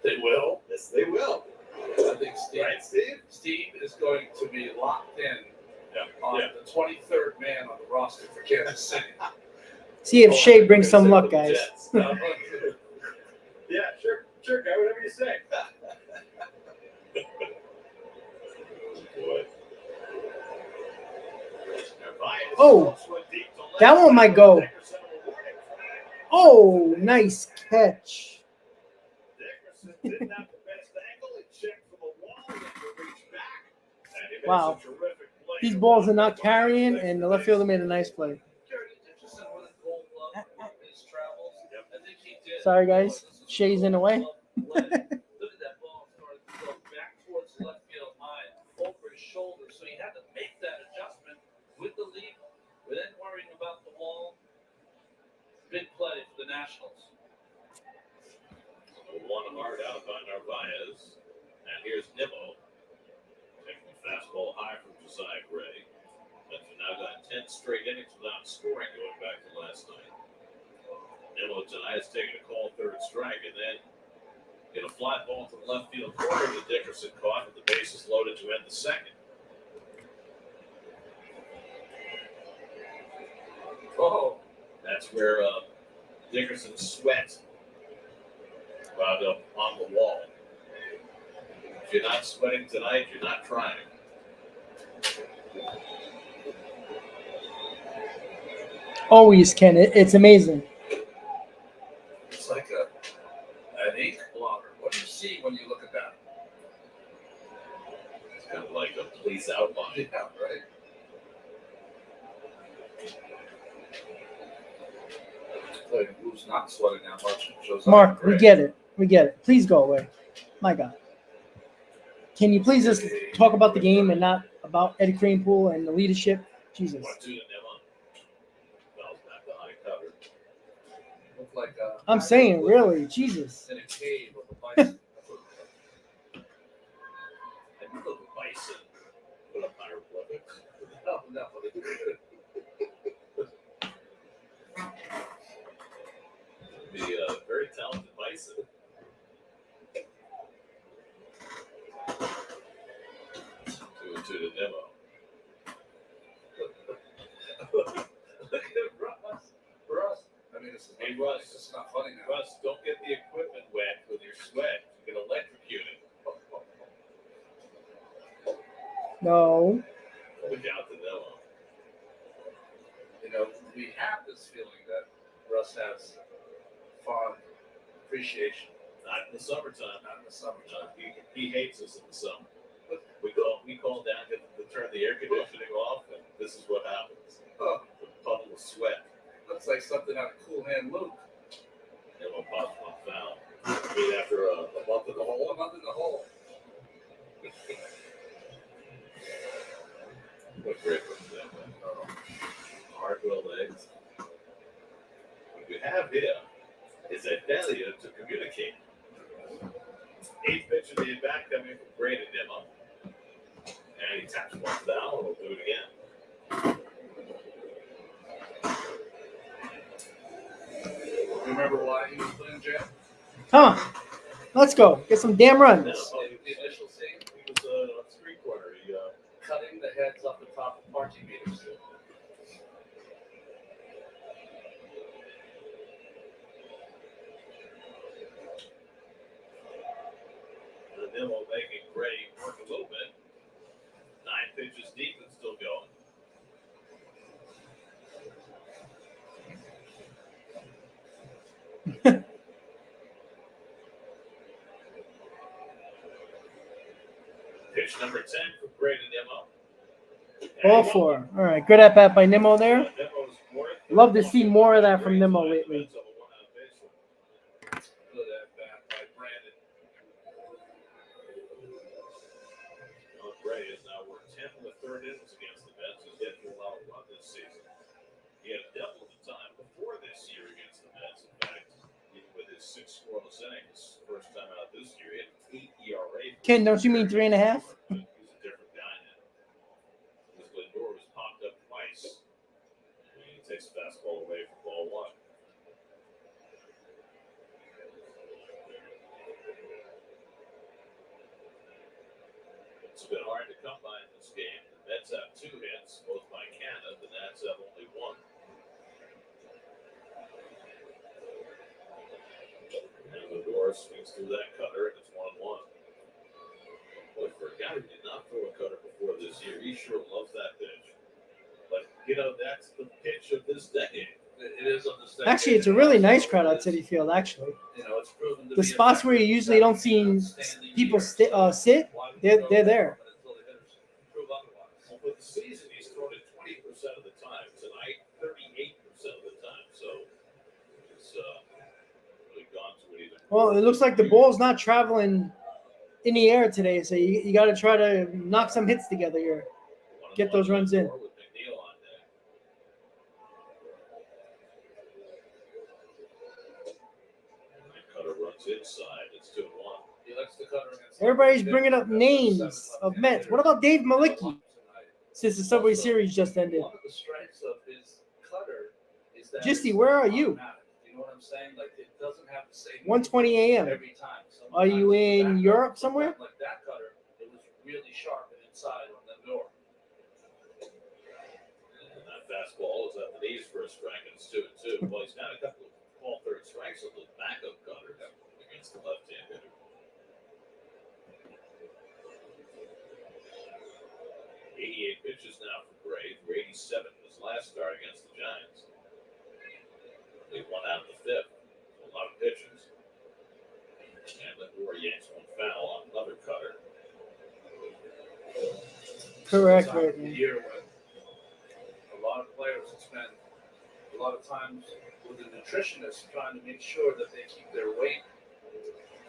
They will. Yes, they will. I think Steve, Right, Steve? Steve is going to be locked in on the 23rd man on the roster for Kansas City. See if Shay brings some luck, guys. Yeah, sure, guy, whatever you say. Boy. Oh, that one might go. Oh, nice catch. Dickerson didn't have the best angle. He checked for the wall and reached back. And he made Wow. some terrific play. These balls are not carrying, and the left fielder made a nice play. Dickerson with a gold glove for his travels. I think he did. Sorry, guys. Shay's in the way. Look at that ball started to go back towards the left field line, over his shoulder. So he had to make that adjustment with the lead, but then worrying about the wall. Big play for the Nationals. Josiah Gray. Mets have now got 10 straight innings without scoring going back to last night. Nimmo tonight has taken a call third strike, and then get a fly ball to the left field corner that Dickerson caught with the bases loaded to end the second. Oh, That's where Dickerson's sweat wound up on the wall. If you're not sweating tonight, you're not trying. Always, Ken. It's amazing. it's like an ink blotter. What do you see when you look at that? It's kind of like a police outline. Yeah, right. Like, who's not sweating that much? Josiah Mark, Gray. we get it. We get it. Please go away. My God. Can you please just talk about the game and not about Eddie Kranepool and the leadership? Jesus. 1-2 to Nimmo. Fouls back behind cover. Looked like I'm saying, really, Jesus. in a cave of a bison. I knew the bison put up hieroglyphics. No. The very talented bison. 2-2 to Nimmo. Look at Russ. I mean, Hey, Russ. This is not funny now. Russ, don't get the equipment wet with your sweat. You can electrocute it. No. Look out to Nimmo. You know, we have this feeling that Russ has fond appreciation. Not in the summertime. Not in the summertime. He hates us in the summer. We call down to turn the air conditioning off, and this is what happens. Oh, A puddle of sweat. looks like something out of Cool Hand Luke. Nimmo pops one foul. I mean, after a month in the hole. A month in the hole. What great was that? Hard-boiled eggs. What we have here is a failure to communicate. 8th pitch of the at-bat coming from Gray to Nimmo. And he taps one foul, and we'll do it again. Do you remember why he was put in jail? Come on. Let's go. Get some damn runs. The initial scene, He was a street corner. He cutting the heads off the top of parking meters. Nimmo making Gray work a little bit. 9 pitches deep and still going. Pitch number 10 for Gray to Nimmo. All four. All right. Good at bat by Nimmo there. Nimmo's fourth. Love to see more of that from Nimmo lately. Good at bat by Brandon. Gray has now worked 10 in the third innings against the Mets. He's yet to allow a run this season. He had double the time before this year against the Mets. In fact, even with his 6 scoreless innings, first time out this year, he had an 8 ERA. Ken, don't you mean 3.5? He's a different guy now. His Lindor was popped up twice. And he takes a fastball away from ball 1. It's been hard to come by in this game. The Mets have 2 hits, both by Canada. The Nats have only 1. And Lindor swings through that cutter, and it's 1-1. Boy, for a guy who did not throw a cutter before this year, he sure loves that pitch. But, that's the pitch of this decade. It is of this decade. Actually, it's a really nice crowd at Citi Field, actually. It's proven to The be spots where you usually don't see people sit, they're there. Until the hitters prove otherwise. Well, for the season, he's thrown it 20% of the time. Tonight, 38% of the time. So, it's really gone to it even. Well, it looks like the ball's not traveling in the air today, so you got to try to knock some hits together here. Get those runs in. With McNeil on deck. And that cutter runs inside. It's 2-1. He likes the cutter against Everybody's bringing up names of Mets. What about Dave Malicki? since the Subway Also, Series just ended. One of the strengths of his cutter is that Gisty, it's where are you? automatic. You know what I'm saying? Like it doesn't have to say 1:20 a.m. every time. Are you Sometimes in that Europe cutter- somewhere? Like that cutter, it was really sharp and inside on the door. And that fastball is at the knees for a strike, and it's 2-2. Well, he's got a couple of ball third strikes of the backup cutter against the left-hand hitter. 88 pitches now for Gray. 87 in his last start against the Giants. They won out in the fifth. A lot of pitches. And Lindor yanks one foul on another cutter. Correct, Time of the Brittany. year when a lot of players spend a lot of times with a nutritionist trying to make sure that they keep their weight.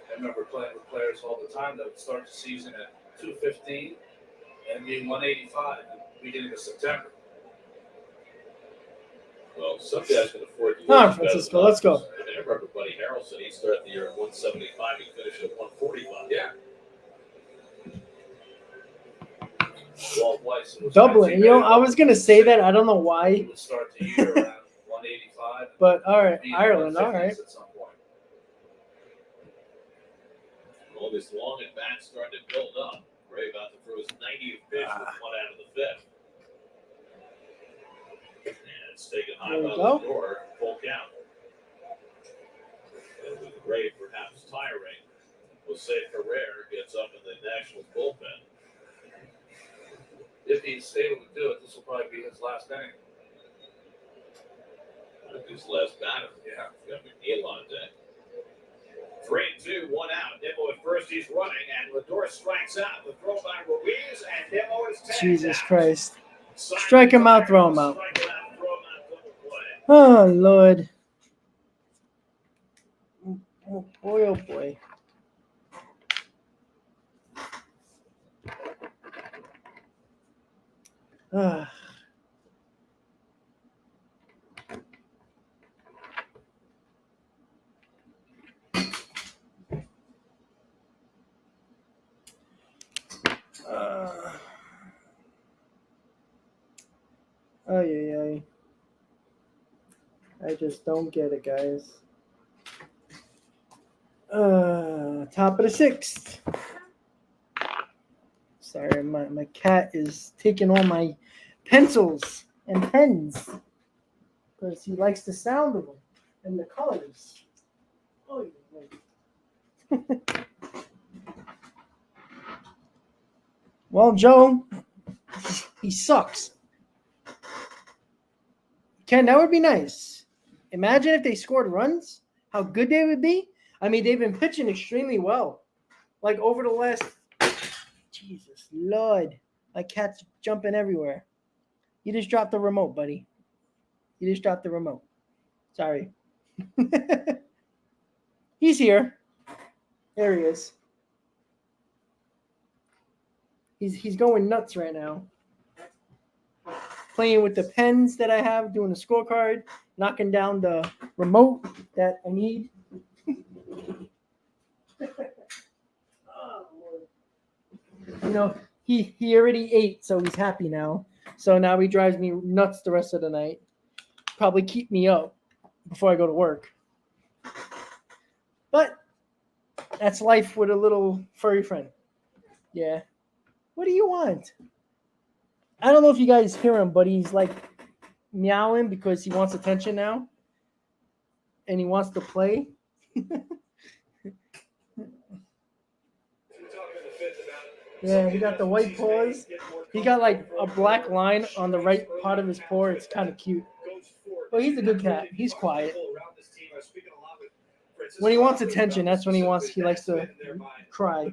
I remember playing with players all the time that would start the season at 215 and be 185 at the beginning of September. Well, some guys can afford to All right, lose better Francisco, than let's go. others. I remember Buddy Harrelson. He started the year at 175. He finished at 145. Yeah. Walt Weiss was Doubling. You know, I was gonna say that. I don't know He why, would start the year around 185. but all right, be in the Ireland. All 150s right. At some point. All this long at bat starting to build up. Gray about to throw his 90th pitch with one out of the fifth. And it's taken high There we by go. Lindor, full count. And with Gray perhaps tiring, Jose Ferrer gets up in the Nationals bullpen. If he's able to do it, this will probably be his last inning. His last batter. Yeah. Got McNeil on deck. 3-2, 1 out. Nimmo at first, he's running, and Lindor strikes out. The throw by Ruiz, and Nimmo is tagged Jesus out. Christ. Strike him out, throw him out. Strike him out, throw him out, double play. Oh, Lord. Oh, boy, oh, boy. Ah. Ay, ay, ay. I just don't get it, guys. Top of the sixth. Sorry, my cat is taking all my pencils and pens because he likes the sound of them and the colors. Oh, well, Joe, he sucks. Ken, that would be nice. Imagine if they scored runs, how good they would be. I mean, they've been pitching extremely well. Like over the last, Jesus, Lord, my cat's jumping everywhere. You just dropped the remote, buddy. You just dropped the remote. Sorry. He's here. There he is. He's going nuts right now. Playing with the pens that I have, doing the scorecard, knocking down the remote that I need. Oh, Lord. You know, he already ate, so he's happy now. So now he drives me nuts the rest of the night. Probably keep me up before I go to work. But that's life with a little furry friend. Yeah. What do you want? I don't know if you guys hear him, but he's like meowing because he wants attention now. And he wants to play. Yeah, he got the white paws. He got like a black line on the right part of his paw. It's kind of cute. Well, he's a good cat. He's quiet. When he wants attention, that's when he likes to cry.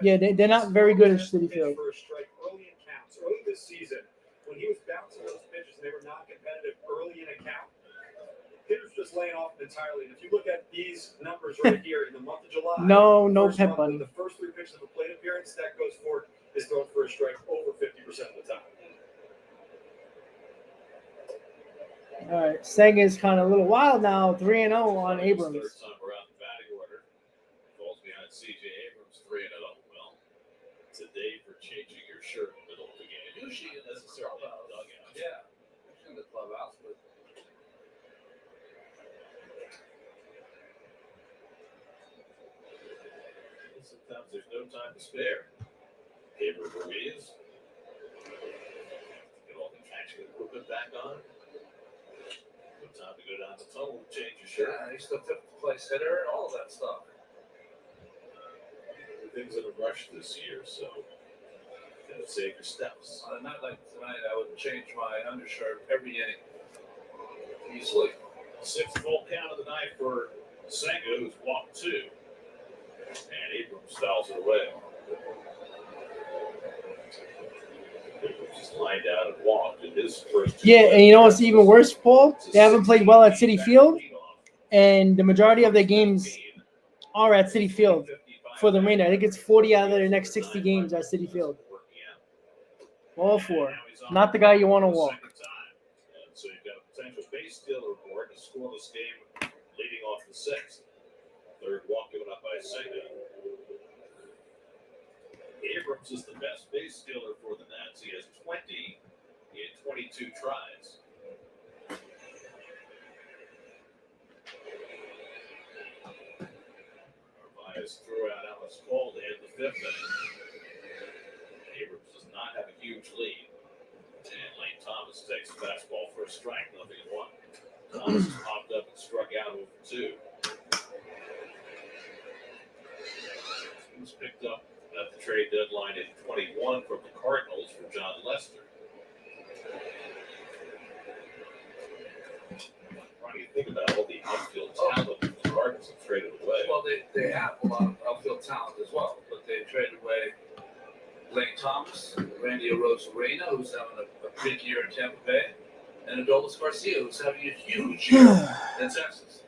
Yeah, they're not very good at City Field. Early this season, when he was bouncing those pitches and they were not competitive early in a count, hitters just laying off entirely. And if you look at these numbers right here in the month of July, No pet month, bunny. the first three pitches of a plate appearance, that goes for is thrown for a strike over 50% of the time. All right, Seng is kind of a little wild now. 3-0 on Abrams. Third time around the batting order. Falls behind C.J. Abrams, 3-0. Well, It's a day for changing your shirt in the middle of the game. Usually in the Necessarily in the clubhouse. dugout. Yeah, usually in the clubhouse, but Sometimes there's no time to spare. Gabriel Ruiz. Get all the catching equipment back on. No time to go down the tunnel and change your shirt. yeah, he's the fifth place hitter, all of that stuff. Everything's in a rush this year, so gotta save your steps. On a night like tonight, I would change my undershirt every inning. Easily. Sixth full count of the night for Senga, who's walked 2. And Abrams fouls it away. Abrams just lined out and walked in his first 2. Yeah, and you know what's even worse, Paul? They haven't played well at Citi Field, and the majority of their games are at Citi Field for the remainder. I think it's 40 out of their next 60 games at Citi Field. All 4. Not the guy you want to walk. So you've got a potential base stealer report, a scoreless game leading off the 6th. Third walk given up by Senga. Abrams is the best base stealer for the Nats. He has 20 in 22 tries. Narvaez threw out Alex Cole to end the 5th inning. Abrams does not have a huge lead. And Lane Thomas takes a fastball for a strike, 0-1. Thomas popped up and struck out over 2. He was picked up at the trade deadline in 21 from the Cardinals for John Lester. Trying to think about all the outfield talent the Cardinals have traded away. Well, they have a lot of outfield talent as well, but they traded away Lane Thomas, Randy Arozarena, who's having a big year in Tampa Bay, and Adolis Garcia, who's having a huge year in Texas.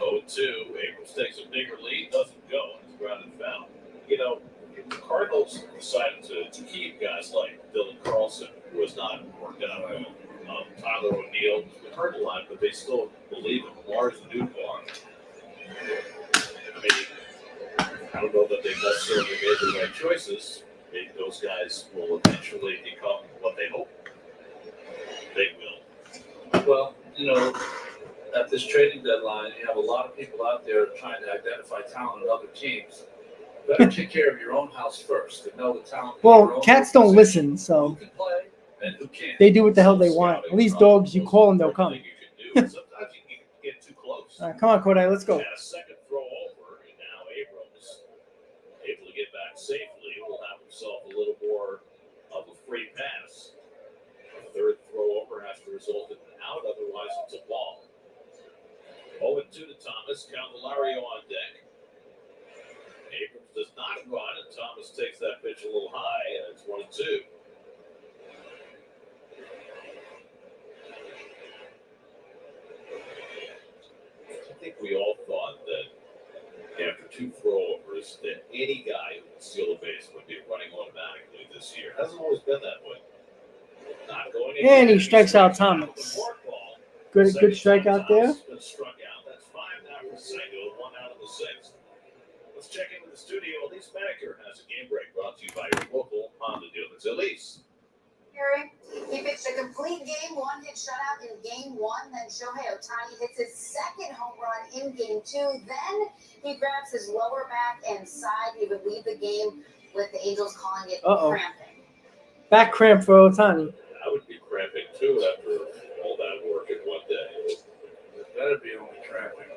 Oh, 2. Abrams takes a bigger lead, doesn't go, and is grounded foul. You know, the Cardinals decided to keep guys like Dylan Carlson, who has not worked out well. Tyler O'Neill was hurt a lot, but they still believe in Lars Nootbaar. I mean, I don't know that they've necessarily made the right choices. Maybe those guys will eventually become what they hope they will. Well, you know, at this trading deadline, you have a lot of people out there trying to identify talent in other teams. Better take care of your own house first and know the talent. in your Well, own cats don't organization. listen, so Who can play and who can't. they do what the hell they want. At least dogs, you call them, they'll come. You can do. Sometimes you can get too close. All right, come on, Kodai, let's go. Had a second throw over, and now Abrams able to get back safely. Will have himself a little more of a free pass. A third throw over has to result in an out, otherwise it's a ball. 0-2 to Thomas. Candelario on deck. Abrams does not run, and Thomas takes that pitch a little high, and it's 1-2. I think we all thought that after 2 throwovers, that any guy who would steal a base would be running automatically this year. Hasn't always been that way. Not going in. And he strikes out Thomas. Good strikeout there. Been struck out. That's 5 now for Senga, 1 out of the 6th. Let's check in with the studio. Elise Macker has a game break brought to you by your local Honda dealers. Elise. Eric, he pitched a complete game 1 hit shutout in game 1. Then Shohei Ohtani hits his second home run in game 2. Then he grabs his lower back and side. He would leave the game with the Angels calling it cramping. Back cramp for Ohtani. I would be cramping too after all that work in one day. It better be only cramping.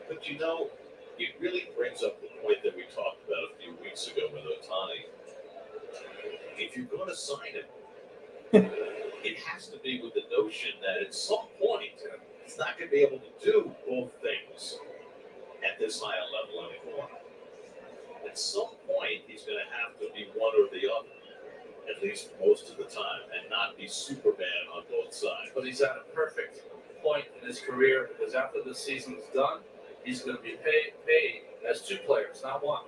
But you know, it really brings up the point that we talked about a few weeks ago with Ohtani. If you're going to sign him, it has to be with the notion that at some point he's not going to be able to do both things at this high a level anymore. At some point, he's going to have to be one or the other, at least most of the time, and not be Superman on both sides. But he's at a perfect point in his career because after the season's done, he's going to be paid as 2 players, not 1.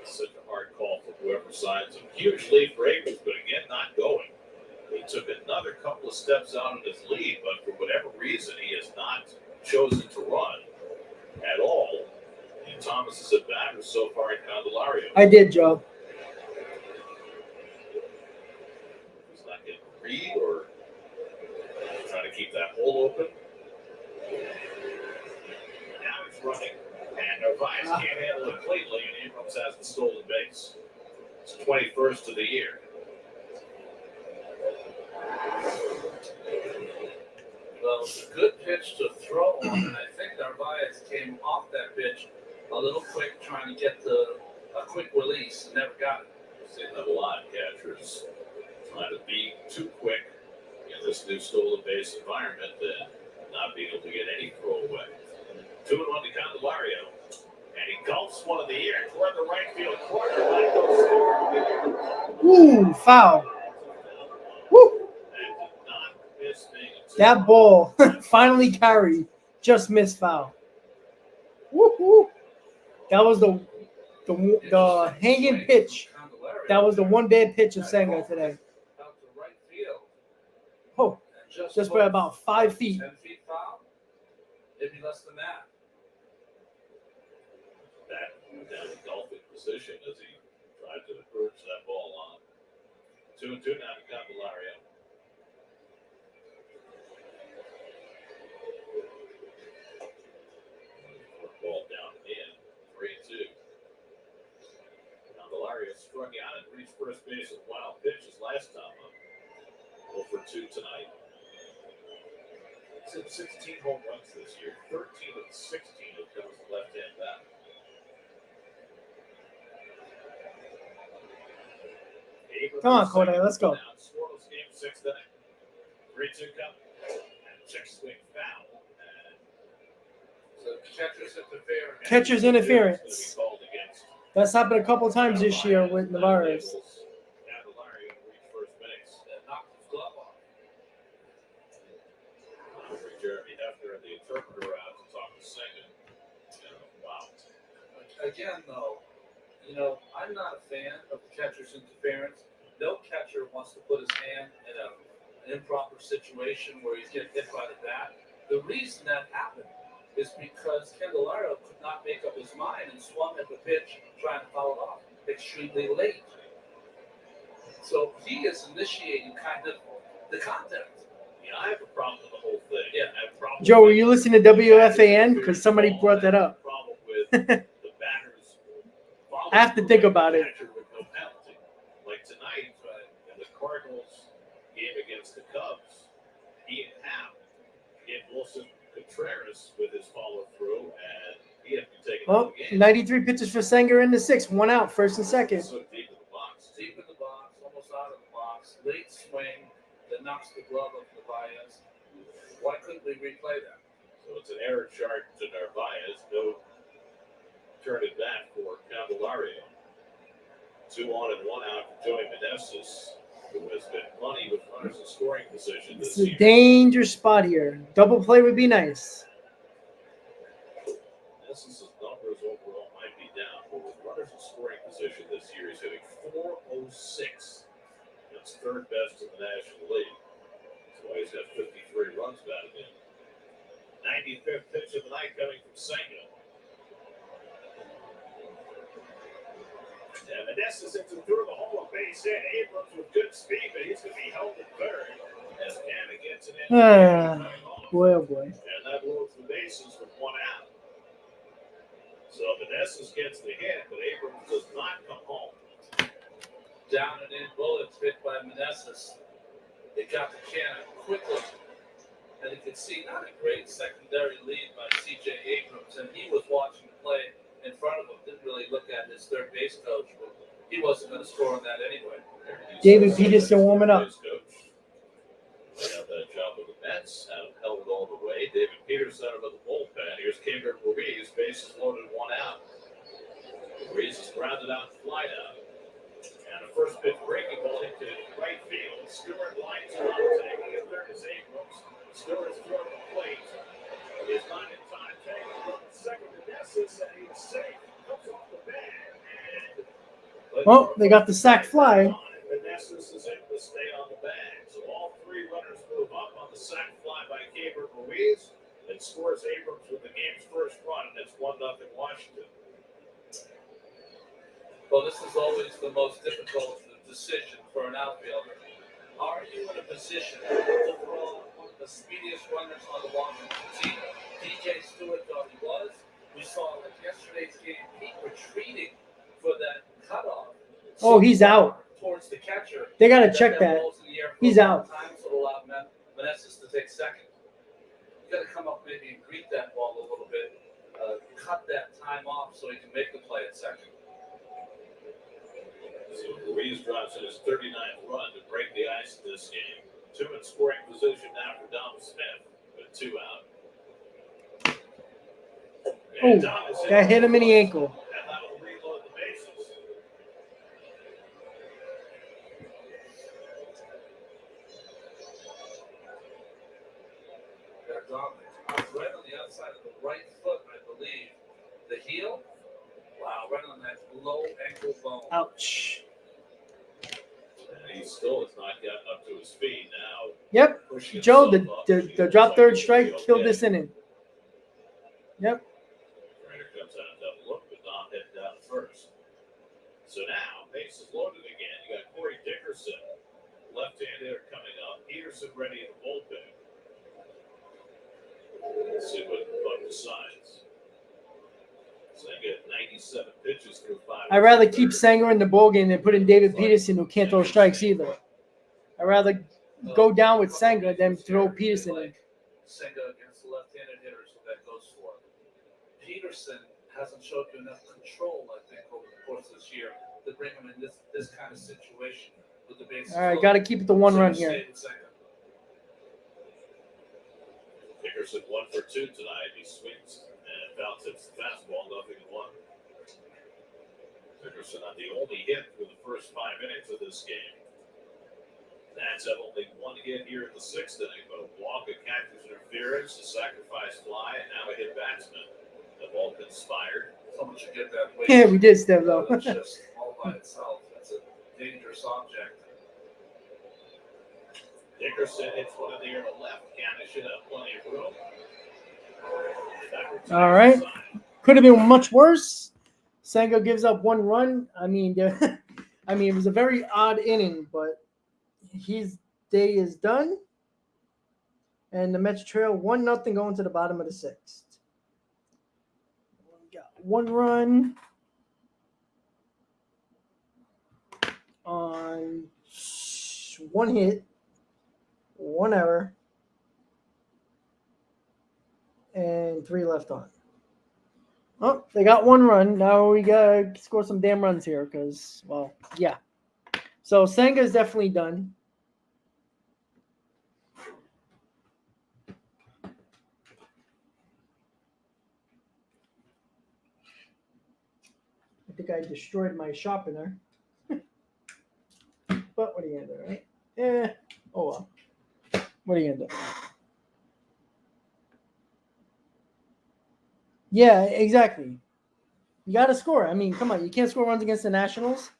Such a hard call for whoever signs him. Huge lead for Abrams, but again, not going. He took another couple of steps out in his lead, but for whatever reason, he has not chosen to run at all in Thomas's at bat or so far in Candelario. I did, Joe. He's not getting a read or trying to keep that hole open. Now he's running, and Narvaez can't handle it cleanly, and Abrams has the stolen base. It's 21st of the year. Well, it's a good pitch to throw on, and I think Narvaez came off that pitch a little quick, trying to get a quick release. Never got it. Seen that a lot. Catchers trying to be too quick in this new stolen base environment and not being able to get any throw away. 2-1 to Candelario, and he gulps one in the air toward the right field corner. That goes Stewart. Ooh, foul. Woo. And did not miss being a That ball finally carried. Just missed foul. Woo-hoo. That was the hanging pitch. That was the one bad pitch of Senga today. Out to right field. Oh, And just for about 5 feet. 10 feet foul. Maybe less than that. Back down in golfing position as he tried to urge that ball on. 2-2 now to Candelario. Ball down in 3-2. Candelario struck out and reached first base with wild pitches last time up. 0 for 2 tonight. He's had 16 home runs this year. 13 of the 16 have come as a left-hand batter. Come on, Corday, let's go. Scoreless game, 6th inning. 3-2 count. And check swing foul. And So catcher's interference. Catcher's interference. called against That's happened a couple times this year with Narvaez. Candelario reached first base. And knocked his glove off. Bring Jeremy Hefner and the interpreter out to talk to Senga. Wow. Again, though, I'm not a fan of the catcher's interference. No catcher wants to put his hand in an improper situation where he's getting hit by the bat. The reason that happened is because Candelario could not make up his mind and swung at the pitch trying to foul it off extremely late. So he is initiating kind of the contact. Yeah, I have a problem with the whole thing. Yeah. I have a problem Joe, with were you listening to WFAN? Because somebody brought that up. Problem with the batters. I have to think about it. With no penalty. Like tonight, in the Cardinals game against the Cubs, he and Happ hit Wilson Contreras with his follow through, and he had to be taken out Well, of the game. 93 pitches for Senga in the 6th. 1 out, 1st and 2nd. So deep in the box. Deep in the box, almost out of the box, late swing that knocks the glove of Narvaez. Why couldn't we replay that? So it's an error chart to Narvaez. No turn it back for Candelario. 2 on and 1 out for Joey Meneses, who has been money with runners in scoring position this It's a year. dangerous spot here. Double play would be nice. Meneses' numbers overall might be down, but with runners in scoring position this year, he's hitting .406. That's 3rd best in the National League. That's why he's got 53 runs batted in. 95th pitch of the night coming from Senga. And Meneses into through the hole of base hit. Abrams with good speed, but he's going to be held at third. As Canada gets it in. Boy, oh boy. And that loads the bases with 1 out. So Meneses gets the hit, but Abrams does not come home. Down and in bullets hit by Meneses. They got the cannon quickly. And you could see not a great secondary lead by C.J. Abrams. And he was watching the play in front of him. Didn't really look at his third base coach, but he wasn't going to score on that anyway. David Peterson warming up. They got that job with the Mets, held it all the way. David Peterson out of the bullpen. Here's Kimber Ruiz, bases loaded, 1 out. Ruiz is grounded out and fly out. And a first pitch breaking ball into right field. Stewart lines it up, taking it third is Abrams. Stewart's thrown the plate. He's not in time, taking it second to Nessus, and he's safe. Comes off the bag. Well, they got the sack fly. And Nessus is able to stay on the bag. So the sac fly by Gabriel Ruiz and scores Abrams with the game's first run, and it's 1-0 Washington. Well, this is always the most difficult decision for an outfielder. Are you in a position to throw one of the speediest runners on the Washington team? DJ Stewart thought he was. We saw like yesterday's game, Pete retreating for that cutoff. Oh, he's out. Towards the catcher. They got to check that. He's out. Time to allow Meneses to take second. You got to come up maybe and greet that ball a little bit, cut that time off so he can make the play at second. So Ruiz drops in his 39th run to break the ice in this game. 2 in scoring position now for Dom Smith with 2 out. Oh, that hit him in the ankle. And that'll reload the bases. Right on the outside of the right foot, I believe. The heel? Wow, right on that low ankle bone. Ouch. And he still has not gotten up to his feet now. Yep. Joe, the drop third strike killed this inning. Yep. Ryder comes out to look, but Dom headed down first. So now, bases loaded again. You got Corey Dickerson, left-hander coming up. Peterson ready in the bullpen. Let's see what Buck decides. So they get 97 pitches through 5. I'd rather keep Sanger in the ballgame than put in David Peterson, who can't throw strikes either. I'd rather go down with Sanger than throw Peterson in. Sanger against the left-handed hitters, what that goes for. Peterson hasn't showed you enough control, I think, over the course of this year to bring him in this kind of situation with the bases. All right, got to keep it to 1 run here. Dickerson 1 for 2 tonight. He swings and foul tips the fastball, 0-1. Dickerson on the only hit through the first 5 innings of this game. Nats have only 1 hit here in the 6th inning, but a walk, a catcher's interference, a sacrifice fly, and now a hit batsman. Have all conspired. Someone should get that way. Yeah, we did, Steph, though. That's just all by itself. That's a dangerous object. Dickerson hits one in the air to left. Canada should have plenty of room. All right. Could have been much worse. Sanger gives up 1 run. I mean, it was a very odd inning, but his day is done. And the Mets trail 1-0 going to the bottom of the 6th. We got 1 run on 1 hit, 1 error, and 3 left on. Oh, they got 1 run. Now we got to score some damn runs here because, well, yeah. So Sanga's definitely done. I think I destroyed my sharpener. But what are you going to do, right? Oh well. What are you going to do? Yeah, exactly. You got to score. I mean, come on. You can't score runs against the Nationals.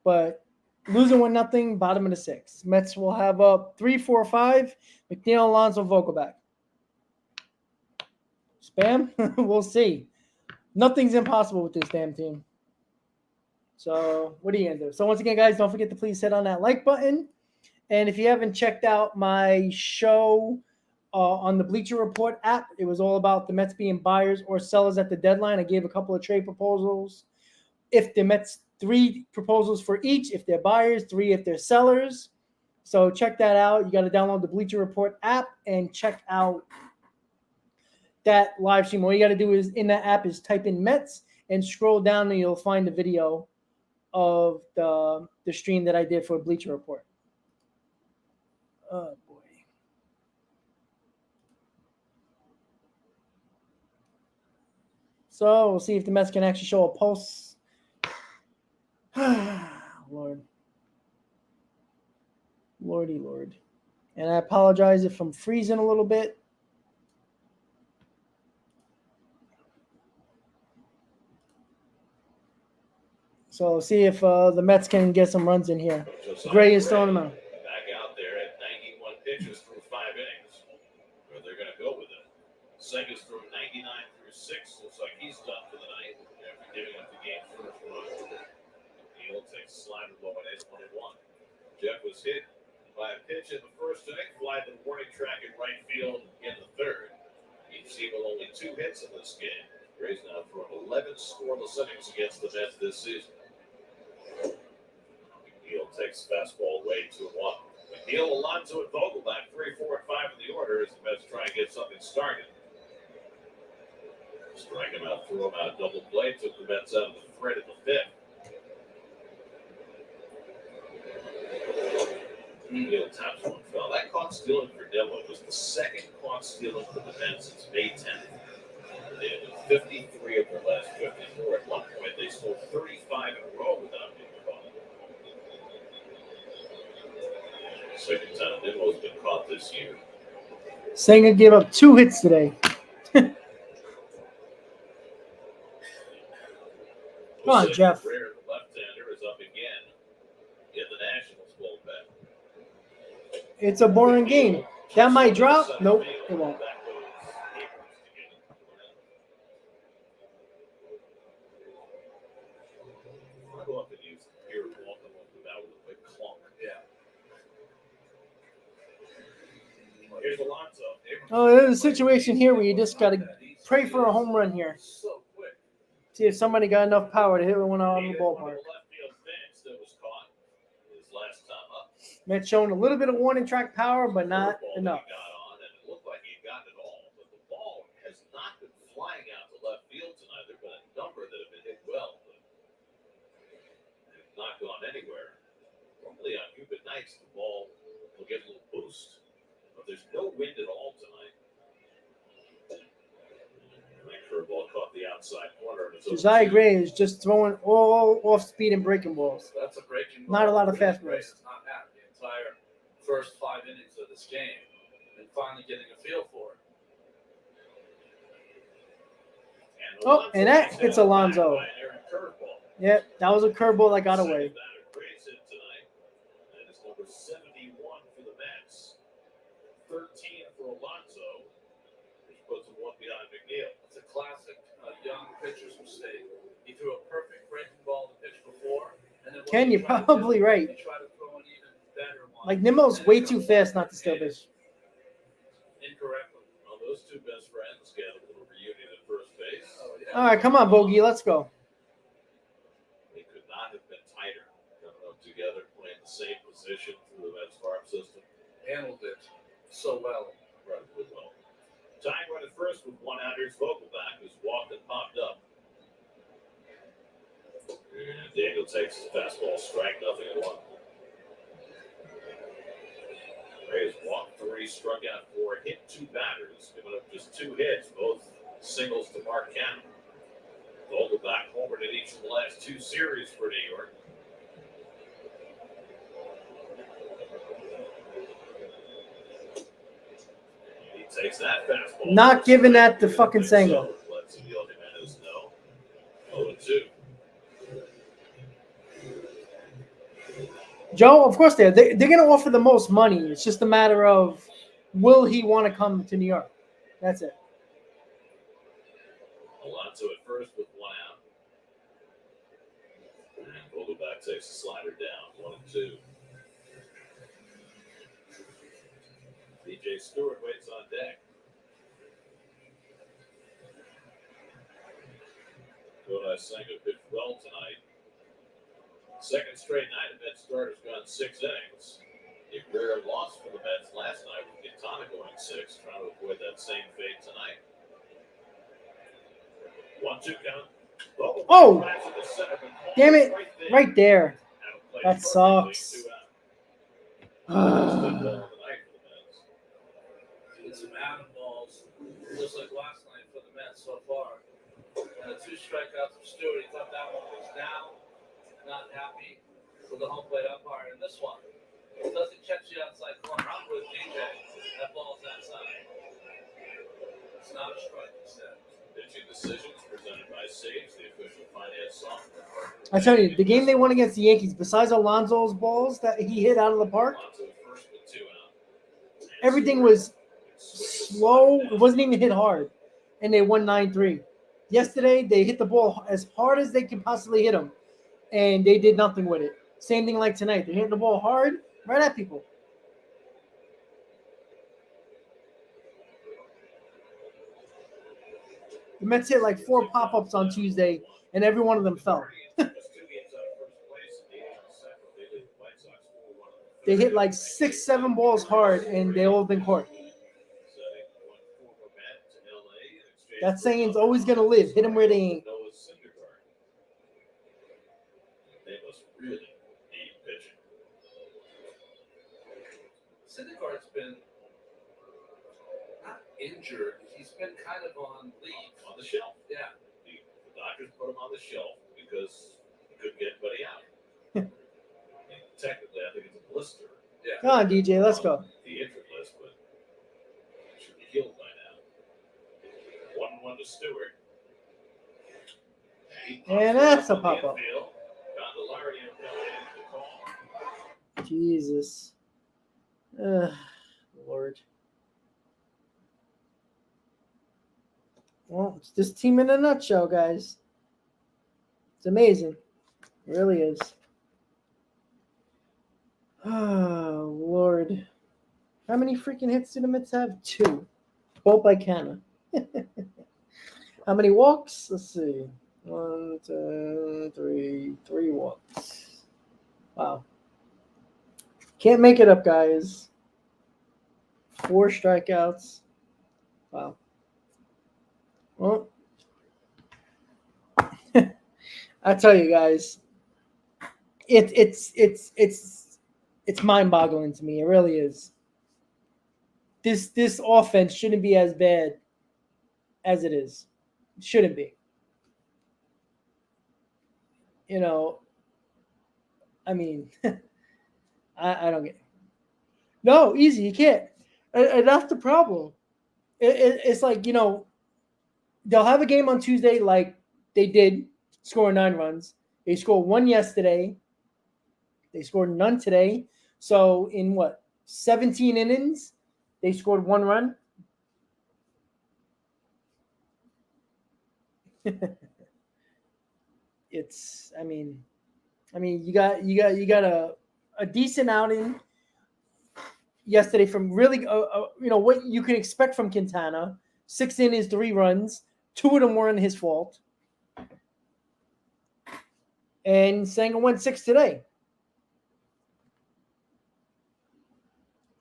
But losing 1-0, bottom of the 6th. Mets will have up 3, 4, 5. McNeil, Alonso, Vogelback. Spam? We'll see. Nothing's impossible with this damn team. So what are you going to do? So once again, guys, don't forget to please hit on that like button. And if you haven't checked out my show on the Bleacher Report app, it was all about the Mets being buyers or sellers at the deadline. I gave a couple of trade proposals. If the Mets, 3 proposals for each. If they're buyers, 3 if they're sellers. So check that out. You got to download the Bleacher Report app and check out that live stream. All you got to do is in that app is type in Mets and scroll down and you'll find the video of the stream that I did for Bleacher Report. Oh, boy. So we'll see if the Mets can actually show a pulse. Lord. Lordy Lord. And I apologize if I'm freezing a little bit. So see if the Mets can get some runs in here. Gray is throwing them out. Back out there. Senga's thrown 99 through 6. Looks like he's done for the night after giving up the game's first run. Neal takes a slider low at 8-1. Jeff was hit by a pitch in the first inning, fly to the warning track in right field in the third. He's seen with only 2 hits in this game. Gray's now thrown 11 scoreless innings against the Mets this season. McNeil takes fastball away 2-1. McNeil, Alonso, and Vogelbach 3, 4, and 5 in the order as the Mets try and get something started. Strike him out, threw him out, double play, took the Mets out of the threat in the 5th. McNeil taps one foul. That caught stealing for Demo was the second caught stealing for the Mets since May 10th. They had 53 of their last 54. At one point, they stole 35 in a row without being caught. Second time Demo's been caught this year. Senga gave up 2 hits today. Come on, Jeff. The left-hander is up again in the Nationals bullpen. It's a boring game. That might drop. Nope, it won't. I'll go up and use the beer walk and walk them out with a big clunk. Yeah. Here's Alonso. Oh, there's a situation here where you just got to pray for a home run here. So quick. See if somebody got enough power to hit one out on the ballpark. Left field fence that was caught his last time up. Mets showing a little bit of warning track power, but not Curveball enough. that he got on, and it looked like he got it all, but the ball has not been flying out to left field tonight. There have been a number that have been hit well, but they've not gone anywhere. Normally on humid nights, the ball will get a little boost, but there's no wind at all tonight. And that curveball caught the outside corner. And it's Josiah Gray is just throwing all off speed and breaking balls. That's a breaking Not a lot of Really fast great. balls. It's not happening the entire first 5 innings of this game, and finally getting a feel for it. Oh, and that hits Alonso. By an errant curveball. Yeah, that was a curveball that got away. Gray's hit tonight. That is number 71 for the Mets. 13 for Alonso, which puts him one behind McNeil. It's a classic young pitcher's mistake. He threw a perfect breaking ball the pitch before, and then Ken, you're probably right. He tried to throw an even better one. Like, Nimmo's way too fast not to steal base. Incorrectly. Well, those two best friends get a little reunion at first base. Oh, yeah. All right, come on, Bogey, let's go. They could not have been tighter coming up together, playing the same position through the Mets farm system. Handled it so well. Incredibly well. Tying run at first with 1 out. Here's Vogelbach, who's walked and popped up. And Daniel takes his fastball, strike, 0-1. Rays walked 3, struck out 4, hit 2 batters, giving up just 2 hits, both singles to Mark Cannon. Vogelbach homered in each of the last 2 series for New York. He takes that fastball. Not giving that to fucking Senga. Lets Emil Jimenez know. 0-2. Joe, of course they're going to offer the most money. It's just a matter of will he want to come to New York? That's it. Alonso at first with 1 out. And Vogelbach takes the slider down, 1-2. DJ Stewart waits on deck. Kodai Senga pitched well tonight. Second straight night, the Mets starters gone 6 innings. A rare loss for the Mets last night with Quintana going 6, trying to avoid that same fate tonight. 1-2 count. Oh! Flies to the center, but Damn it. there. Right there. Outplayed That perfectly, sucks. 2 out. Stood well of the night for the Mets. It's some out balls, just like last night for the Mets so far. And the 2 strikeouts from Stewart. He thought that one was down. Not happy with the home plate umpire in this one. It doesn't catch the outside corner. I'm with DJ. That ball's outside. It's not a strike, he said. Pitching decisions presented by Sage, the official finance software. I tell you, the game they won against the Yankees, besides Alonso's balls that he hit out of the park, Alonso first with 2 out. everything was slow. It wasn't even hit hard. and they won 9-3. Yesterday, they hit the ball as hard as they could possibly hit them, and they did nothing with it. Same thing like tonight. They hit the ball hard right at people. The Mets hit like 4 pop-ups on Tuesday, and every one of them fell. They hit like 6-7 balls hard, and they all been caught. That saying's always going to live. Hit them where they ain't. They must really need pitching. Syndergaard's been not injured. He's been kind of on leave. On the shelf. Yeah. The doctors put him on the shelf because he couldn't get anybody out. Technically, I think it's a blister. Yeah. Come on, DJ, let's go. The injured list, but it should be healed by now. 1-1 to Stewart. And that's a pop-up. Jesus. Lord. Well, it's this team in a nutshell, guys. It's amazing. It really is. Oh, Lord. How many freaking hits do the Mets have? 2. Both by Canna. How many walks? Let's see. 1, 2, 3. 3 walks. Wow. Can't make it up, guys. 4 strikeouts. Wow. Well, I tell you guys, it's mind-boggling to me. It really is. This offense shouldn't be as bad as it is. It shouldn't be. You know, I mean, I don't get it. No, easy. You can't. And that's the problem. It's like, you know, they'll have a game on Tuesday like they did, score 9 runs. They scored 1 yesterday. They scored none today. So in 17 innings, they scored 1 run. It's, I mean, you got a decent outing yesterday from really, you know, what you can expect from Quintana. 6 innings, 3 runs. 2 of them weren't his fault. And Senga went 6 today.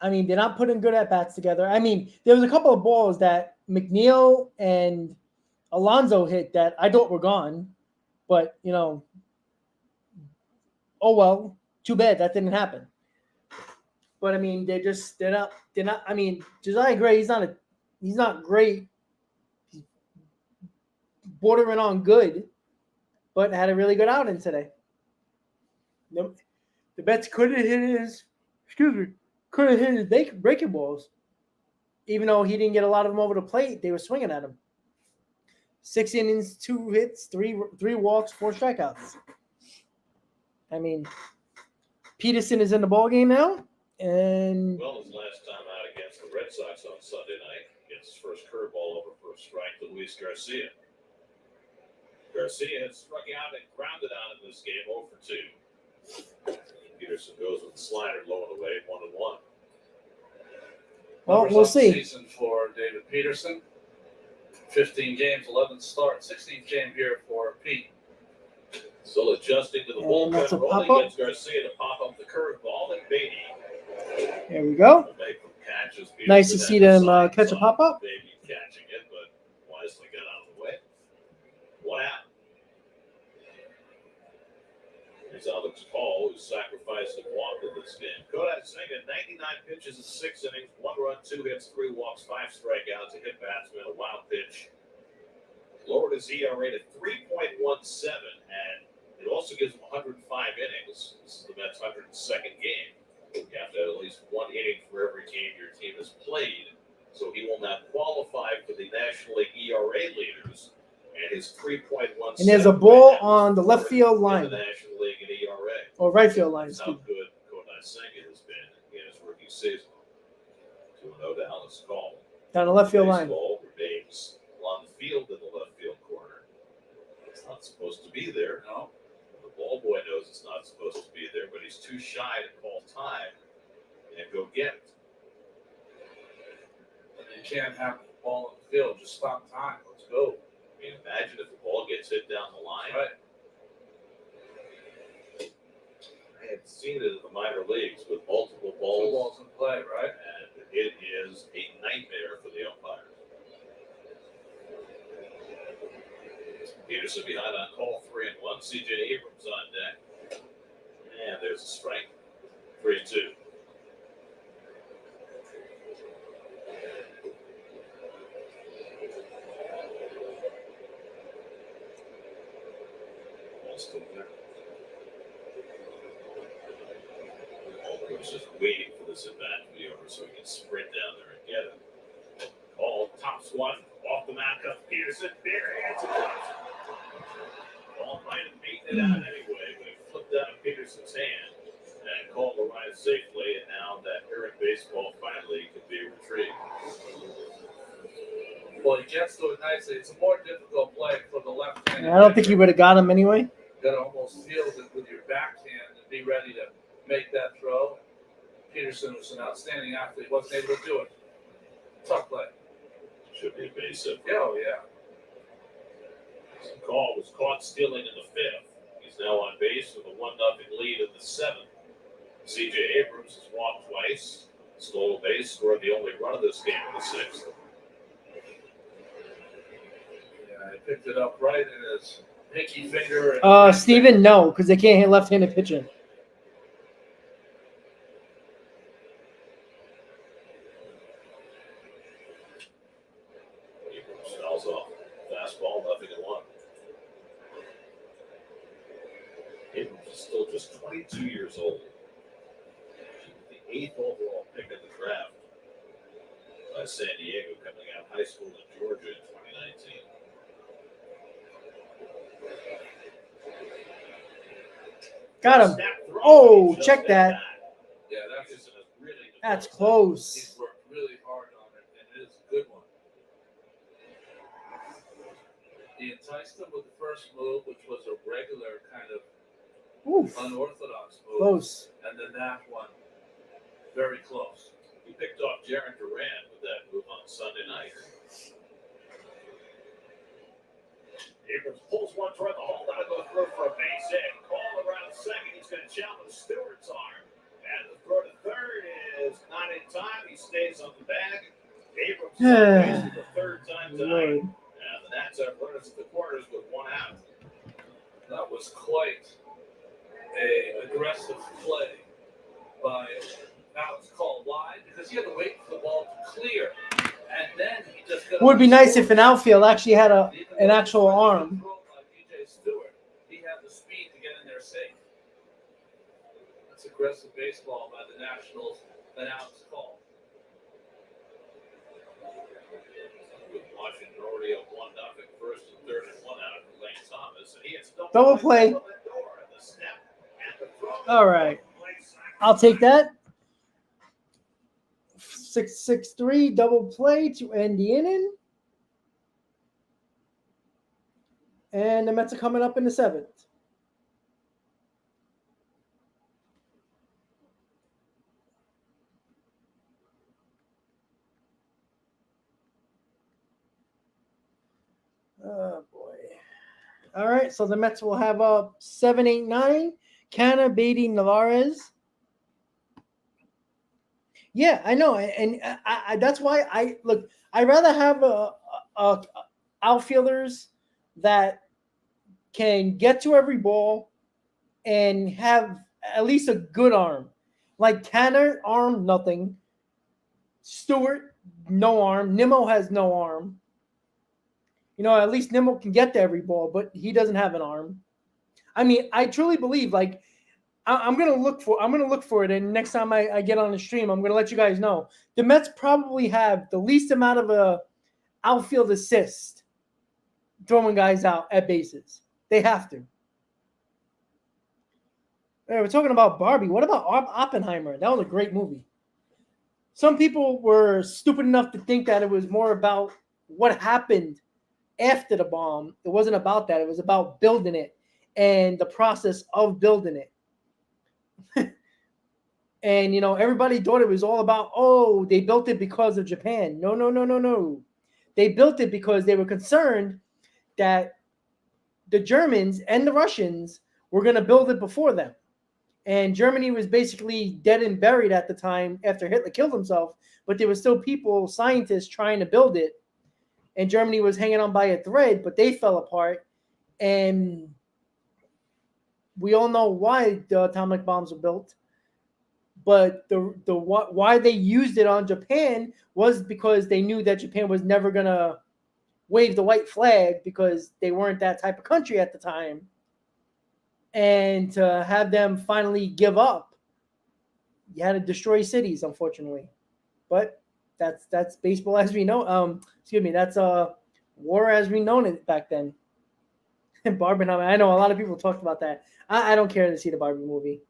I mean, they're not putting good at-bats together. I mean, there was a couple of balls that McNeil and Alonso hit that I thought were gone. But, you know, oh well, too bad that didn't happen. But I mean, they're not. I mean, Josiah Gray, he's not great. He's bordering on good, but had a really good outing today. The Mets could have hit his breaking balls, even though he didn't get a lot of them over the plate. They were swinging at him. 6 innings, 2 hits, 3 walks, 4 strikeouts. I mean, Peterson is in the ballgame now. And well, his last time out against the Red Sox on Sunday night, gets his first curveball over for a strike to Luis Garcia. Garcia had struck out and grounded out in this game 0 for 2. Peterson goes with the slider low and away, 1-1. Well, we'll see. Season for David Peterson. 15 games, 11 starts, 16th game here for Pete. Still adjusting to the bullpen, rolling against Garcia to pop up the curveball, and Beatty. There we go. Nice to see them catch a pop-up. Beatty catching it, but wisely got out of the way. 1 out. Here's Alex Paul, who sacrificed a walk in this game. Kodak Senga, 99 pitches in 6 innings, 1 run, 2 hits, 3 walks, 5 strikeouts, a hit batsman, a wild pitch. Lowered his ERA to 3.17, and it also gives him 105 innings. This is the Mets' 102nd game. You have to have at least 1 inning for every game your team has played. So he will not qualify for the National League ERA leaders. And his 3.17. And there's a ball on the left field line. In the National League in ERA. Or right field line. That's how good Kodai Senga has been in his rookie season. 2-0 to Alex Call. Down the left field line. Baseball remains field in the left field corner. It's not supposed to be there. No. The ball boy knows it's not supposed to be there, but he's too shy to call time and go get it. And you can't have the ball in the field. Just stop time. Let's go. I mean, imagine if the ball gets hit down the line. Right. I had seen it in the minor leagues with multiple Two balls, balls in play, right? and it is a nightmare for the umpires. Peterson behind on call 3-1. C.J. Abrams on deck. And there's a strike. 3-2. Ball still there. He was just waiting for this at bat to be over so he can sprint down there and get it. Ball tops one. Off the mat comes Peterson. Bare hands across. Ball might have beaten it out anyway, but it flipped out of Peterson's hand and called the ride safely. And now that errant baseball finally can be retrieved. Well, he gets to it nicely. It's a more difficult play for the left hand. I don't think you would have got him anyway. You got to almost field it with your backhand and be ready to make that throw. Peterson was an outstanding athlete. Wasn't able to do it. Tough play. Should be a base hit. Oh, yeah. Call was caught stealing in the fifth. He's now on base with a 1-0 lead in the seventh. C.J. Abrams has walked twice, stole a base, scored the only run of this game in the sixth. Yeah, I picked it up right in his pinky finger. Steven, no, because they can't hit left-handed pitching. Abrams fouls off. Fastball, 0-1. Abrams is still just 22 years old. The 8th overall pick in the draft by San Diego, coming out of high school in Georgia in 2019. Got him. Snap throw, Oh, just check that. Yeah, Peterson has really That's developed. close. he's worked really hard on it, and it is a good one. He enticed him with the first move, which was a regular kind of Oof. unorthodox move. Close. And then that one, very close. He picked off Jaron Duran with that move on Sunday night. Abrams pulls one toward the hole, that'll go through for a base hit. Call around second, he's going to challenge Stewart's arm. And the throw to third is not in time. He stays on the bag. Abrams is on base for the third time tonight. And the Nats have runners at the corners with 1 out. That was quite a aggressive play by Alex called wide because he had to wait for the ball to clear, and then he just Would be nice if an outfield actually had an actual arm. DJ Stewart, he had the speed to get in there safe. That's aggressive baseball by the Nationals. An Alex call. With Washington already up 1-0, first and third and 1 out for Lane Thomas. And he hits Double play. on the door, and the snap and the throw. All right. I'll take that. 6-6-3 double play to end the inning. And the Mets are coming up in the 7th. Oh, boy. All right, so the Mets will have 7-8-9. Canna, Beatty, Navarez. Yeah, I know, and I that's why I look. I'd rather have outfielders that can get to every ball and have at least a good arm. Like Tanner, arm, nothing. Stewart, no arm. Nimmo has no arm. You know, at least Nimmo can get to every ball, but he doesn't have an arm. I mean, I truly believe, like, I'm gonna look for it, and next time I get on the stream, I'm gonna let you guys know. The Mets probably have the least amount of a outfield assist throwing guys out at bases. They have to. Hey, we're talking about Barbie. What about Oppenheimer? That was a great movie. Some people were stupid enough to think that it was more about what happened after the bomb. It wasn't about that. It was about building it and the process of building it. And, everybody thought it was all about, oh, they built it because of Japan. No, no, no, no, no. They built it because they were concerned that the Germans and the Russians were going to build it before them. And Germany was basically dead and buried at the time after Hitler killed himself, but there were still people, scientists, trying to build it. And Germany was hanging on by a thread, but they fell apart. And we all know why the atomic bombs were built. But why they used it on Japan was because they knew that Japan was never going to wave the white flag because they weren't that type of country at the time. And to have them finally give up, you had to destroy cities, unfortunately. But that's baseball as we know. That's war as we known it back then. Barbenheimer, I know a lot of people talked about that. I don't care to see the Barbie movie.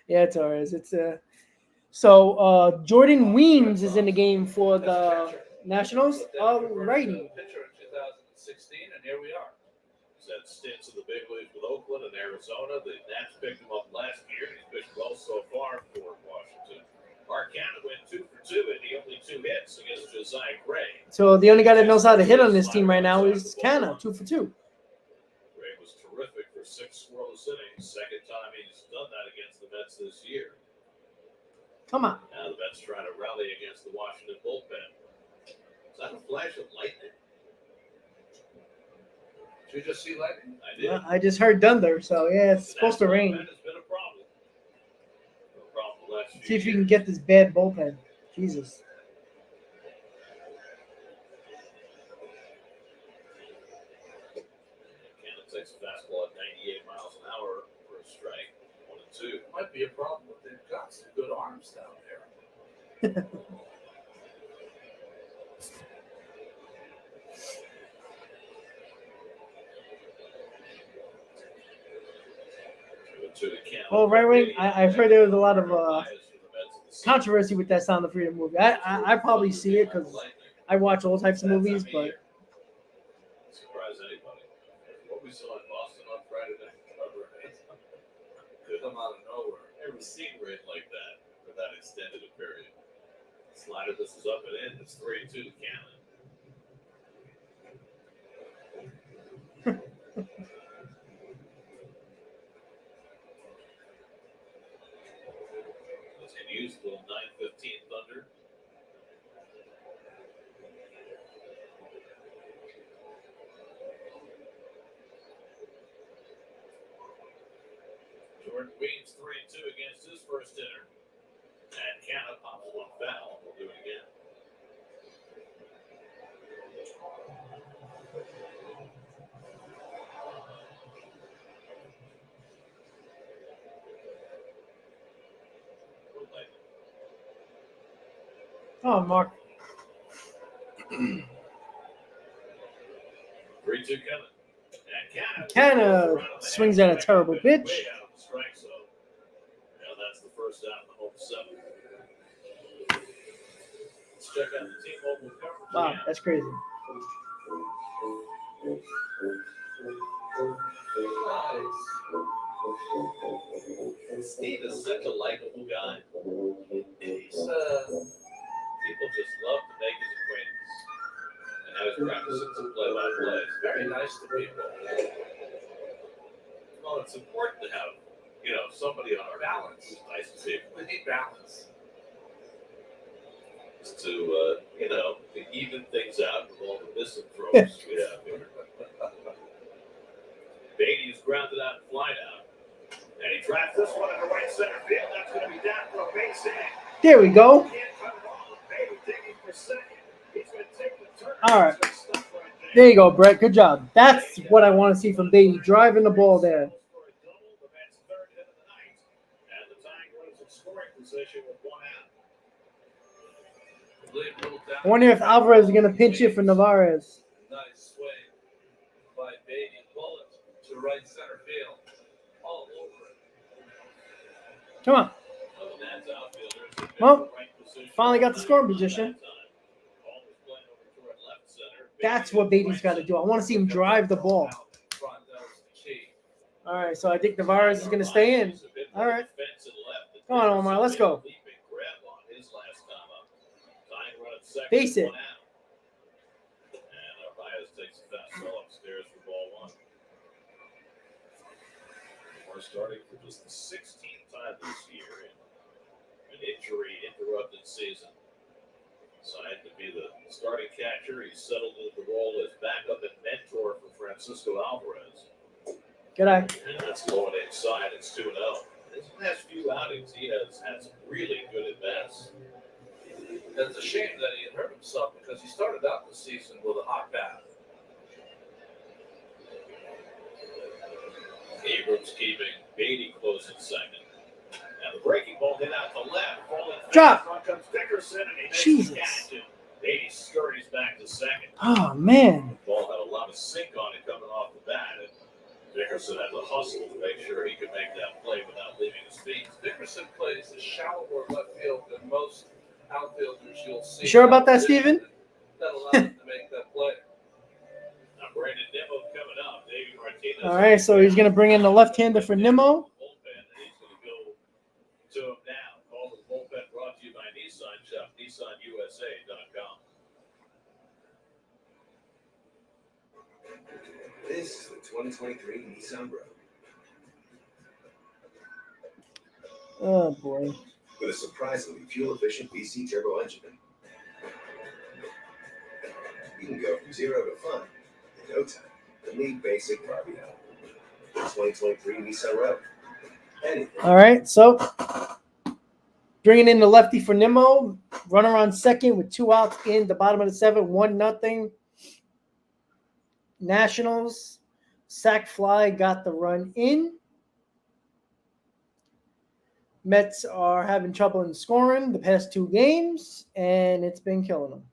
Yeah, it's alright. So Jordan Weems is in the game for the Nationals. Alrighty. Pitcher in 2016, and here we are. He's had stints in the big leagues with Oakland and Arizona. The Nats picked him up last year, and he's pitched well so far for Washington. Arcana went 2 for 2, and he only 2 hits against Josiah Gray. So the only guy that knows how to hit on this team right now is Canna, 2 for 2. Gray was terrific for 6 scoreless innings. Second time he's done that against the Mets this year. Come on. Now the Mets trying to rally against the Washington bullpen. Is that a flash of lightning? Did you just see lightning? I did. I just heard thunder, so yeah, it's supposed to rain. It's been a problem. The last few See if you years. can get this bad bullpen. Jesus. Cannon takes a fastball at 98 miles an hour for a strike. 1 and 2. Might be a problem, but they've got some good arms down there. Oh, right wing. I've heard there was a lot of controversy with that Sound of Freedom movie. I probably see it because I watch all types of movies, but surprise anybody. What we saw in Boston on Friday night Could come out of nowhere. never seen rain like that for that extended a period. Slider, this is up and in. It's 3-2 to Cannon. Continues little 9:15 thunder. Jordan Weems 3-2 against his first hitter. And Canna pops 1 foul. We'll do it again. oh, Mark. 3-2 coming. And Canna swings at a terrible pitch. Way out of the strike zone. Now that's the first out of the home 7. Let's check out the team mobile coverage. Wow, again. that's crazy. Steve is such a likable guy. He's People just love to make his acquaintance. And now he's practicing some play-by-play. very nice to people. Well, it's important to have, somebody on our balance who's nice to people. We need balance. To even things out with all the misanthropes we have here. Beatty's grounded out and flied out. And he drives this one into right center field. That's going to be down for a base hit. There we go. Can't cut it off. Beatty digging for second. He's going to take the turn. All right. He's gonna stop right there. There you go, Brett. Good job. That's what I want to see from Beatty, driving the ball there. For a double, the Mets' third hit of the night. And the tying runners in scoring position with 1 out. I wonder if Alvarez is going to pinch it for Navarez. Nice swing by Beatty. Bullet to right center field. All over it. Come on. Well, the Nats outfielders have been Well. in the right position Finally got the scoring position. That's what Beatty's got to do. I want to see him drive the ball. All right, so I think Navarez is going to stay in. All right. Come on, Omar, let's go. Base it. We're starting for just the 16th time this year in an injury-interrupted season. Decided to be the starting catcher. He settled into the role as backup and mentor for Francisco Alvarez. Good eye. And that's going inside. It's 2-0. His last few outings, he has had some really good at-bats. And it's a shame that he had hurt himself because he started out the season with a hot bat. Abrams keeping, Beatty close in second. And the breaking ball hit out to left. Falling Drop. Front comes Dickerson, and he makes Jesus. the catch. And Beatty scurries back to second. Oh, man. The ball had a lot of sink on it coming off the bat. And Dickerson had to hustle to make sure he could make that play without leaving his feet. Dickerson plays the shallower left field than most outfielders you'll see. You sure about that, Steven? That allows him to make that play. Now Brandon Nimmo coming up. David Martinez. All right, so he's going to bring in the left-hander for Nimmo. Bullpen, and he's going to go to him now. Call the bullpen brought to you by Nissan Shop, NissanUSA.com. This is the 2023 Nissan Rogue. Oh, boy. With a surprisingly fuel-efficient VC turbo engine. You can go from 0 to fun in no time. The League Basic RBI. The 2023 Nissan Rogue. Anything. All right, so bringing in the lefty for Nimmo. Runner on second with 2 outs in the bottom of the 7th, 1-0. Nationals, sac fly, got the run in. Mets are having trouble in scoring the past 2 games, and it's been killing them.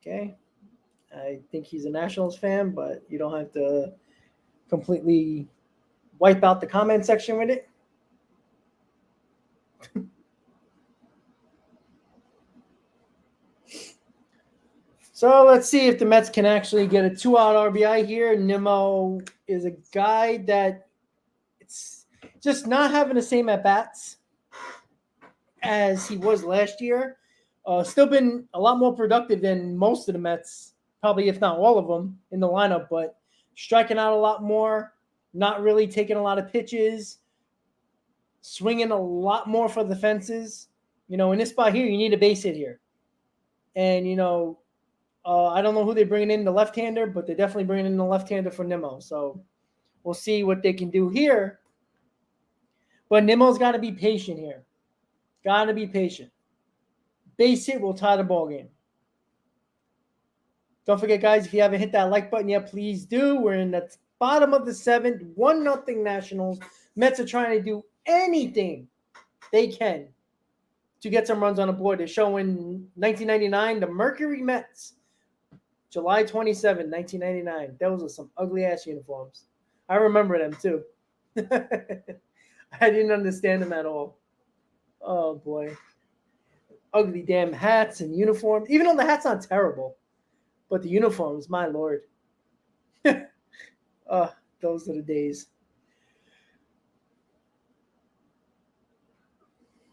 Okay. I think he's a Nationals fan, but you don't have to completely wipe out the comment section with it. So let's see if the Mets can actually get a 2-out RBI here. Nimmo is a guy that it's just not having the same at-bats as he was last year. Still been a lot more productive than most of the Mets, probably if not all of them in the lineup, but striking out a lot more, not really taking a lot of pitches, swinging a lot more for the fences. You know, in this spot here, you need a base hit here. And, you know, I don't know who they're bringing in, the left-hander, but they're definitely bringing in the left-hander for Nimmo. So we'll see what they can do here. But Nimmo's got to be patient here. Got to be patient. Base hit will tie the ball game. Don't forget, guys, if you haven't hit that like button yet, please do. We're in the bottom of the 7th, 1-0 Nationals. Mets are trying to do anything they can to get some runs on the board. They're showing 1999, the Mercury Mets. July 27, 1999. Those are some ugly-ass uniforms. I remember them, too. I didn't understand them at all. Oh, boy. Ugly damn hats and uniforms. Even though the hat's not terrible. But the uniforms, my lord. Those are the days.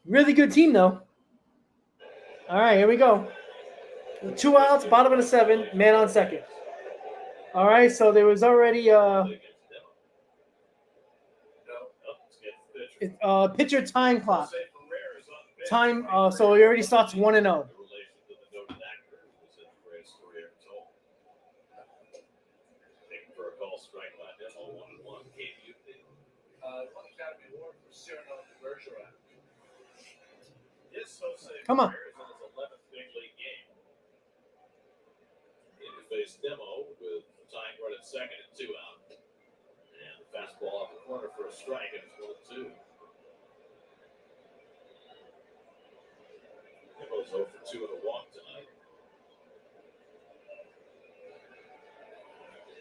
Really good team, though. All right, here we go. 2 outs, bottom of the 7th, man on second. All right, so there was already pitcher time clock. Time, so it already starts 1-0. Come on. Face Demo with tying run at second and 2 out. And the fastball off the corner for a strike, and it's 1-2. Demo's 0 for 2 and a walk tonight.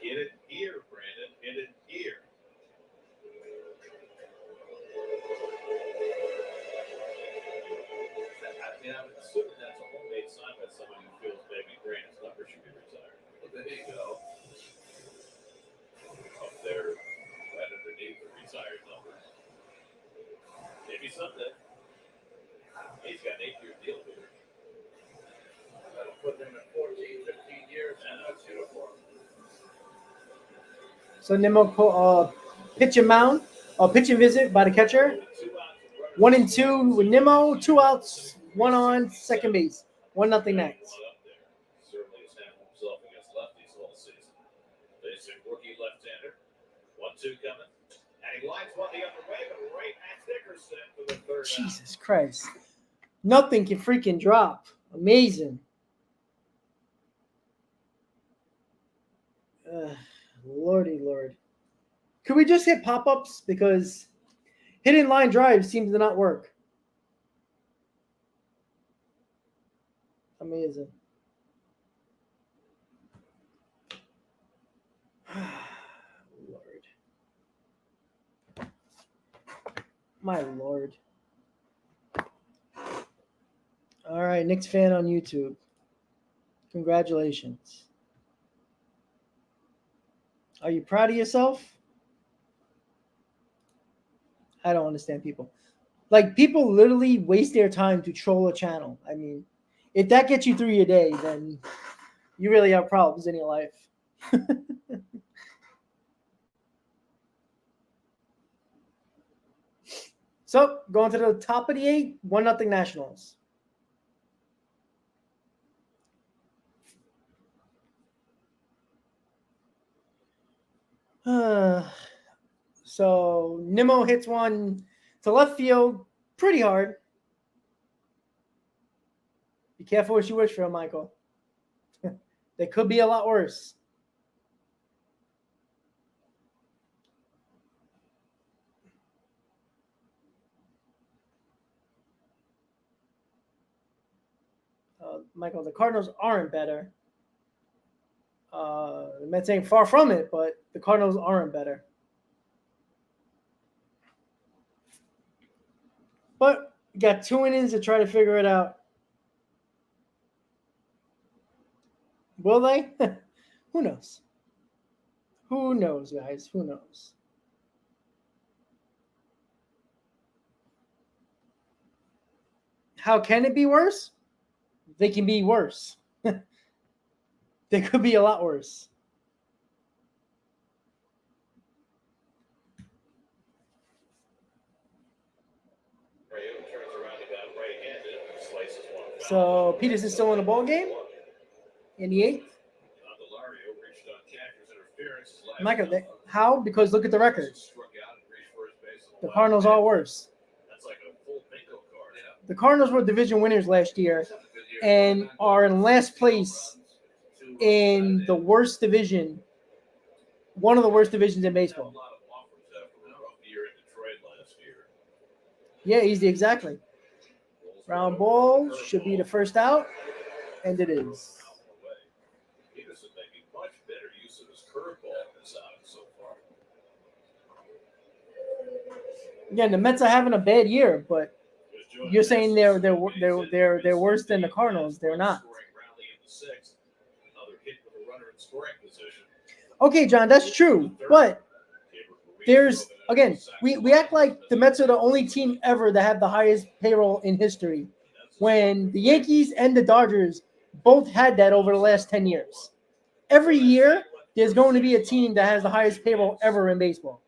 Hit it here, Brandon. Hit it here. Sunday. He's got an 8-year deal here. That'll put him at 14, 15 years in that uniform. So Nimmo pitch and mound, pitch and visit by the catcher. 1 and 2 with Nimmo, 2 outs, 1 on second base. 1-0 next. Certainly has handled himself against lefties all season. Facing rookie left-hander. 1-2 coming. And he lines one the other way, but right at Dickerson for the third out. Jesus Christ. Nothing can freaking drop. Amazing. Lordy Lord. Could we just hit pop-ups? Because hitting line drives seems to not work. Amazing. Lord. My Lord. All right, Knicks fan on YouTube. Congratulations. Are you proud of yourself? I don't understand people. Like, people literally waste their time to troll a channel. I mean, if that gets you through your day, then you really have problems in your life. So, going to the top of the 8, 1-0 Nationals. So Nimmo hits one to left field pretty hard. Be careful what you wish for, Michael. They could be a lot worse. Michael, the Cardinals aren't better. The Mets ain't far from it, but the Cardinals aren't better. But you got 2 innings to try to figure it out. Will they? Who knows? Who knows, guys? Who knows? How can it be worse? They can be worse. They could be a lot worse. So Peterson's still in the ball game in the 8th. Michael, how? Because look at the record. The Cardinals are worse. The Cardinals were division winners last year and are in last place in the worst division, one of the worst divisions in baseball. Yeah, easy, exactly. Round ball should be the first out, and it is. Peterson making much better use of his curveball this outing so far. Again, the Mets are having a bad year, but you're saying they're worse than the Cardinals. They're not. Okay, John, that's true, but there's again, we act like the Mets are the only team ever that have the highest payroll in history, when the Yankees and the Dodgers both had that over the last 10 years. Every year, there's going to be a team that has the highest payroll ever in baseball.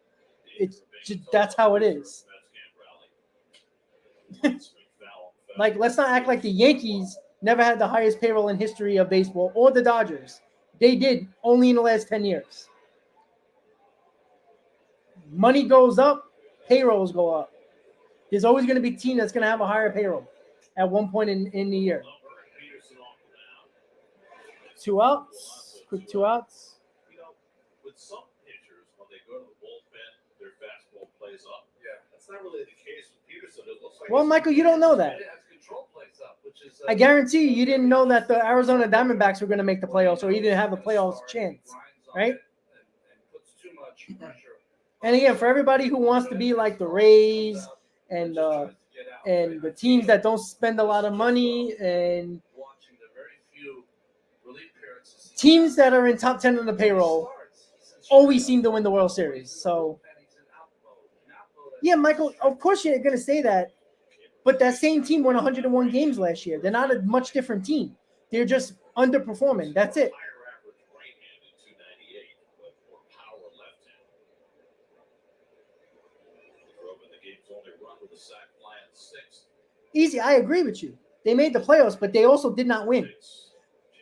It's just, that's how it is. Like, let's not act like the Yankees never had the highest payroll in history of baseball, or the Dodgers. They did, only in the last 10 years. Money goes up, payrolls go up. There's always going to be a team that's going to have a higher payroll at one point in the year. 2 outs, quick 2 outs. You know, with some pitchers, when they go to the bullpen, their fastball plays up. Yeah, that's not really the case with Peterson. It looks like, well, Michael, you don't know that. I guarantee you didn't know that the Arizona Diamondbacks were going to make the playoffs, or even have a playoffs chance, right? And again, for everybody who wants to be like the Rays and the teams that don't spend a lot of money, and teams that are in top 10 on the payroll always seem to win the World Series. So, yeah, Michael, of course you're going to say that. But that same team won 101 games last year. They're not a much different team. They're just underperforming. That's it. Higher average right-handed 298, but more power left-handed. Drove in the game's only run with a sac fly in sixth. Easy. I agree with you. They made the playoffs, but they also did not win.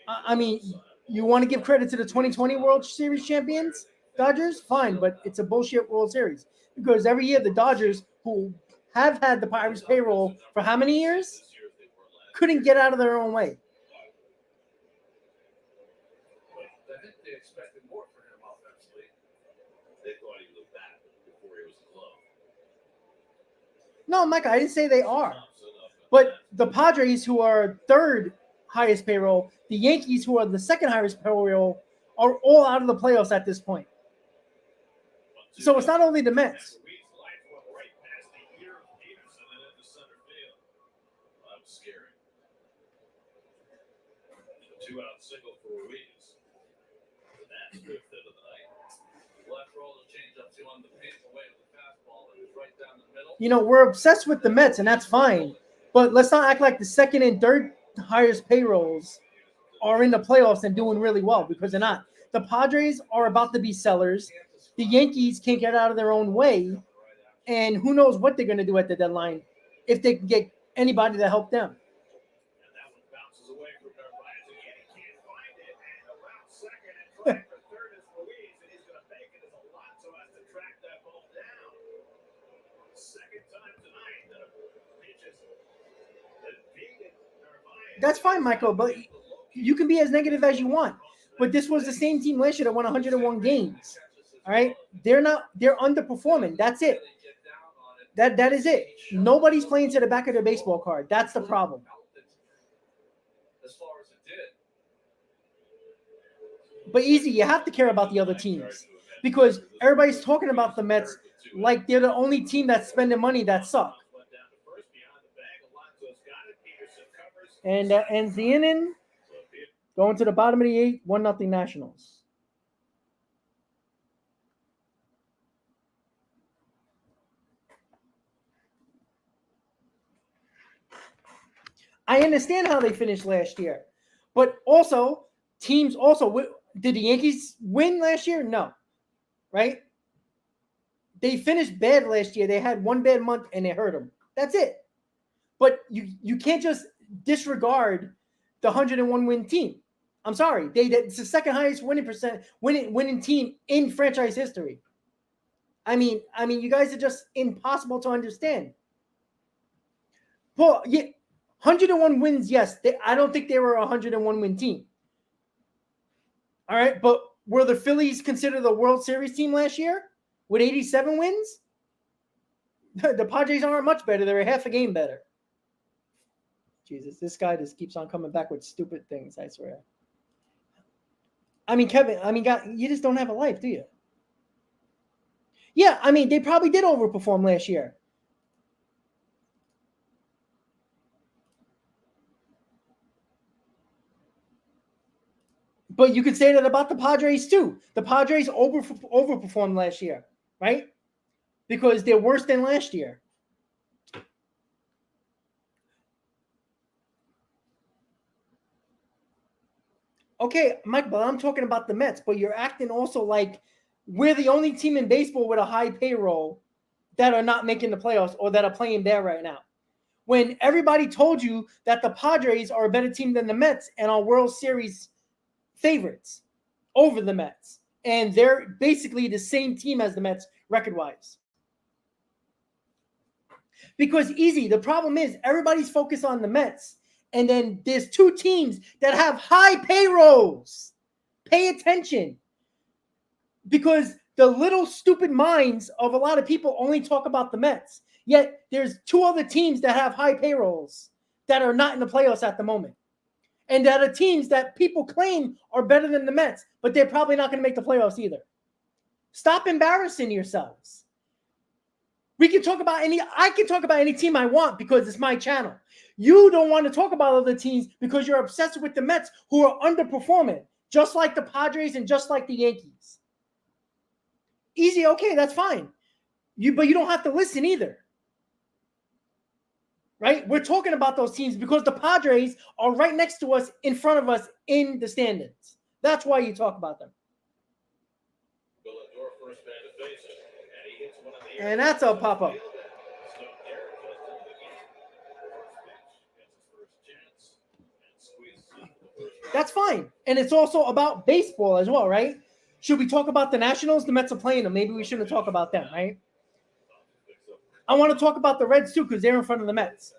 I mean, you want to give credit to the 2020 World Series champions, Dodgers? Fine, but it's a bullshit World Series. Because every year the Dodgers, who have had the Pirates payroll for how many years, couldn't get out of their own way. I think they expected more from him offensively. They thought he was a bat before he was a glove. No, Micah, I didn't say they are. But the Padres, who are third highest payroll, the Yankees, who are the second highest payroll, are all out of the playoffs at this point. So it's not only the Mets. That was scary. A 2-out single for Ruiz. That's fifth of the night. Well, after all the change-ups, he wanted to paint away with the fastball that was right down the middle. You know, we're obsessed with the Mets, and that's fine. But let's not act like the second and third highest payrolls are in the playoffs and doing really well, because they're not. The Padres are about to be sellers. The Yankees can't get out of their own way. And who knows what they're going to do at the deadline if they can get anybody to help them. And that one bounces away from Narvaez again. He can't find it. And around second and trying for third is Ruiz. And he's going to make it as a lot, so has to track that ball down. Second time tonight that a pitches that beat Narvaez. That's fine, Michael, but you can be as negative as you want. But this was the same team last year that won 101 games. All right? They're underperforming. That's it. That is it. Nobody's playing to the back of their baseball card. That's the problem. As far as it did. But easy, you have to care about the other teams, because everybody's talking about the Mets like they're the only team that's spending money that suck. And that ends the inning. Going to the bottom of the eighth, 1-0 Nationals. I understand how they finished last year, but also teams also did the Yankees win last year? No, right? They finished bad last year. They had one bad month and it hurt them. That's it. But you can't just disregard the 101 win team. I'm sorry. It's the second highest winning team in franchise history. I mean, you guys are just impossible to understand. Well, yeah, 101 wins, yes. I don't think they were a 101 win team. All right, but were the Phillies considered the World Series team last year with 87 wins? The Padres aren't much better. They're a half a game better. Jesus, this guy just keeps on coming back with stupid things, I swear. I mean, Kevin, you just don't have a life, do you? Yeah, I mean, they probably did overperform last year. But you could say that about the Padres too. The Padres overperformed last year, right? Because they're worse than last year. Okay, Mike, but I'm talking about the Mets, but you're acting also like we're the only team in baseball with a high payroll that are not making the playoffs or that are playing bad right now. When everybody told you that the Padres are a better team than the Mets and are World Series favorites over the Mets. And they're basically the same team as the Mets record-wise. Because the problem is everybody's focused on the Mets. And then there's two teams that have high payrolls. Pay attention. Because the little stupid minds of a lot of people only talk about the Mets. Yet there's two other teams that have high payrolls that are not in the playoffs at the moment. And that are teams that people claim are better than the Mets, but they're probably not going to make the playoffs either. Stop embarrassing yourselves. I can talk about any team I want because it's my channel. You don't want to talk about other teams because you're obsessed with the Mets who are underperforming, just like the Padres and just like the Yankees. Okay, that's fine. But you don't have to listen either. right? We're talking about those teams because the Padres are right next to us, in front of us in the standings. That's why you talk about them. And that's a pop-up. That's fine. And it's also about baseball as well, right? Should we talk about the Nationals? The Mets are playing them. Maybe we shouldn't talk about them, right? I want to talk about the Reds too because they're in front of the Mets.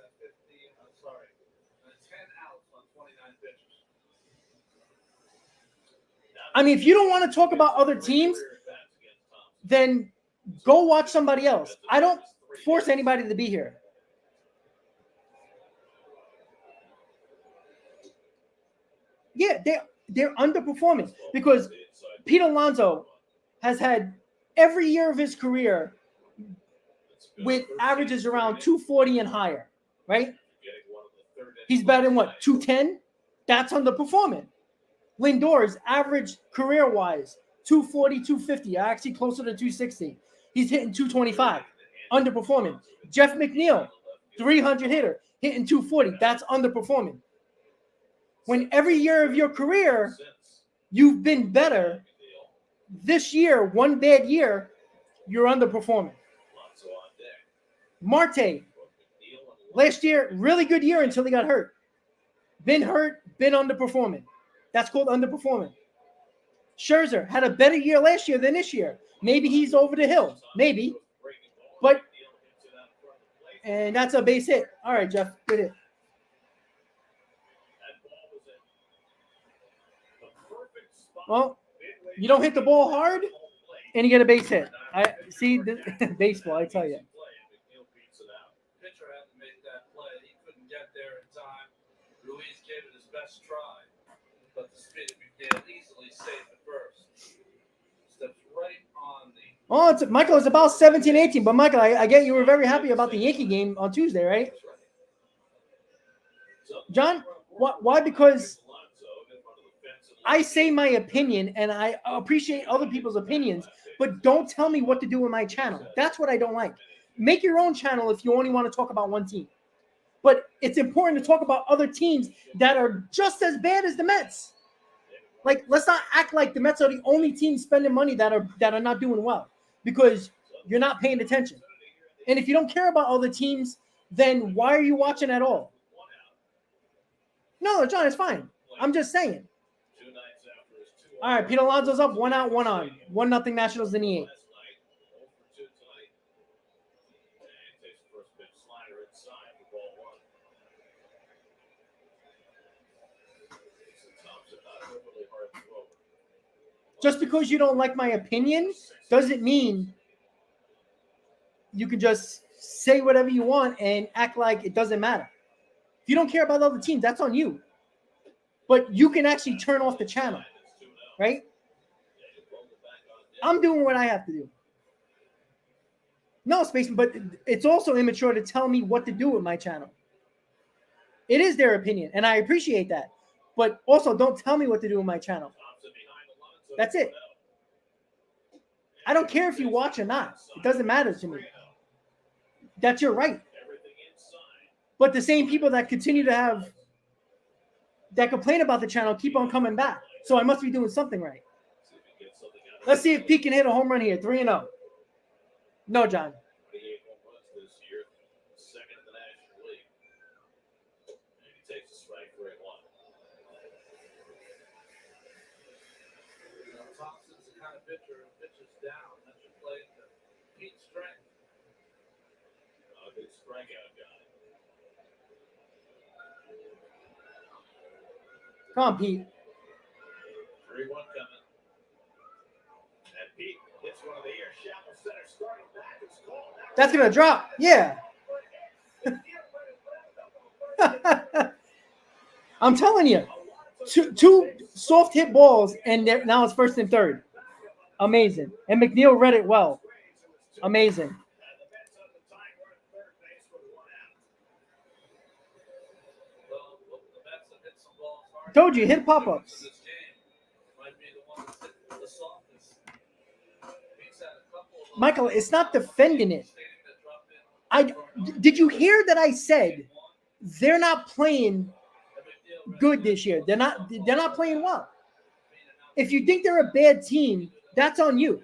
I mean, if you don't want to talk about other teams, then go watch somebody else. I don't force anybody to be here. Yeah, they're underperforming because Pete Alonso has had every year of his career with averages around 240 and higher, right? He's batting what, 210? That's underperforming. Lindor's average career-wise, 240, 250, actually closer to 260. He's hitting 225, underperforming. Jeff McNeil, 300 hitter, hitting 240. That's underperforming. When every year of your career, you've been better, this year, one bad year, you're underperforming. Marte, last year, really good year until he got hurt. Been hurt, been underperforming. That's called underperforming. Scherzer had a better year last year than this year. Maybe he's over the hill. Maybe. But, and that's a base hit. All right, Jeff, good hit. Well, you don't hit the ball hard, and you get a base hit. I see the baseball, I tell you. Pitcher had to make that play. He couldn't get there in time. Ruiz gave it his best try, but the speed of McNeil easily saved it first. Steps right on the. Oh, Michael, it's about 17-18. But Michael, I get you were very happy about the Yankee game on Tuesday, right? John, why? Because I say my opinion, and I appreciate other people's opinions, but don't tell me what to do with my channel. That's what I don't like. Make your own channel if you only want to talk about one team. But it's important to talk about other teams that are just as bad as the Mets. Like, let's not act like the Mets are the only team spending money that are not doing well, because you're not paying attention. And if you don't care about other teams, then why are you watching at all? No, John, it's fine. I'm just saying. All right, Pete Alonso's up, 1 out, 1 on. 1-0 Nationals in the 8th. Just because you don't like my opinion doesn't mean you can just say whatever you want and act like it doesn't matter. If you don't care about other teams, that's on you. But you can actually turn off the channel, right? I'm doing what I have to do. No, Spaceman, but it's also immature to tell me what to do with my channel. It is their opinion, and I appreciate that. But also, don't tell me what to do with my channel. That's it. I don't care if you watch or not. It doesn't matter to me. That's your right. But the same people that continue to have, that complain about the channel, keep on coming back. So I must be doing something right. Let's see if Pete can hit a home run here. 3-0. No, John. Thompson's the kind of pitcher who pitches down. That should play to Pete's strength. A good strikeout guy. Come on, Pete. 3-1 coming. And Pete hits one of the air shallow center starting back. It's called. That's going to drop. Yeah. I'm telling you. Two soft hit balls, and now it's 1st and 3rd. Amazing. And McNeil read it well. Amazing. Told you, hit pop-ups. Michael, it's not defending it. Did you hear that I said they're not playing good this year. They're not playing well. If you think they're a bad team, that's on you.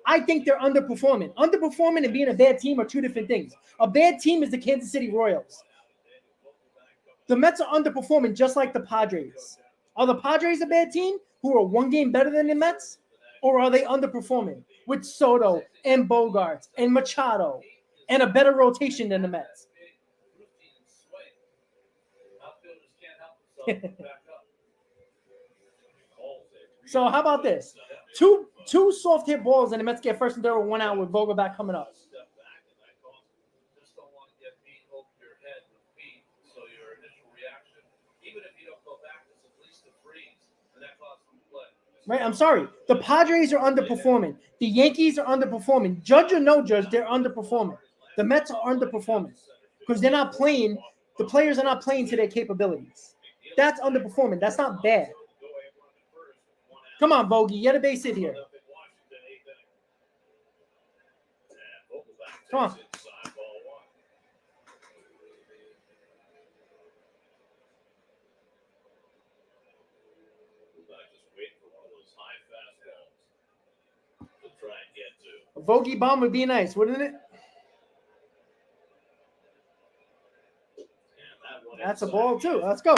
I think they're underperforming. Underperforming and being a bad team are two different things. A bad team is the Kansas City Royals. The Mets are underperforming just like the Padres. Are the Padres a bad team who are one game better than the Mets? Or are they underperforming with Soto and Bogarts and Machado and a better rotation than the Mets? So how about this? Two soft hit balls and the Mets get first and third with 1 out with Vogelback coming up. Just don't want to get beat over your head with beat, so your initial reaction, even if you don't go back, is at least a freeze, and that costs them play. Right, I'm sorry. The Padres are underperforming. The Yankees are underperforming. Judge or no judge, they're underperforming. The Mets are underperforming because they're not playing. The players are not playing to their capabilities. That's underperforming. That's not bad. Come on, Vogie. You had a base hit here. Come on. A Vogie bomb would be nice, wouldn't it? That's a ball, too. Let's go.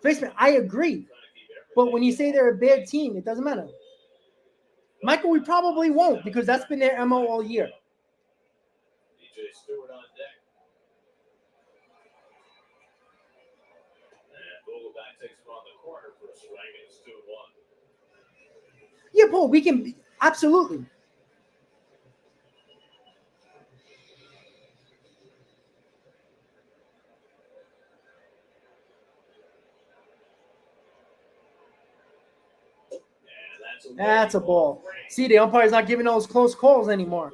Faceman, I agree. But when you say they're a bad team, it doesn't matter. Michael, we probably won't because that's been their MO all year. DJ Stewart on deck. And Vogelback takes him on the corner for a swing, and it's 2-1. Yeah, Paul, we can absolutely. That's a ball. See, the umpire's not giving those close calls anymore.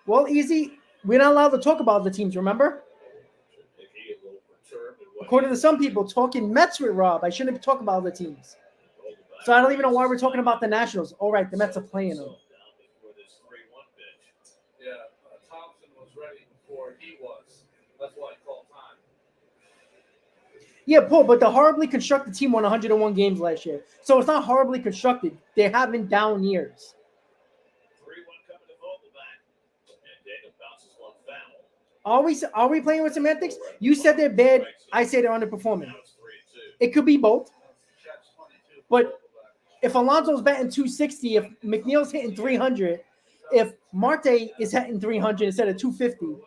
Well, easy. We're not allowed to talk about the teams, remember? According to some people, talking Mets with Rob, I shouldn't talk about the teams. So I don't even know why we're talking about the Nationals. All right, the Mets are playing them. Yeah, Thompson was ready before he was. That's why I called time. Yeah, Paul, but the horribly constructed team won 101 games last year. So it's not horribly constructed. They're having down years. 3-1 coming to Vogelback. And Daniel bounces one foul. Are we playing with semantics? You said they're bad. I say they're underperforming. Now it's 3-2. It could be both. But if Alonso's batting 260, if McNeil's hitting 300, if Marte is hitting 300 instead of 250,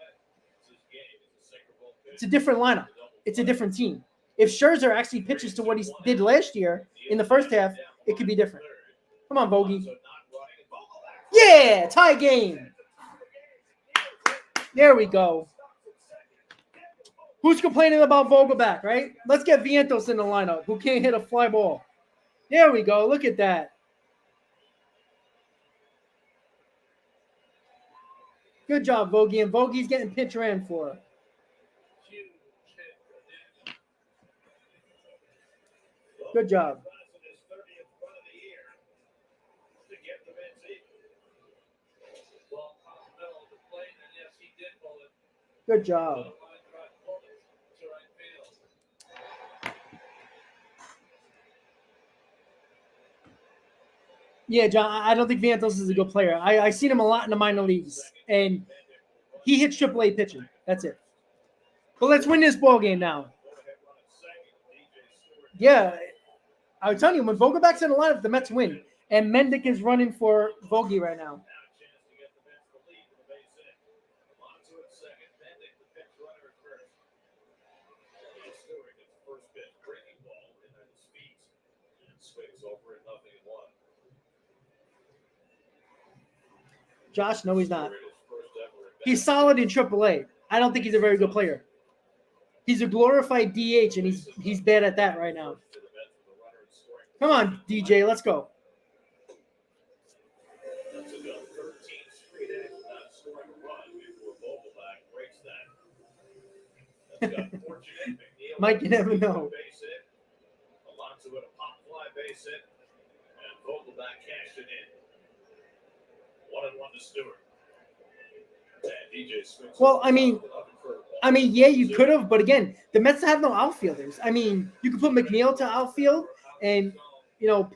it's a different lineup. It's a different team. If Scherzer actually pitches to what he did last year in the first half, it could be different. Come on, Vogie. Yeah, tie game. There we go. Who's complaining about Vogelback, right? Let's get Vientos in the lineup, who can't hit a fly ball. There we go. Look at that. Good job, Vogie. And Vogie's getting pitch ran for. Good job. Good job. Yeah, John, I don't think Vientos is a good player. I seen him a lot in the minor leagues, and he hits AAA pitching. That's it. But let's win this ball game now. Yeah, I was telling you, when Vogelback's in the lineup, the Mets win. And Mendick is running for Vogie right now. Josh, no, he's not. He's solid in AAA. I don't think he's a very good player. He's a glorified DH, and he's bad at that right now. Come on, DJ, let's go. Mike, you never know. Alonso with a pop fly base hit, and Vogelback cashed it in. 1-1 to Stewart. And DJ swings Well, it I mean, up a curveball. yeah, you could have, but again, the Mets have no outfielders. I mean, you could put McNeil to outfield and,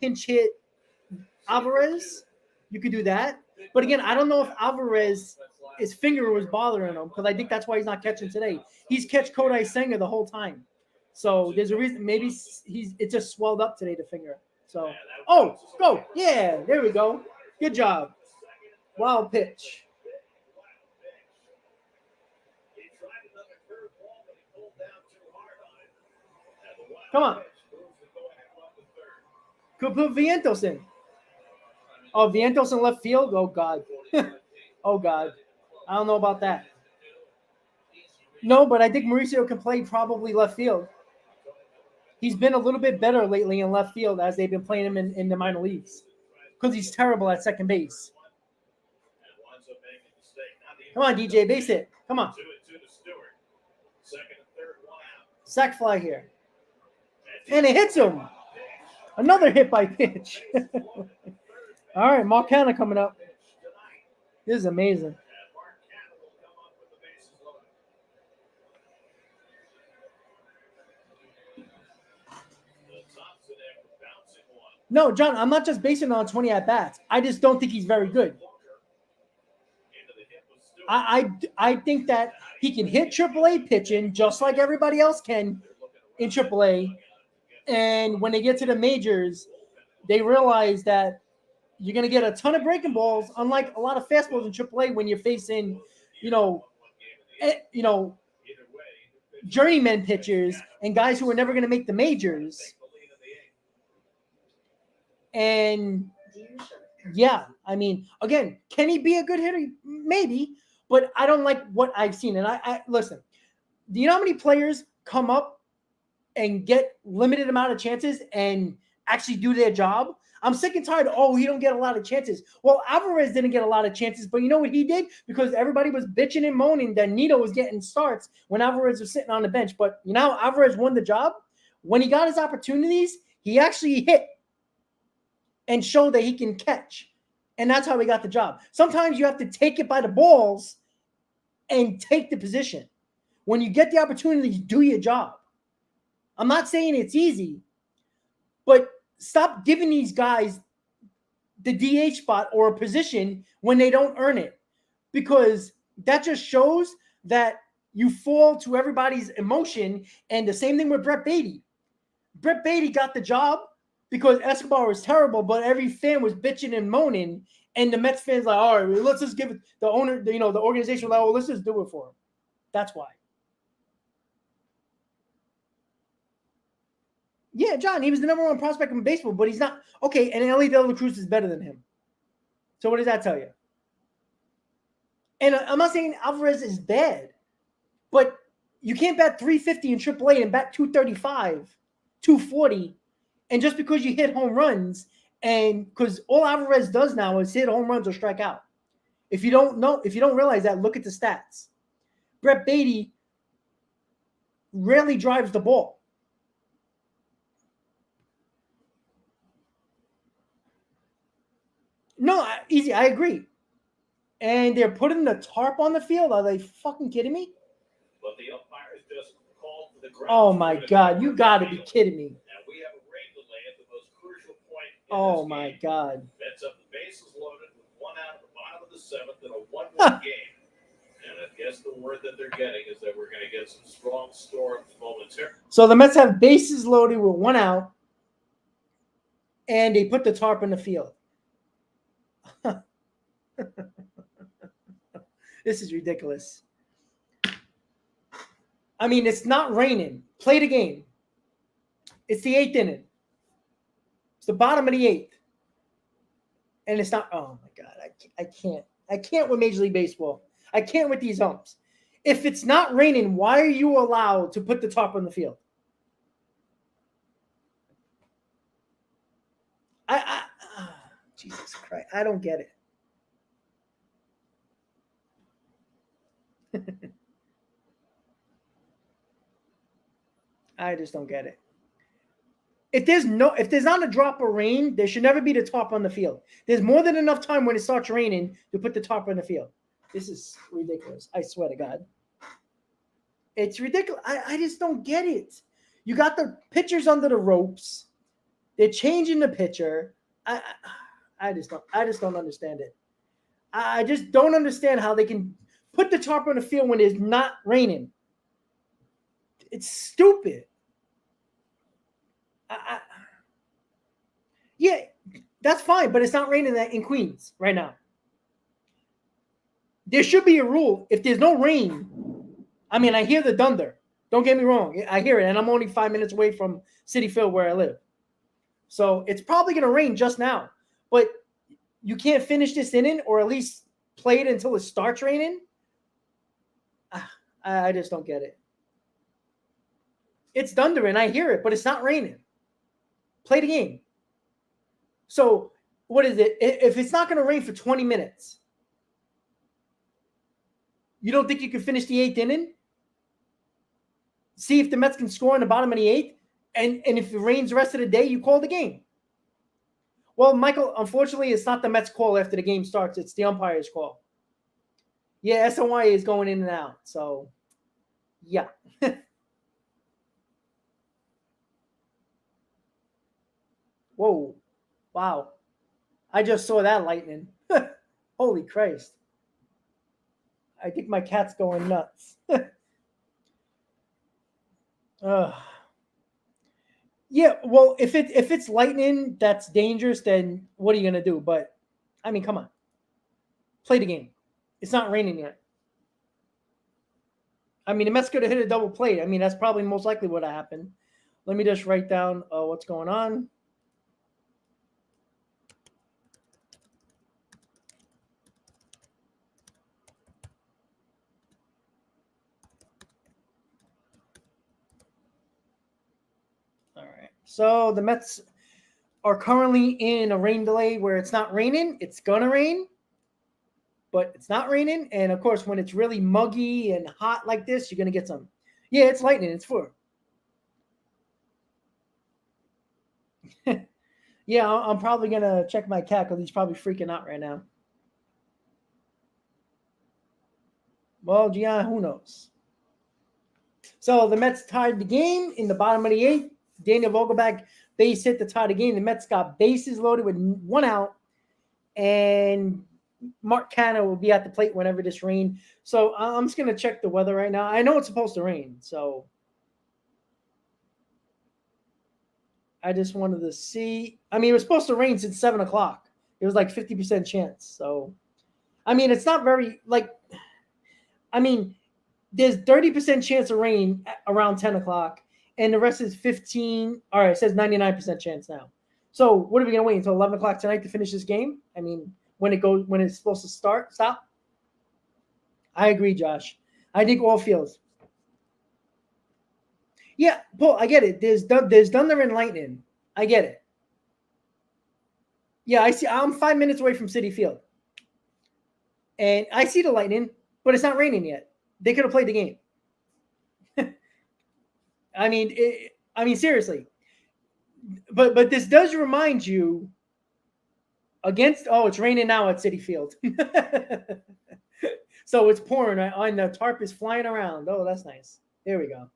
pinch hit Alvarez. You could do that. But again, I don't know if Alvarez, his finger was bothering him, because I think that's why he's not catching today. He's catch Kodai Senga the whole time. So there's a reason. Maybe it just swelled up today, the finger. So, go. Yeah, there we go. Good job. Wild pitch. Come on. Could put Vientos in. Oh, Vientos in left field? Oh, God. Oh, God. I don't know about that. No, but I think Mauricio can play probably left field. He's been a little bit better lately in left field as they've been playing him in the minor leagues, because he's terrible at second base. Come on, DJ, base hit. Come on. Sack fly here. And it hits him. Another hit by pitch. All right, Marcana coming up. This is amazing. No, John, I'm not just basing it on 20 at-bats. I just don't think he's very good. I think that he can hit AAA pitching just like everybody else can in AAA. And when they get to the majors, they realize that you're going to get a ton of breaking balls, unlike a lot of fastballs in AAA when you're facing, journeyman pitchers and guys who are never going to make the majors. And yeah, I mean, again, can he be a good hitter? Maybe, but I don't like what I've seen. And I listen, do you know how many players come up and get limited amount of chances and actually do their job? I'm sick and tired. Oh, he don't get a lot of chances. Well, Alvarez didn't get a lot of chances, but you know what he did? Because everybody was bitching and moaning that Nito was getting starts when Alvarez was sitting on the bench. But Alvarez won the job. When he got his opportunities, he actually hit and show that he can catch. And that's how he got the job. Sometimes you have to take it by the balls and take the position. When you get the opportunity, do your job. I'm not saying it's easy, but stop giving these guys the DH spot or a position when they don't earn it, because that just shows that you fall to everybody's emotion. And the same thing with Brett Beatty. Brett Beatty got the job because Escobar was terrible, but every fan was bitching and moaning, and the Mets fans like, all right, let's just give it the owner, the organization like, oh, let's just do it for him. That's why. Yeah, John, he was the number one prospect in baseball, but he's not okay. And Ellie De La Cruz is better than him. So what does that tell you? And I'm not saying Alvarez is bad, but you can't bat 350 in AAA and bat 235, 240. And just because you hit home runs, and because all Alvarez does now is hit home runs or strike out. If you don't realize that, look at the stats. Brett Beatty rarely drives the ball. No, easy. I agree. And they're putting the tarp on the field. Are they fucking kidding me? But the umpires just called for the ground. Oh my God! You got to be kidding me. And we have a rain delay at the most crucial point. Oh my God! Mets up the bases loaded with one out at the bottom of the seventh in a 1-1 game. And I guess the word that they're getting is that we're going to get some strong storms momentarily. So the Mets have bases loaded with one out, and they put the tarp in the field. This is ridiculous. I mean, it's not raining. Play the game. It's the 8th inning. It's the bottom of the 8th. And it's not. Oh my God. I can't. I can't with Major League Baseball. I can't with these umps. If it's not raining, why are you allowed to put the tarp on the field? Jesus Christ. I don't get it. I just don't get it. if there's not a drop of rain, there should never be the tarp on the field. There's more than enough time when it starts raining to put the tarp on the field. This is ridiculous. I swear to God. It's ridiculous. I just don't get it. You got the pitchers under the ropes. They're changing the pitcher. I just don't understand it. I just don't understand how they can put the tarp on the field when it's not raining. It's stupid. Yeah, that's fine, but it's not raining in Queens right now. There should be a rule. If there's no rain, I mean, I hear the thunder. Don't get me wrong. I hear it, and I'm only 5 minutes away from Citi Field where I live. So it's probably going to rain just now. But you can't finish this inning or at least play it until it starts raining? I just don't get it. It's thundering. I hear it, but it's not raining. Play the game. So what is it? If it's not going to rain for 20 minutes, you don't think you can finish the 8th inning? See if the Mets can score in the bottom of the 8th? And if it rains the rest of the day, you call the game. Well, Michael, unfortunately, it's not the Mets' call after the game starts. It's the umpire's call. Yeah, SNY is going in and out. So, yeah. Whoa. Wow. I just saw that lightning. Holy Christ. I think my cat's going nuts. Yeah, well, if it's lightning that's dangerous, then what are you going to do? But, I mean, come on. Play the game. It's not raining yet. I mean, the Mets could have hit a double play. I mean, that's probably most likely what happened. Let me just write down what's going on. All right. So the Mets are currently in a rain delay where it's not raining. It's going to rain, but it's not raining. And, of course, when it's really muggy and hot like this, you're going to get some. Yeah, it's lightning. It's for. Yeah, I'm probably going to check my cat because he's probably freaking out right now. Well, Gian, who knows? So the Mets tied the game in the bottom of the 8th. Daniel Vogelbach base hit to tie the game. The Mets got bases loaded with 1 out. And Mark Canha will be at the plate whenever this rain. So I'm just going to check the weather right now. I know it's supposed to rain, so I just wanted to see. I mean, it was supposed to rain since 7 o'clock. It was like 50% chance. So, I mean, it's not very, there's 30% chance of rain around 10 o'clock, and the rest is 15. All right, it says 99% chance now. So what are we going to wait until 11 o'clock tonight to finish this game? I mean, when it's supposed to stop? I agree, Josh. I think all fields. Yeah, Paul, I get it. There's thunder and lightning. I get it. Yeah, I see. I'm 5 minutes away from Citi Field. And I see the lightning, but it's not raining yet. They could have played the game. I mean, seriously. But this does remind you it's raining now at Citi Field. So it's pouring on the tarp is flying around. Oh, that's nice. There we go.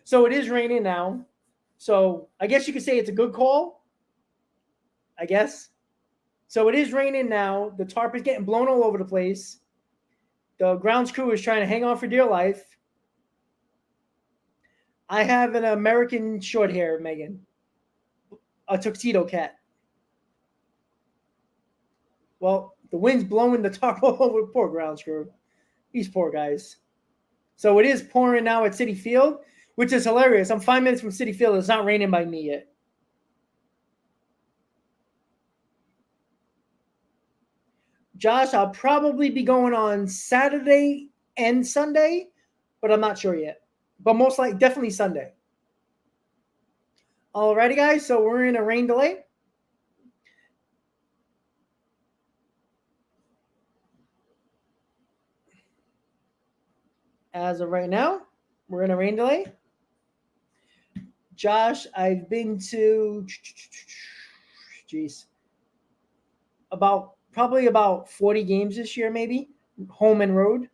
So it is raining now. So I guess you could say it's a good call. I guess. So it is raining now. The tarp is getting blown all over the place. The grounds crew is trying to hang on for dear life. I have an American short hair, Megan. A tuxedo cat. Well, the wind's blowing the tarp all over the poor grounds crew. These poor guys. So it is pouring now at Citi Field, which is hilarious. I'm 5 minutes from Citi Field. It's not raining by me yet. Josh, I'll probably be going on Saturday and Sunday, but I'm not sure yet. But most likely, definitely Sunday. Alrighty, guys. So we're in a rain delay. As of right now, we're in a rain delay. Josh, I've been to, probably about 40 games this year, maybe, home and road.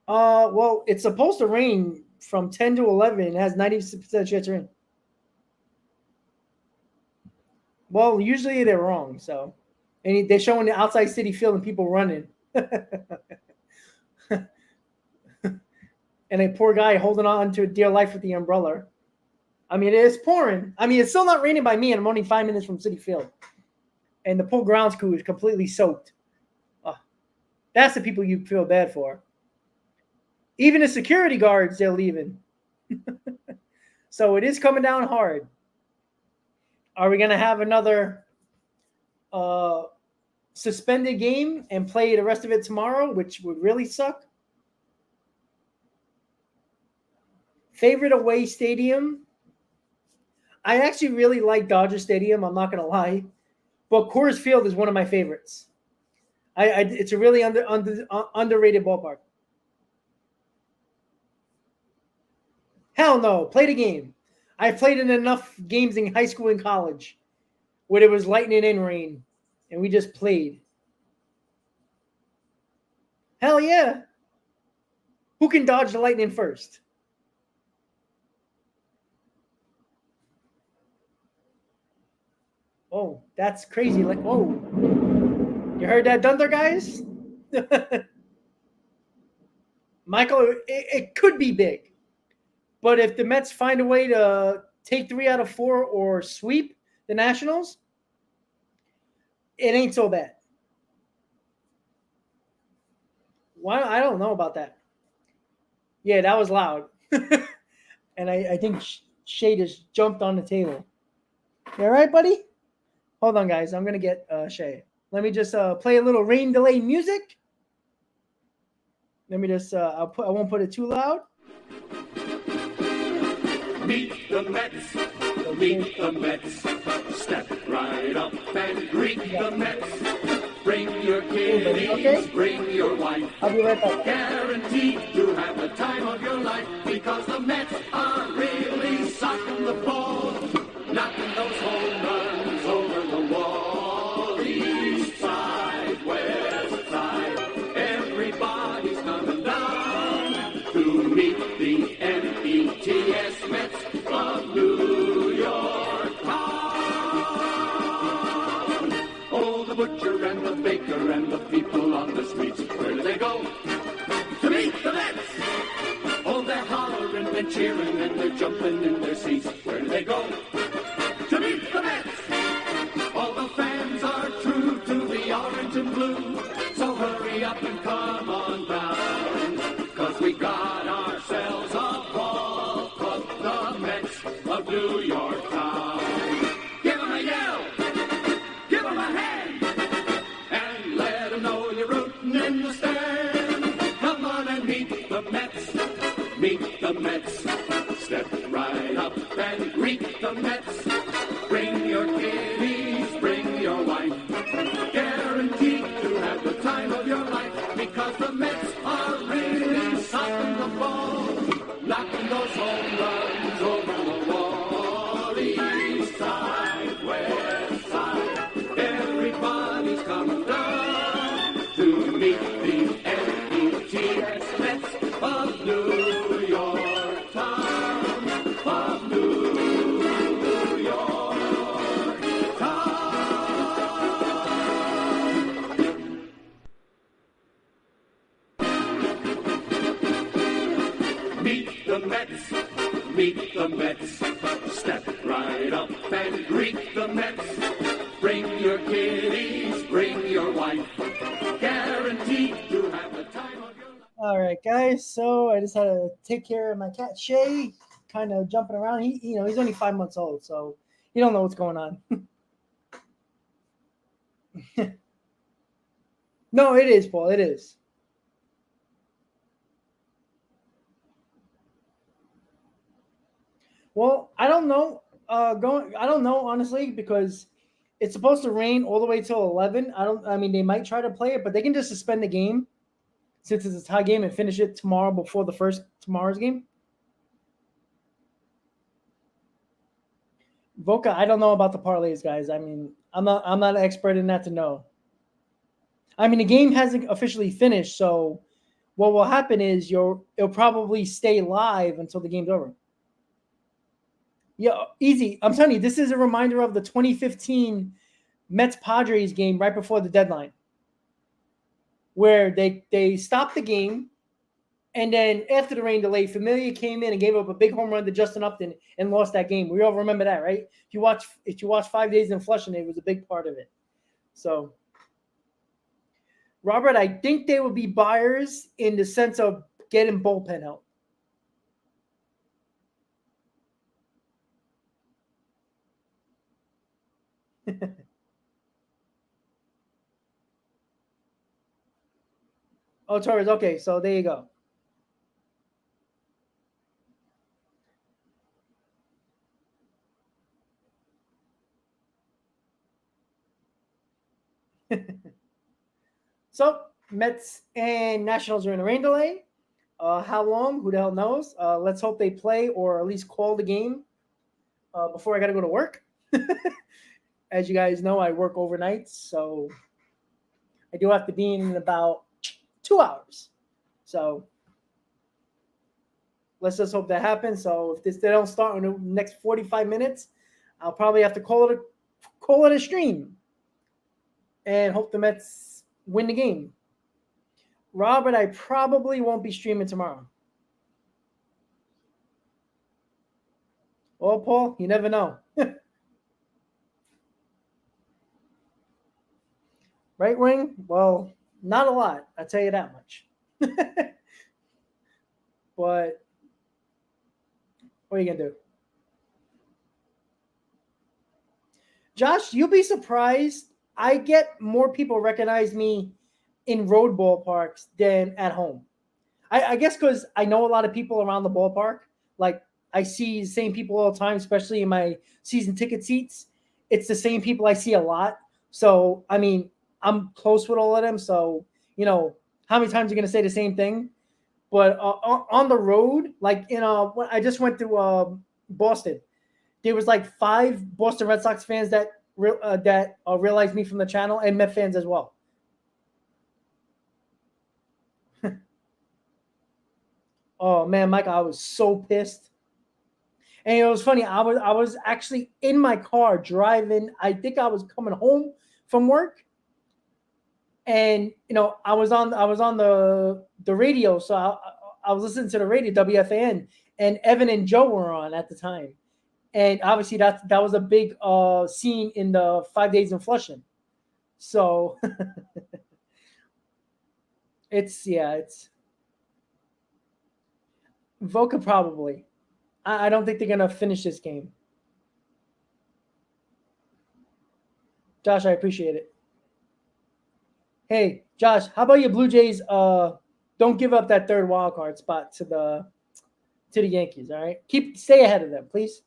Well, it's supposed to rain from 10 to 11. It has 90% chance of rain. Well, usually they're wrong. So, and they're showing the outside City Field and people running. And a poor guy holding on to dear life with the umbrella. I mean, it's pouring. I mean, it's still not raining by me, and I'm only 5 minutes from City Field. And the poor grounds crew is completely soaked. That's the people you feel bad for. Even the security guards, they're leaving. So it is coming down hard. Are we going to have another suspended game and play the rest of it tomorrow, which would really suck? Favorite away stadium? I actually really like Dodger Stadium. I'm not going to lie. But Coors Field is one of my favorites. It's a really underrated ballpark. Hell no. Play the game. I played in enough games in high school and college where it was lightning and rain, and we just played. Hell yeah. Who can dodge the lightning first? Oh, that's crazy. Like, whoa. You heard that thunder, guys? Michael, it could be big. But if the Mets find a way to take 3 out of 4 or sweep the Nationals, it ain't so bad. Why? I don't know about that. Yeah, that was loud. And I think Shay just jumped on the table. You all right, buddy? Hold on, guys. I'm going to get Shay. Let me just play a little rain delay music. Let me just, I won't put it too loud. Meet the Mets, meet the Mets. Step right up and greet the Mets. Bring your kiddies, bring your wife. I'll be right back. Guaranteed to have the time of your life because the Mets are really socking the ball, knocking those home runs over the wall. East side, west side, everybody's coming down to meet the METS Mets of New York town. Oh, the butcher and the baker and the people on the streets, where do they go? To meet the Mets! Oh, they're hollering and cheering and they're jumping in their seats. Where do they go? To meet the Mets! All the fans are true to the orange and blue, so hurry up and come on down, 'cause we got ourselves a ball club, the Mets of New York town. Give 'em a yell, give 'em a hand, and let 'em know you're rooting in the stand. Come on and meet the Mets, meet the Mets. Step right up and greet the Mets. Bring your kiddies, bring your wife. Guaranteed to have the time of your life because the Mets are really socking the ball, knocking those home runs over the wall. East side, west side, everybody's coming down to meet the METS Mets of New York town, of New York town. Meet the Mets, meet the Mets. Step right up and greet the Mets. Bring your kiddies, bring your wife. Guaranteed to have the time of your life. All right, guys. So I just had to take care of my cat Shay, kind of jumping around. He's only 5 months old, so he don't know what's going on. No, it is, Paul. It is. Well, I don't know. I don't know honestly because It's supposed to rain all the way till 11. I mean, they might try to play it, but they can just suspend the game since it's a tie game and finish it tomorrow before tomorrow's game. Voca, I don't know about the parlays, guys. I mean, I'm not an expert in that to know. I mean, the game hasn't officially finished, so what will happen is it'll probably stay live until the game's over. Yeah, easy. I'm telling you, this is a reminder of the 2015 Mets-Padres game right before the deadline, where they stopped the game, and then after the rain delay, Familia came in and gave up a big home run to Justin Upton and lost that game. We all remember that, right? If you watch 5 Days in Flushing, it was a big part of it. So, Robert, I think they will be buyers in the sense of getting bullpen help. Oh, Torres. Okay, so there you go. So, Mets and Nationals are in a rain delay. How long? Who the hell knows? Let's hope they play or at least call the game before I got to go to work. As you guys know, I work overnight, so I do have to be in about 2 hours. So let's just hope that happens. So if they don't start in the next 45 minutes, I'll probably have to call it a stream and hope the Mets win the game. Robert, I probably won't be streaming tomorrow. Well, Paul, you never know. Right wing? Well, not a lot. I'll tell you that much. But what are you going to do? Josh, you'll be surprised. I get more people recognize me in road ballparks than at home. I guess because I know a lot of people around the ballpark. Like, I see the same people all the time, especially in my season ticket seats. It's the same people I see a lot. So, I mean, I'm close with all of them. So, you know, how many times are you going to say the same thing? But on the road, like, when I just went to Boston, there was like 5 Boston Red Sox fans that realized me from the channel, and Met fans as well. Oh man, Mike, I was so pissed. And it was funny. I was actually in my car driving. I think I was coming home from work, and I was on the radio, so I was listening to the radio, WFAN, and Evan and Joe were on at the time, and obviously that was a big scene in the 5 Days in Flushing. So it's Voca probably. I don't think they're gonna finish this game. Josh, I appreciate it. Hey, Josh, how about your Blue Jays? Don't give up that third wild card spot to the Yankees. All right, stay ahead of them, please.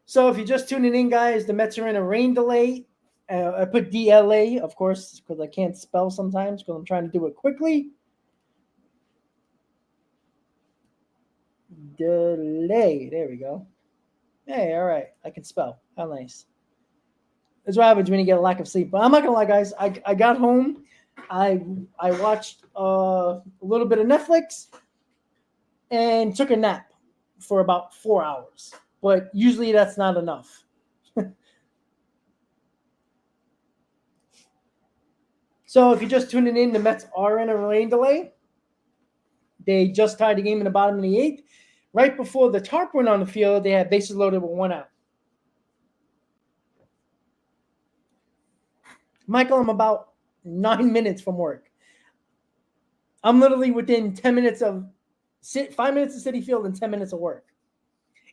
So if you're just tuning in, guys, the Mets are in a rain delay. I put DLA, of course, because I can't spell sometimes because I'm trying to do it quickly. Delay. There we go. Hey, all right. I can spell. How nice. That's what happens when you get a lack of sleep. But I'm not going to lie, guys. I got home. I watched a little bit of Netflix and took a nap for about 4 hours. But usually that's not enough. So if you're just tuning in, the Mets are in a rain delay. They just tied the game in the bottom of the 8th. Right before the tarp went on the field, they had bases loaded with 1 out. Michael, I'm about 9 minutes from work. I'm literally within 10 minutes of 5 minutes of Citi Field and 10 minutes of work.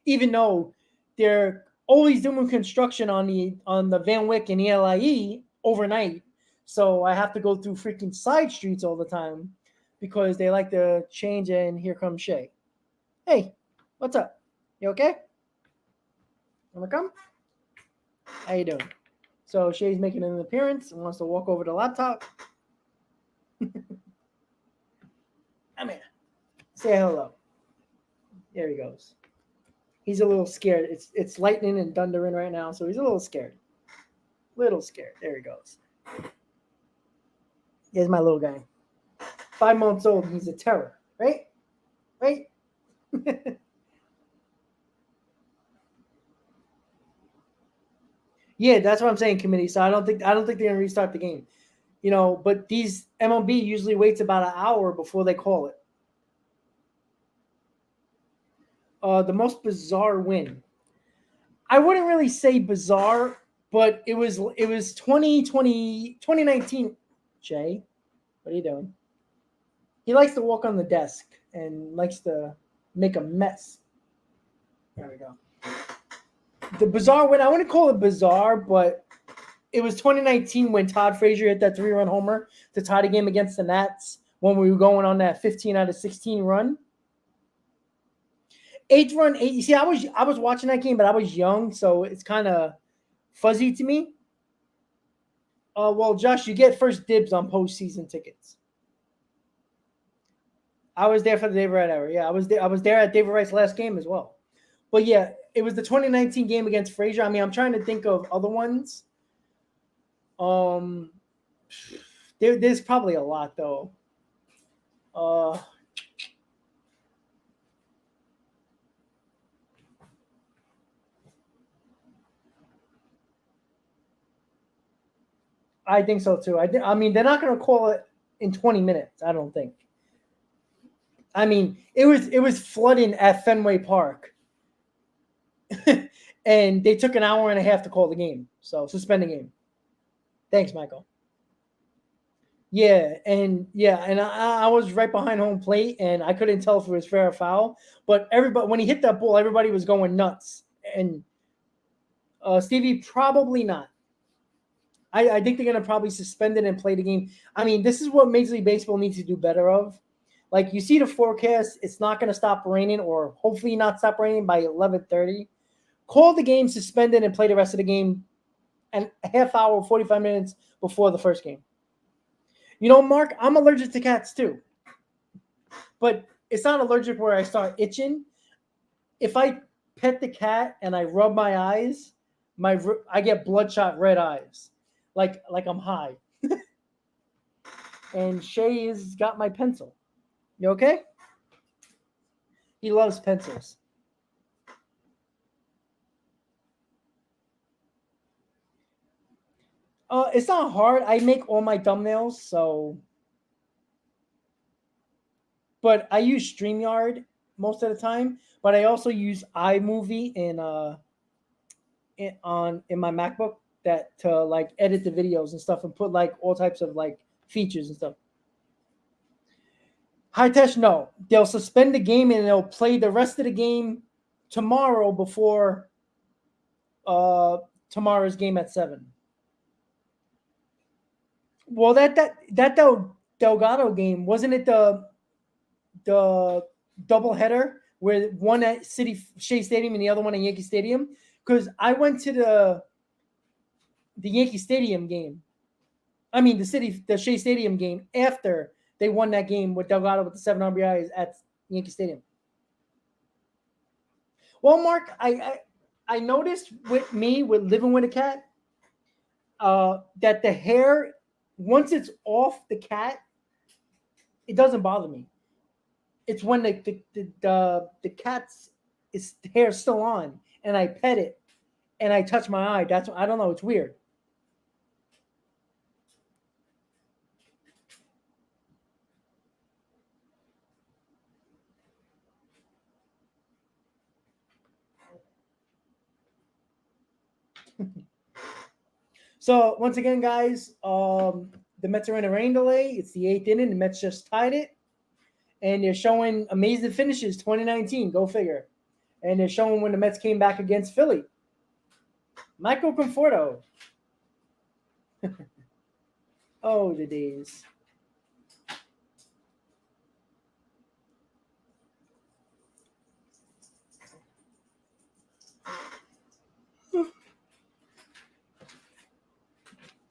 Even though they're always doing construction on the Van Wyck and ELIE overnight. So I have to go through freaking side streets all the time because they like to change, and here comes Shay. Hey, What's up? You okay? Wanna come? How you doing? So Shay's making an appearance and wants to walk over to the laptop. Come here. Say hello. There he goes. He's a little scared. It's lightning and thundering right now, so he's a little scared. Little scared. There he goes. Here's my little guy. 5 months old. He's a terror, right? Right? Yeah, that's what I'm saying, committee. So I don't think they're gonna restart the game. You know, but these MLB usually waits about an hour before they call it. The most bizarre win. I wouldn't really say bizarre, but it was 2019. Jay, what are you doing? He likes to walk on the desk and likes to make a mess. There we go. The bizarre win, I wouldn't call it bizarre, but it was 2019 when Todd Frazier hit that 3-run homer to tie the game against the Nats when we were going on that 15 out of 16 run. 8th run, 8. You see, I was watching that game, but I was young, so it's kind of fuzzy to me. Well, Josh, you get first dibs on postseason tickets. I was there for the David Wright era. Yeah, I was there at David Wright's last game as well. But yeah, it was the 2019 game against Frazier. I mean, I'm trying to think of other ones. There's probably a lot though. I think so too. I mean, they're not going to call it in 20 minutes. I don't think. I mean, it was flooding at Fenway Park, and they took an hour and a half to call the game. So suspend the game. Thanks, Michael. Yeah, and I was right behind home plate, and I couldn't tell if it was fair or foul. But everybody, when he hit that ball, everybody was going nuts. And Stevie, probably not. I think they're going to probably suspend it and play the game. I mean, this is what Major League Baseball needs to do better of. Like, you see the forecast, it's not going to stop raining, or hopefully not stop raining by 11:30. Call the game, suspend it, and play the rest of the game and a half hour, 45 minutes before the first game. You know, Mark, I'm allergic to cats too. But it's not allergic where I start itching. If I pet the cat and I rub my eyes, I get bloodshot red eyes. Like I'm high. And Shay has got my pencil. You okay? He loves pencils. It's not hard. I make all my thumbnails, so. But I use StreamYard most of the time. But I also use iMovie in my MacBook to like edit the videos and stuff and put like all types of like features and stuff. High Tech, no. They'll suspend the game and they'll play the rest of the game tomorrow before tomorrow's game at 7. Well, that Delgado game, wasn't it the doubleheader where one at Shea Stadium and the other one at Yankee Stadium? Because I went to the Yankee Stadium game. I mean, the Shea Stadium game after they won that game with Delgado with the 7 RBIs at Yankee Stadium. Well, Mark, I noticed with living with a cat, that the hair, once it's off the cat, it doesn't bother me. It's when the cat's hair is still on and I pet it and I touch my eye. I don't know. It's weird. So once again, guys, the Mets are in a rain delay. It's the 8th inning. The Mets just tied it, and they're showing amazing finishes. 2019, go figure. And they're showing when the Mets came back against Philly. Michael Conforto. Oh, the days.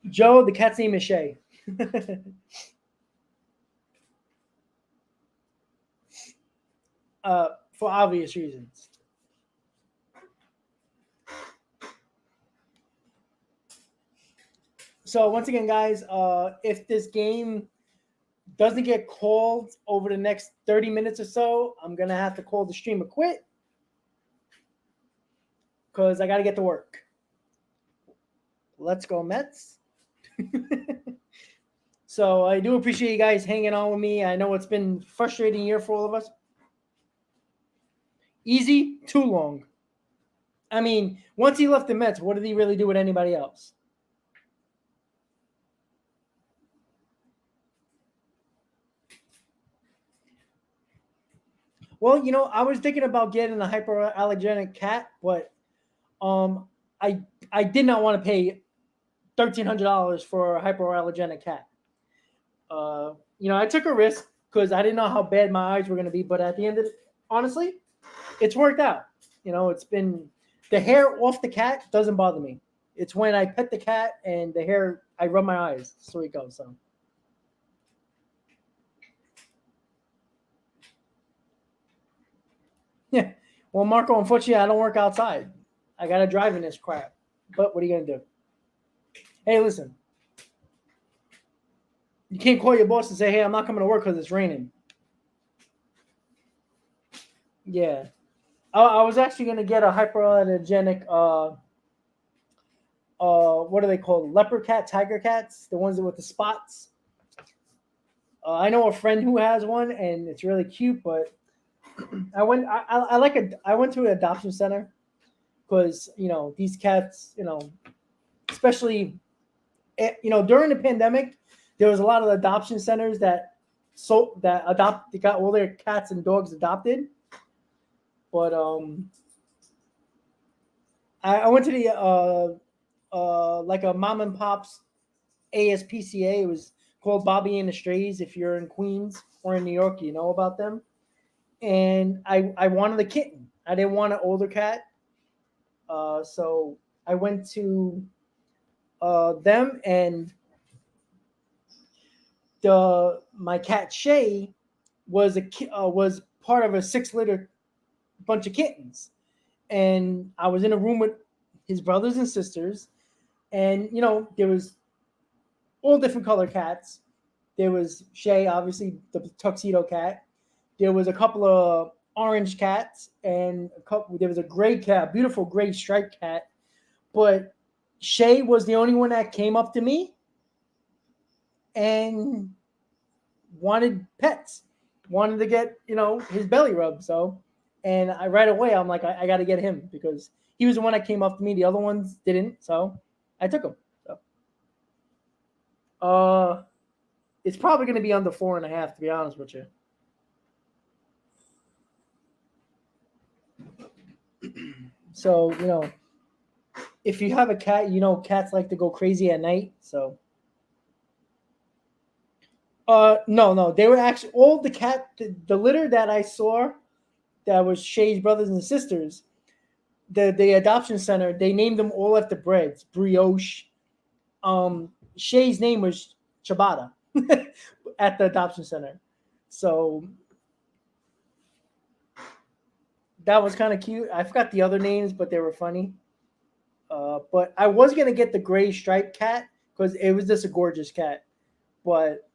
Joe, the cat's name is Shay. For obvious reasons. So once again, guys, if this game doesn't get called over the next 30 minutes or so, I'm going to have to call the stream a quit because I got to get to work. Let's go Mets. So I do appreciate you guys hanging on with me. I know it's been a frustrating year for all of us. Easy, too long. I mean, once he left the Mets, what did he really do with anybody else? Well, I was thinking about getting a hyperallergenic cat, but I did not want to pay $1,300 for a hyperallergenic cat. I took a risk because I didn't know how bad my eyes were going to be, but at the end of it, honestly, it's worked out. It's been the hair off the cat doesn't bother me. It's when I pet the cat and the hair, I rub my eyes. So it goes. So. Yeah. Well, Marco, unfortunately, I don't work outside. I got to drive in this crap. But what are you going to do? Hey, listen. You can't call your boss and say, hey, I'm not coming to work because it's raining. Yeah. I was actually going to get a hyperallergenic, what are they called? Leopard cat, tiger cats, the ones with the spots. I know a friend who has one, and it's really cute, but I went to an adoption center because, these cats, especially, during the pandemic, there was a lot of adoption centers they got all their cats and dogs adopted. But I went to the like a mom and pop's ASPCA. It was called Bobby and the Strays. If you're in Queens or in New York, you know about them. And I wanted a kitten. I didn't want an older cat. So I went to them, and my cat Shay was part of a 6-litter bunch of kittens, and I was in a room with his brothers and sisters, and there was all different color cats. There was Shay, obviously the tuxedo cat. There was a couple of orange cats, and there was a gray cat, beautiful gray striped cat. But Shay was the only one that came up to me and wanted pets, wanted to get his belly rubbed. So, and right away I'm like, I got to get him because he was the one that came up to me. The other ones didn't, so I took him. So, it's probably going to be under 4.5, to be honest with you. So, if you have a cat, cats like to go crazy at night. So, no, they were actually all the litter that I saw that was Shay's brothers and sisters. The adoption center, they named them all after breads. Brioche. Shay's name was Ciabatta at the adoption center. So that was kind of cute. I forgot the other names, but they were funny. But I was going to get the gray striped cat because it was just a gorgeous cat. But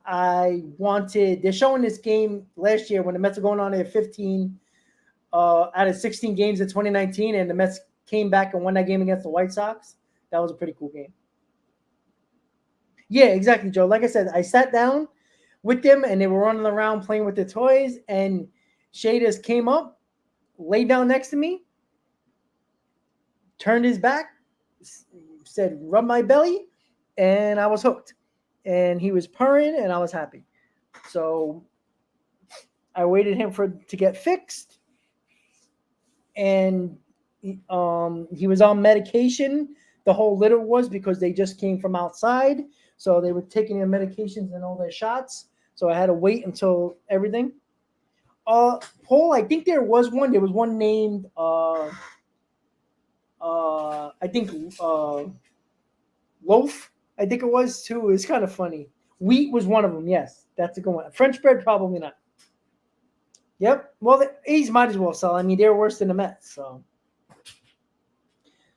they're showing this game last year when the Mets were going on at 15 out of 16 games in 2019, and the Mets came back and won that game against the White Sox. That was a pretty cool game. Yeah, exactly, Joe. Like I said, I sat down with them, and they were running around playing with their toys, and Shay just came up, laid down next to me, turned his back, said, rub my belly, and I was hooked. And he was purring, and I was happy. So I waited him to get fixed, and he was on medication. The whole litter was because they just came from outside, so they were taking their medications and all their shots. So I had to wait until everything. Paul, I think there was one. There was one named I think loaf, I think it was too. It's kind of funny. Wheat was one of them. Yes, that's a good one. French bread, probably not. Yep. Well, the A's might as well sell. I mean, they're worse than the Mets.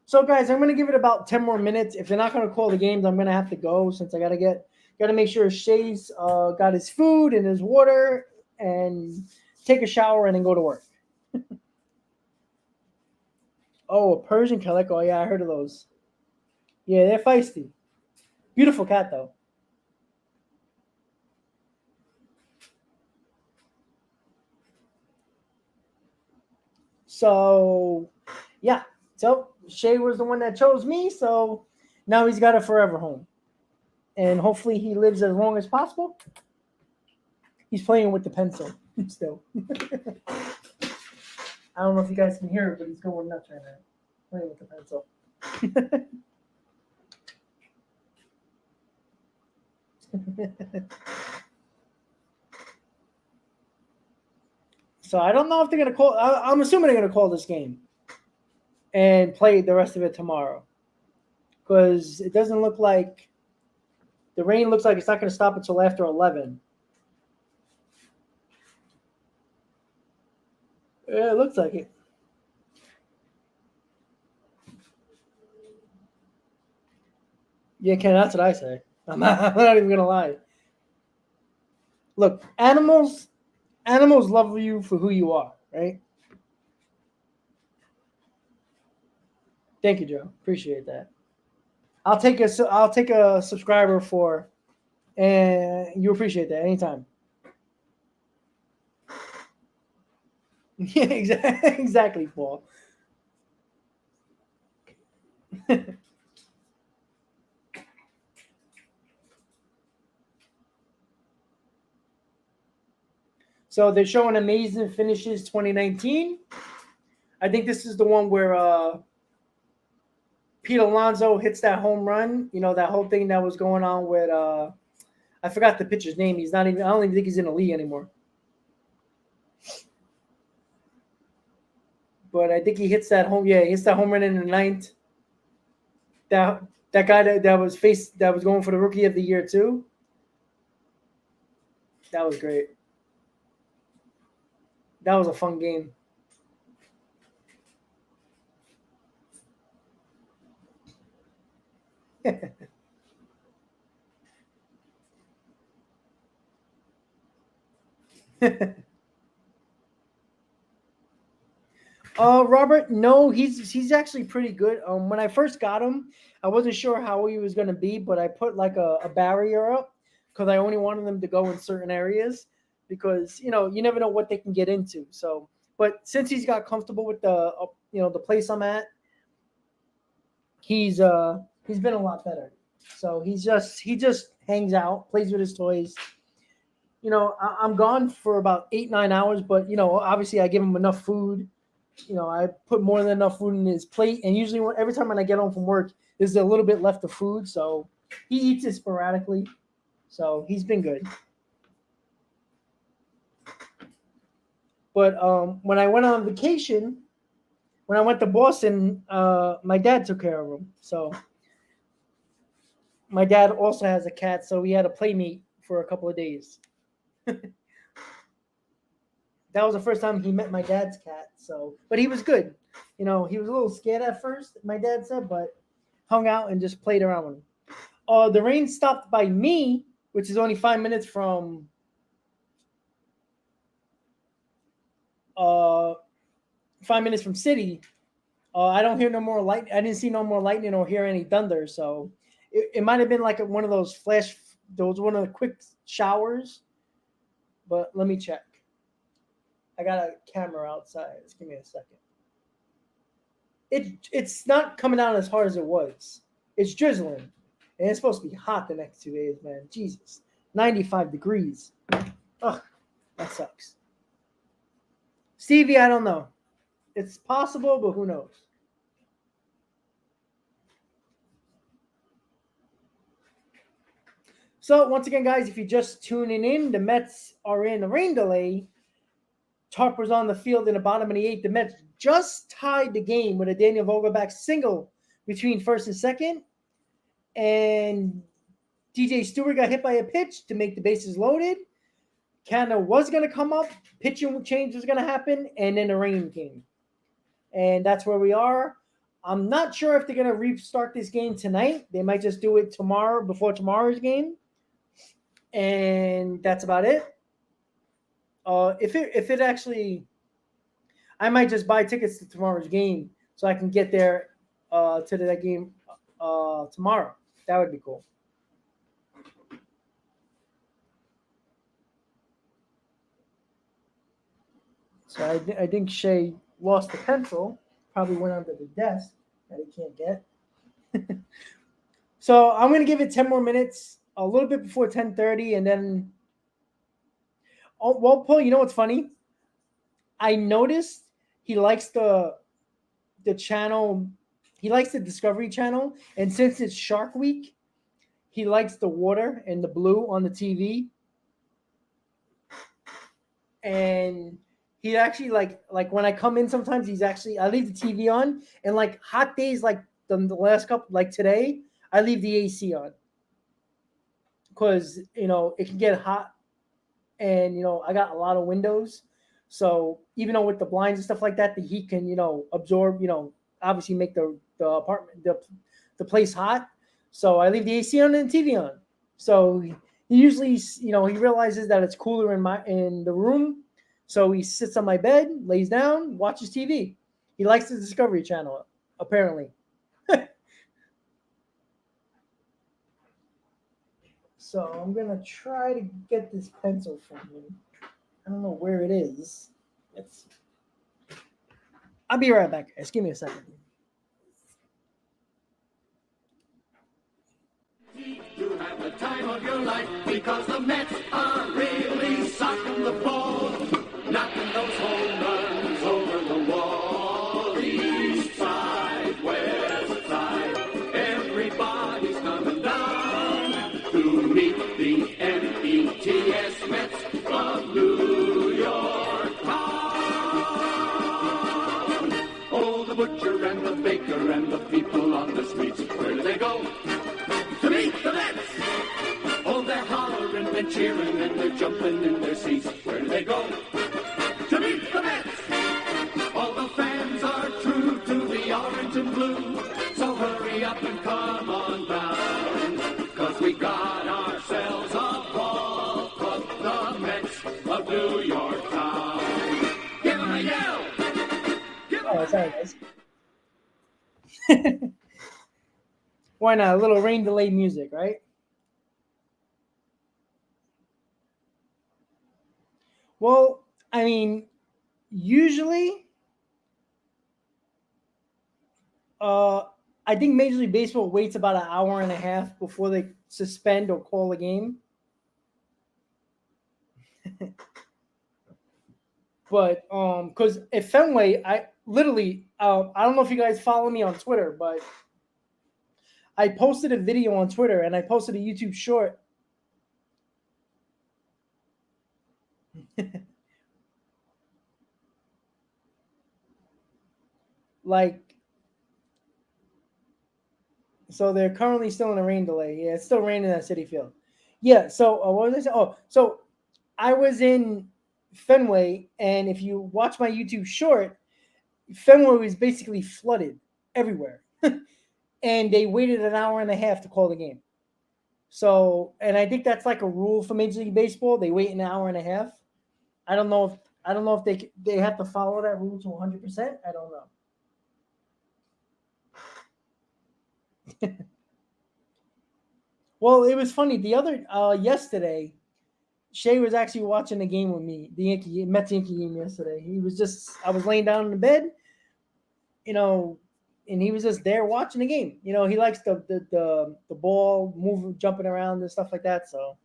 So guys, I'm gonna give it about 10 more minutes. If they're not gonna call the games, I'm gonna have to go since I gotta make sure Shay's got his food and his water and take a shower and then go to work. Oh, a Persian calico. Yeah, I heard of those. Yeah, they're feisty. Beautiful cat though. So, yeah. So Shay was the one that chose me. So now he's got a forever home, and hopefully he lives as long as possible. He's playing with the pencil still. I don't know if you guys can hear it, but he's going nuts right now, playing with the pencil. So I don't know if they're going to call. I'm assuming they're going to call this game and play the rest of it tomorrow, because it doesn't look like the rain looks like it's not going to stop until after 11. Yeah, it looks like it. Yeah, Ken, that's what I say. I'm not even going to lie. Look, animals love you for who you are, right? Thank you, Joe. Appreciate that. I'll take a subscriber for, and you appreciate that anytime. Yeah, exactly, Paul. So they're showing amazing finishes 2019. I think this is the one where Pete Alonso hits that home run. You know, that whole thing that was going on with I forgot the pitcher's name. I don't even think he's in the league anymore. But I think he hits that home. Yeah, he hits that home run in the ninth. That guy that was going for the Rookie of the Year too. That was great. That was a fun game. Robert, no, he's actually pretty good. When I first got him, I wasn't sure how he was going to be, but I put like a barrier up because I only wanted them to go in certain areas because, you know, you never know what they can get into. So, but since he's got comfortable with the place I'm at, he's been a lot better. So he just hangs out, plays with his toys. You know, I'm gone for about 8-9 hours, but, you know, obviously I give him enough food. You know, I put more than enough food in his plate, and usually every time when I get home from work, there's a little bit left of food, so he eats it sporadically. So he's been good. But when I went on vacation, when I went to Boston, my dad took care of him. So my dad also has a cat, so we had a playmate for a couple of days. That was the first time he met my dad's cat. So, but he was good. You know, he was a little scared at first, my dad said, but hung out and just played around with him. The rain stopped by me, which is only 5 minutes from 5 minutes from city. I don't hear no more lightning. I didn't see no more lightning or hear any thunder. So it might have been like one of those one of the quick showers. But let me check. I got a camera outside. Just give me a second. It's not coming out as hard as it was. It's drizzling. And it's supposed to be hot the next 2 days, man. Jesus. 95 degrees. Ugh, that sucks. Stevie, I don't know. It's possible, but who knows? So, once again, guys, if you're just tuning in, the Mets are in a rain delay. Tarper's on the field in the bottom of the 8th. The Mets just tied the game with a Daniel Vogelbach single between first and second. and DJ Stewart got hit by a pitch to make the bases loaded. Canada was going to come up, pitching change was going to happen, and then the rain came. And that's where we are. I'm not sure if they're going to restart this game tonight. They might just do it tomorrow, before tomorrow's game. And that's about it. If it actually, I might just buy tickets to tomorrow's game so I can get there to that game tomorrow. That would be cool. So I think Shay lost the pencil, probably went under the desk that he can't get. So I'm going to give it 10 more minutes, a little bit before 10:30, and then well, Paul, you know what's funny? I noticed he likes the channel. He likes the Discovery Channel, and since it's Shark Week, he likes the water and the blue on the TV. And he actually like when I come in sometimes, I leave the TV on, and like hot days like the last couple, like today, I leave the AC on because it can get hot, and I got a lot of windows, so even though with the blinds and stuff like that, the heat can absorb, obviously make the apartment the place hot. So I leave the AC on and the TV on. So he usually he realizes that it's cooler in the room. So he sits on my bed, lays down, watches TV. He likes the Discovery Channel, apparently. So I'm going to try to get this pencil from him. I don't know where it is. I'll be right back, guys. Give me a second. You have the time of your life because the Mets are really socking the ball, knocking those home runs over the wall. East side, west side, everybody's coming down to meet the METS Mets of New York town. Oh, the butcher and the baker and the people on the streets, where do they go? To meet the Mets! Oh, they're hollering, they're cheering, and they're jumping in their seats. Where do they go? To meet the Mets! All the fans are true to the orange and blue, so hurry up and come on down, 'cause we got ourselves a ball club, the Mets of New York town. Give them a yell! Give them a sorry, guys. Why not? A little rain delay music, right? Well, I mean, usually, I think Major League Baseball waits about an hour and a half before they suspend or call a game. But because at Fenway, I literally, I don't know if you guys follow me on Twitter, but I posted a video on Twitter and I posted a YouTube short. So they're currently still in a rain delay. Yeah, it's still raining at Citi Field. Yeah, so what was I saying? Oh, so I was in Fenway, and if you watch my YouTube short, Fenway was basically flooded everywhere. And they waited an hour and a half to call the game. So, and I think that's like a rule for Major League Baseball. They wait an hour and a half. I don't know if they have to follow that rule to 100%. I don't know. Well, it was funny. The other yesterday, Shay was actually watching the game with me, the Mets Yankee game yesterday. I was laying down in the bed, and he was just there watching the game. He likes the ball moving, jumping around and stuff like that. So,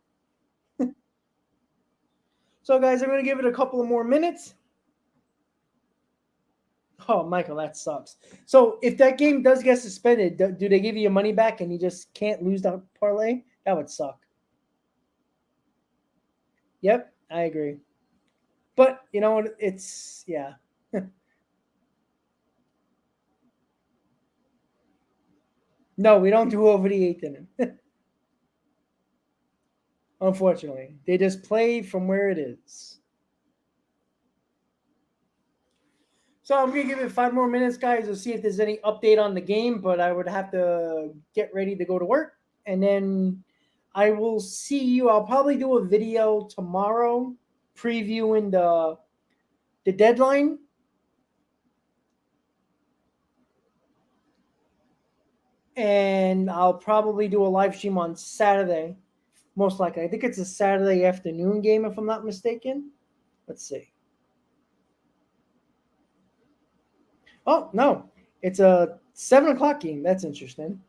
so guys, I'm going to give it a couple of more minutes. Oh, Michael, that sucks. So if that game does get suspended, do they give you your money back and you just can't lose that parlay? That would suck. Yep, I agree. But you know what? It's, yeah. No, we don't do over the 8th inning. Unfortunately, they just play from where it is. So I'm going to give it 5 more minutes, guys, to see if there's any update on the game, but I would have to get ready to go to work. And then I will see you. I'll probably do a video tomorrow previewing the deadline. And I'll probably do a live stream on Saturday, most likely. I think it's a Saturday afternoon game, if I'm not mistaken. Let's see. Oh, no. It's a 7 o'clock game. That's interesting.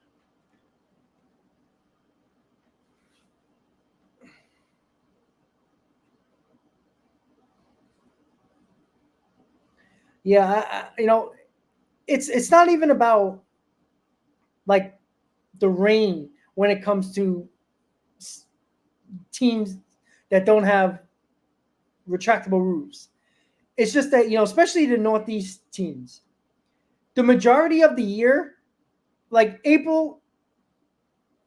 Yeah, it's not even about like the rain when it comes to teams that don't have retractable roofs. It's just that, especially the Northeast teams, the majority of the year, like April,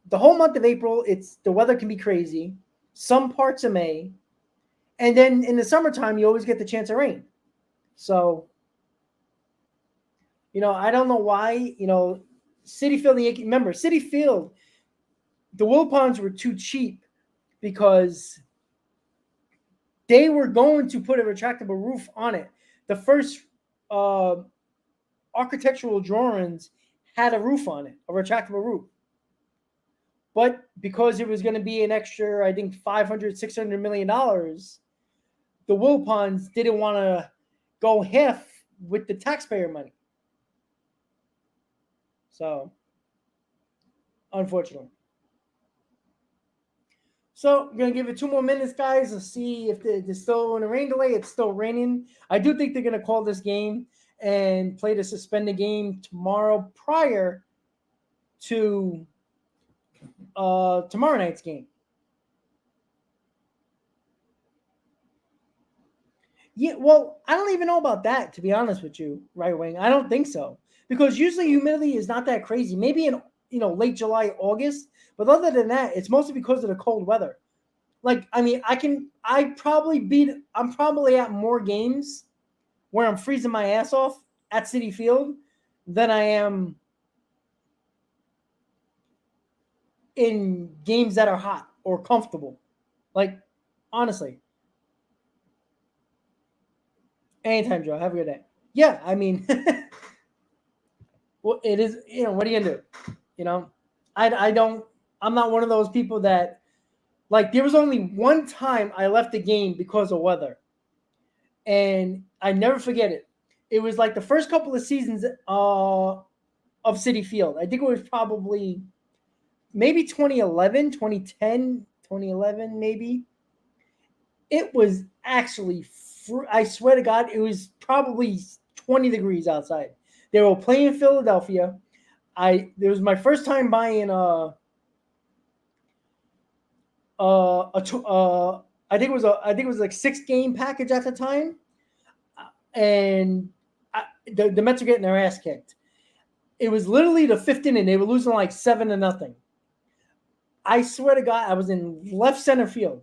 the whole month of April, the weather can be crazy. Some parts of May, and then in the summertime, you always get the chance of rain. So, I don't know why, Citi Field, remember, Citi Field, the Wilpons were too cheap because they were going to put a retractable roof on it. The first architectural drawings had a roof on it, a retractable roof. But because it was going to be an extra, I think, $500-600 million, the Wilpons didn't want to go half with the taxpayer money. So, unfortunately. So, I'm going to give it 2 more minutes, guys, to see if there's still in a rain delay. It's still raining. I do think they're going to call this game and play the suspended game tomorrow prior to tomorrow night's game. Yeah, well, I don't even know about that, to be honest with you, Right Wing. I don't think so. Because usually humidity is not that crazy. Maybe in late July, August. But other than that, it's mostly because of the cold weather. Like, I mean, I'm probably at more games where I'm freezing my ass off at Citi Field than I am in games that are hot or comfortable. Like, honestly. Anytime, Joe. Have a good day. Yeah, I mean, well, it is, what are you going to do? I'm not one of those people that, like, there was only one time I left the game because of weather. And I never forget it. It was like the first couple of seasons of Citi Field. I think it was probably maybe 2011, 2010, 2011, maybe. It was actually, I swear to God, it was probably 20 degrees outside. They were playing in Philadelphia. It was my first time buying I think it was like 6-game package at the time, and the Mets were getting their ass kicked. It was literally the 5th inning. They were losing like 7-0. I swear to God, I was in left center field.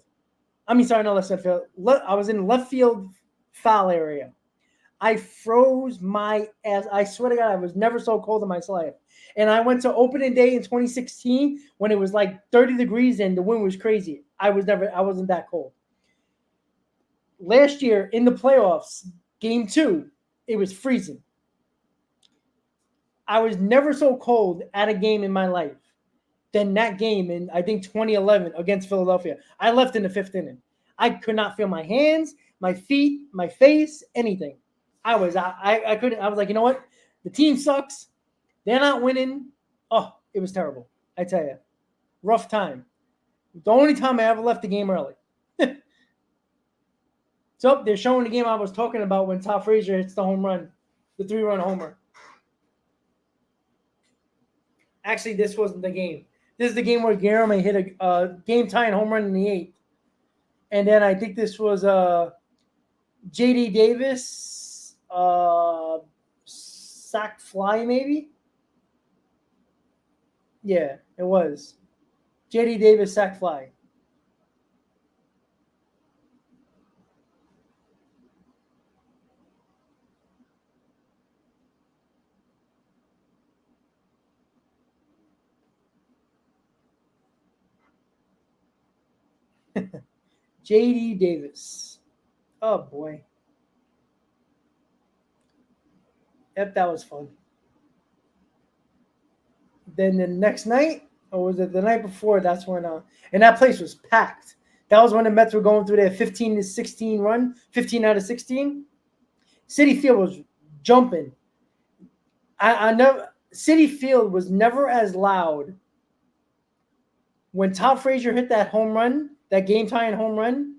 I mean, sorry, not left center field. I was in left field foul area. I froze my ass. I swear to God, I was never so cold in my life. And I went to opening day in 2016 when it was like 30 degrees and the wind was crazy. I wasn't that cold. Last year in the playoffs, game 2, it was freezing. I was never so cold at a game in my life than that game in, I think, 2011 against Philadelphia. I left in the 5th inning. I could not feel my hands, my feet, my face, anything. I couldn't. I was like, you know what? The team sucks. They're not winning. Oh, it was terrible. I tell you. Rough time. The only time I ever left the game early. So they're showing the game I was talking about when Todd Frazier hits the home run, the 3-run homer. Actually, this wasn't the game. This is the game where Guillermo hit a game-tying home run in the 8th. And then I think this was J.D. Davis sacked fly, maybe. Yeah, it was. J.D. Davis sack fly. J.D. Davis. Oh, boy. Yep, that was fun. Then the next night, or was it the night before? That's when, and that place was packed. That was when the Mets were going through their 15-16 run, 15 out of 16. Citi Field was jumping. I never. Citi Field was never as loud. When Todd Frazier hit that home run, that game-tying home run,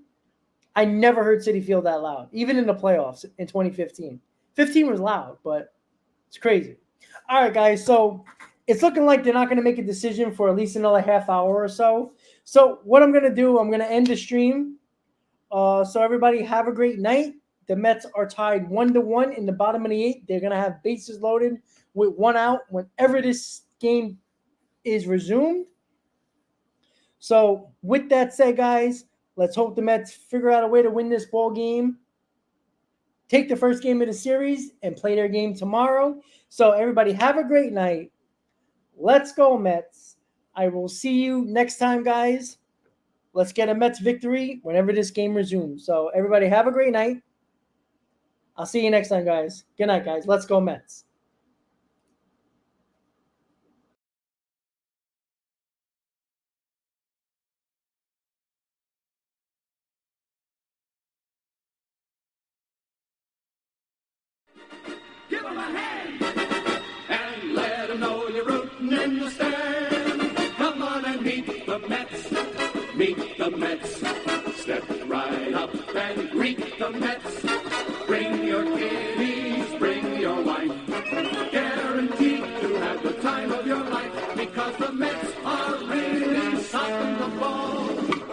I never heard Citi Field that loud, even in the playoffs in 2015. 15 was loud, but it's crazy. All right, guys, so it's looking like they're not going to make a decision for at least another half hour or so. So what I'm going to do, I'm going to end the stream. So everybody have a great night. The Mets are tied 1-1 in the bottom of the 8th. They're going to have bases loaded with 1 out whenever this game is resumed. So with that said, guys, let's hope the Mets figure out a way to win this ball game, take the first game of the series, and play their game tomorrow. So everybody have a great night. Let's go, Mets. I will see you next time, guys. Let's get a Mets victory whenever this game resumes. So everybody have a great night. I'll see you next time, guys. Good night, guys. Let's go, Mets. Give 'em a hand and let 'em know you're rooting in the stand. Come on and meet the Mets. Meet the Mets. Step right up and greet the Mets. Bring your kiddies, bring your wife. Guaranteed to have the time of your life because the Mets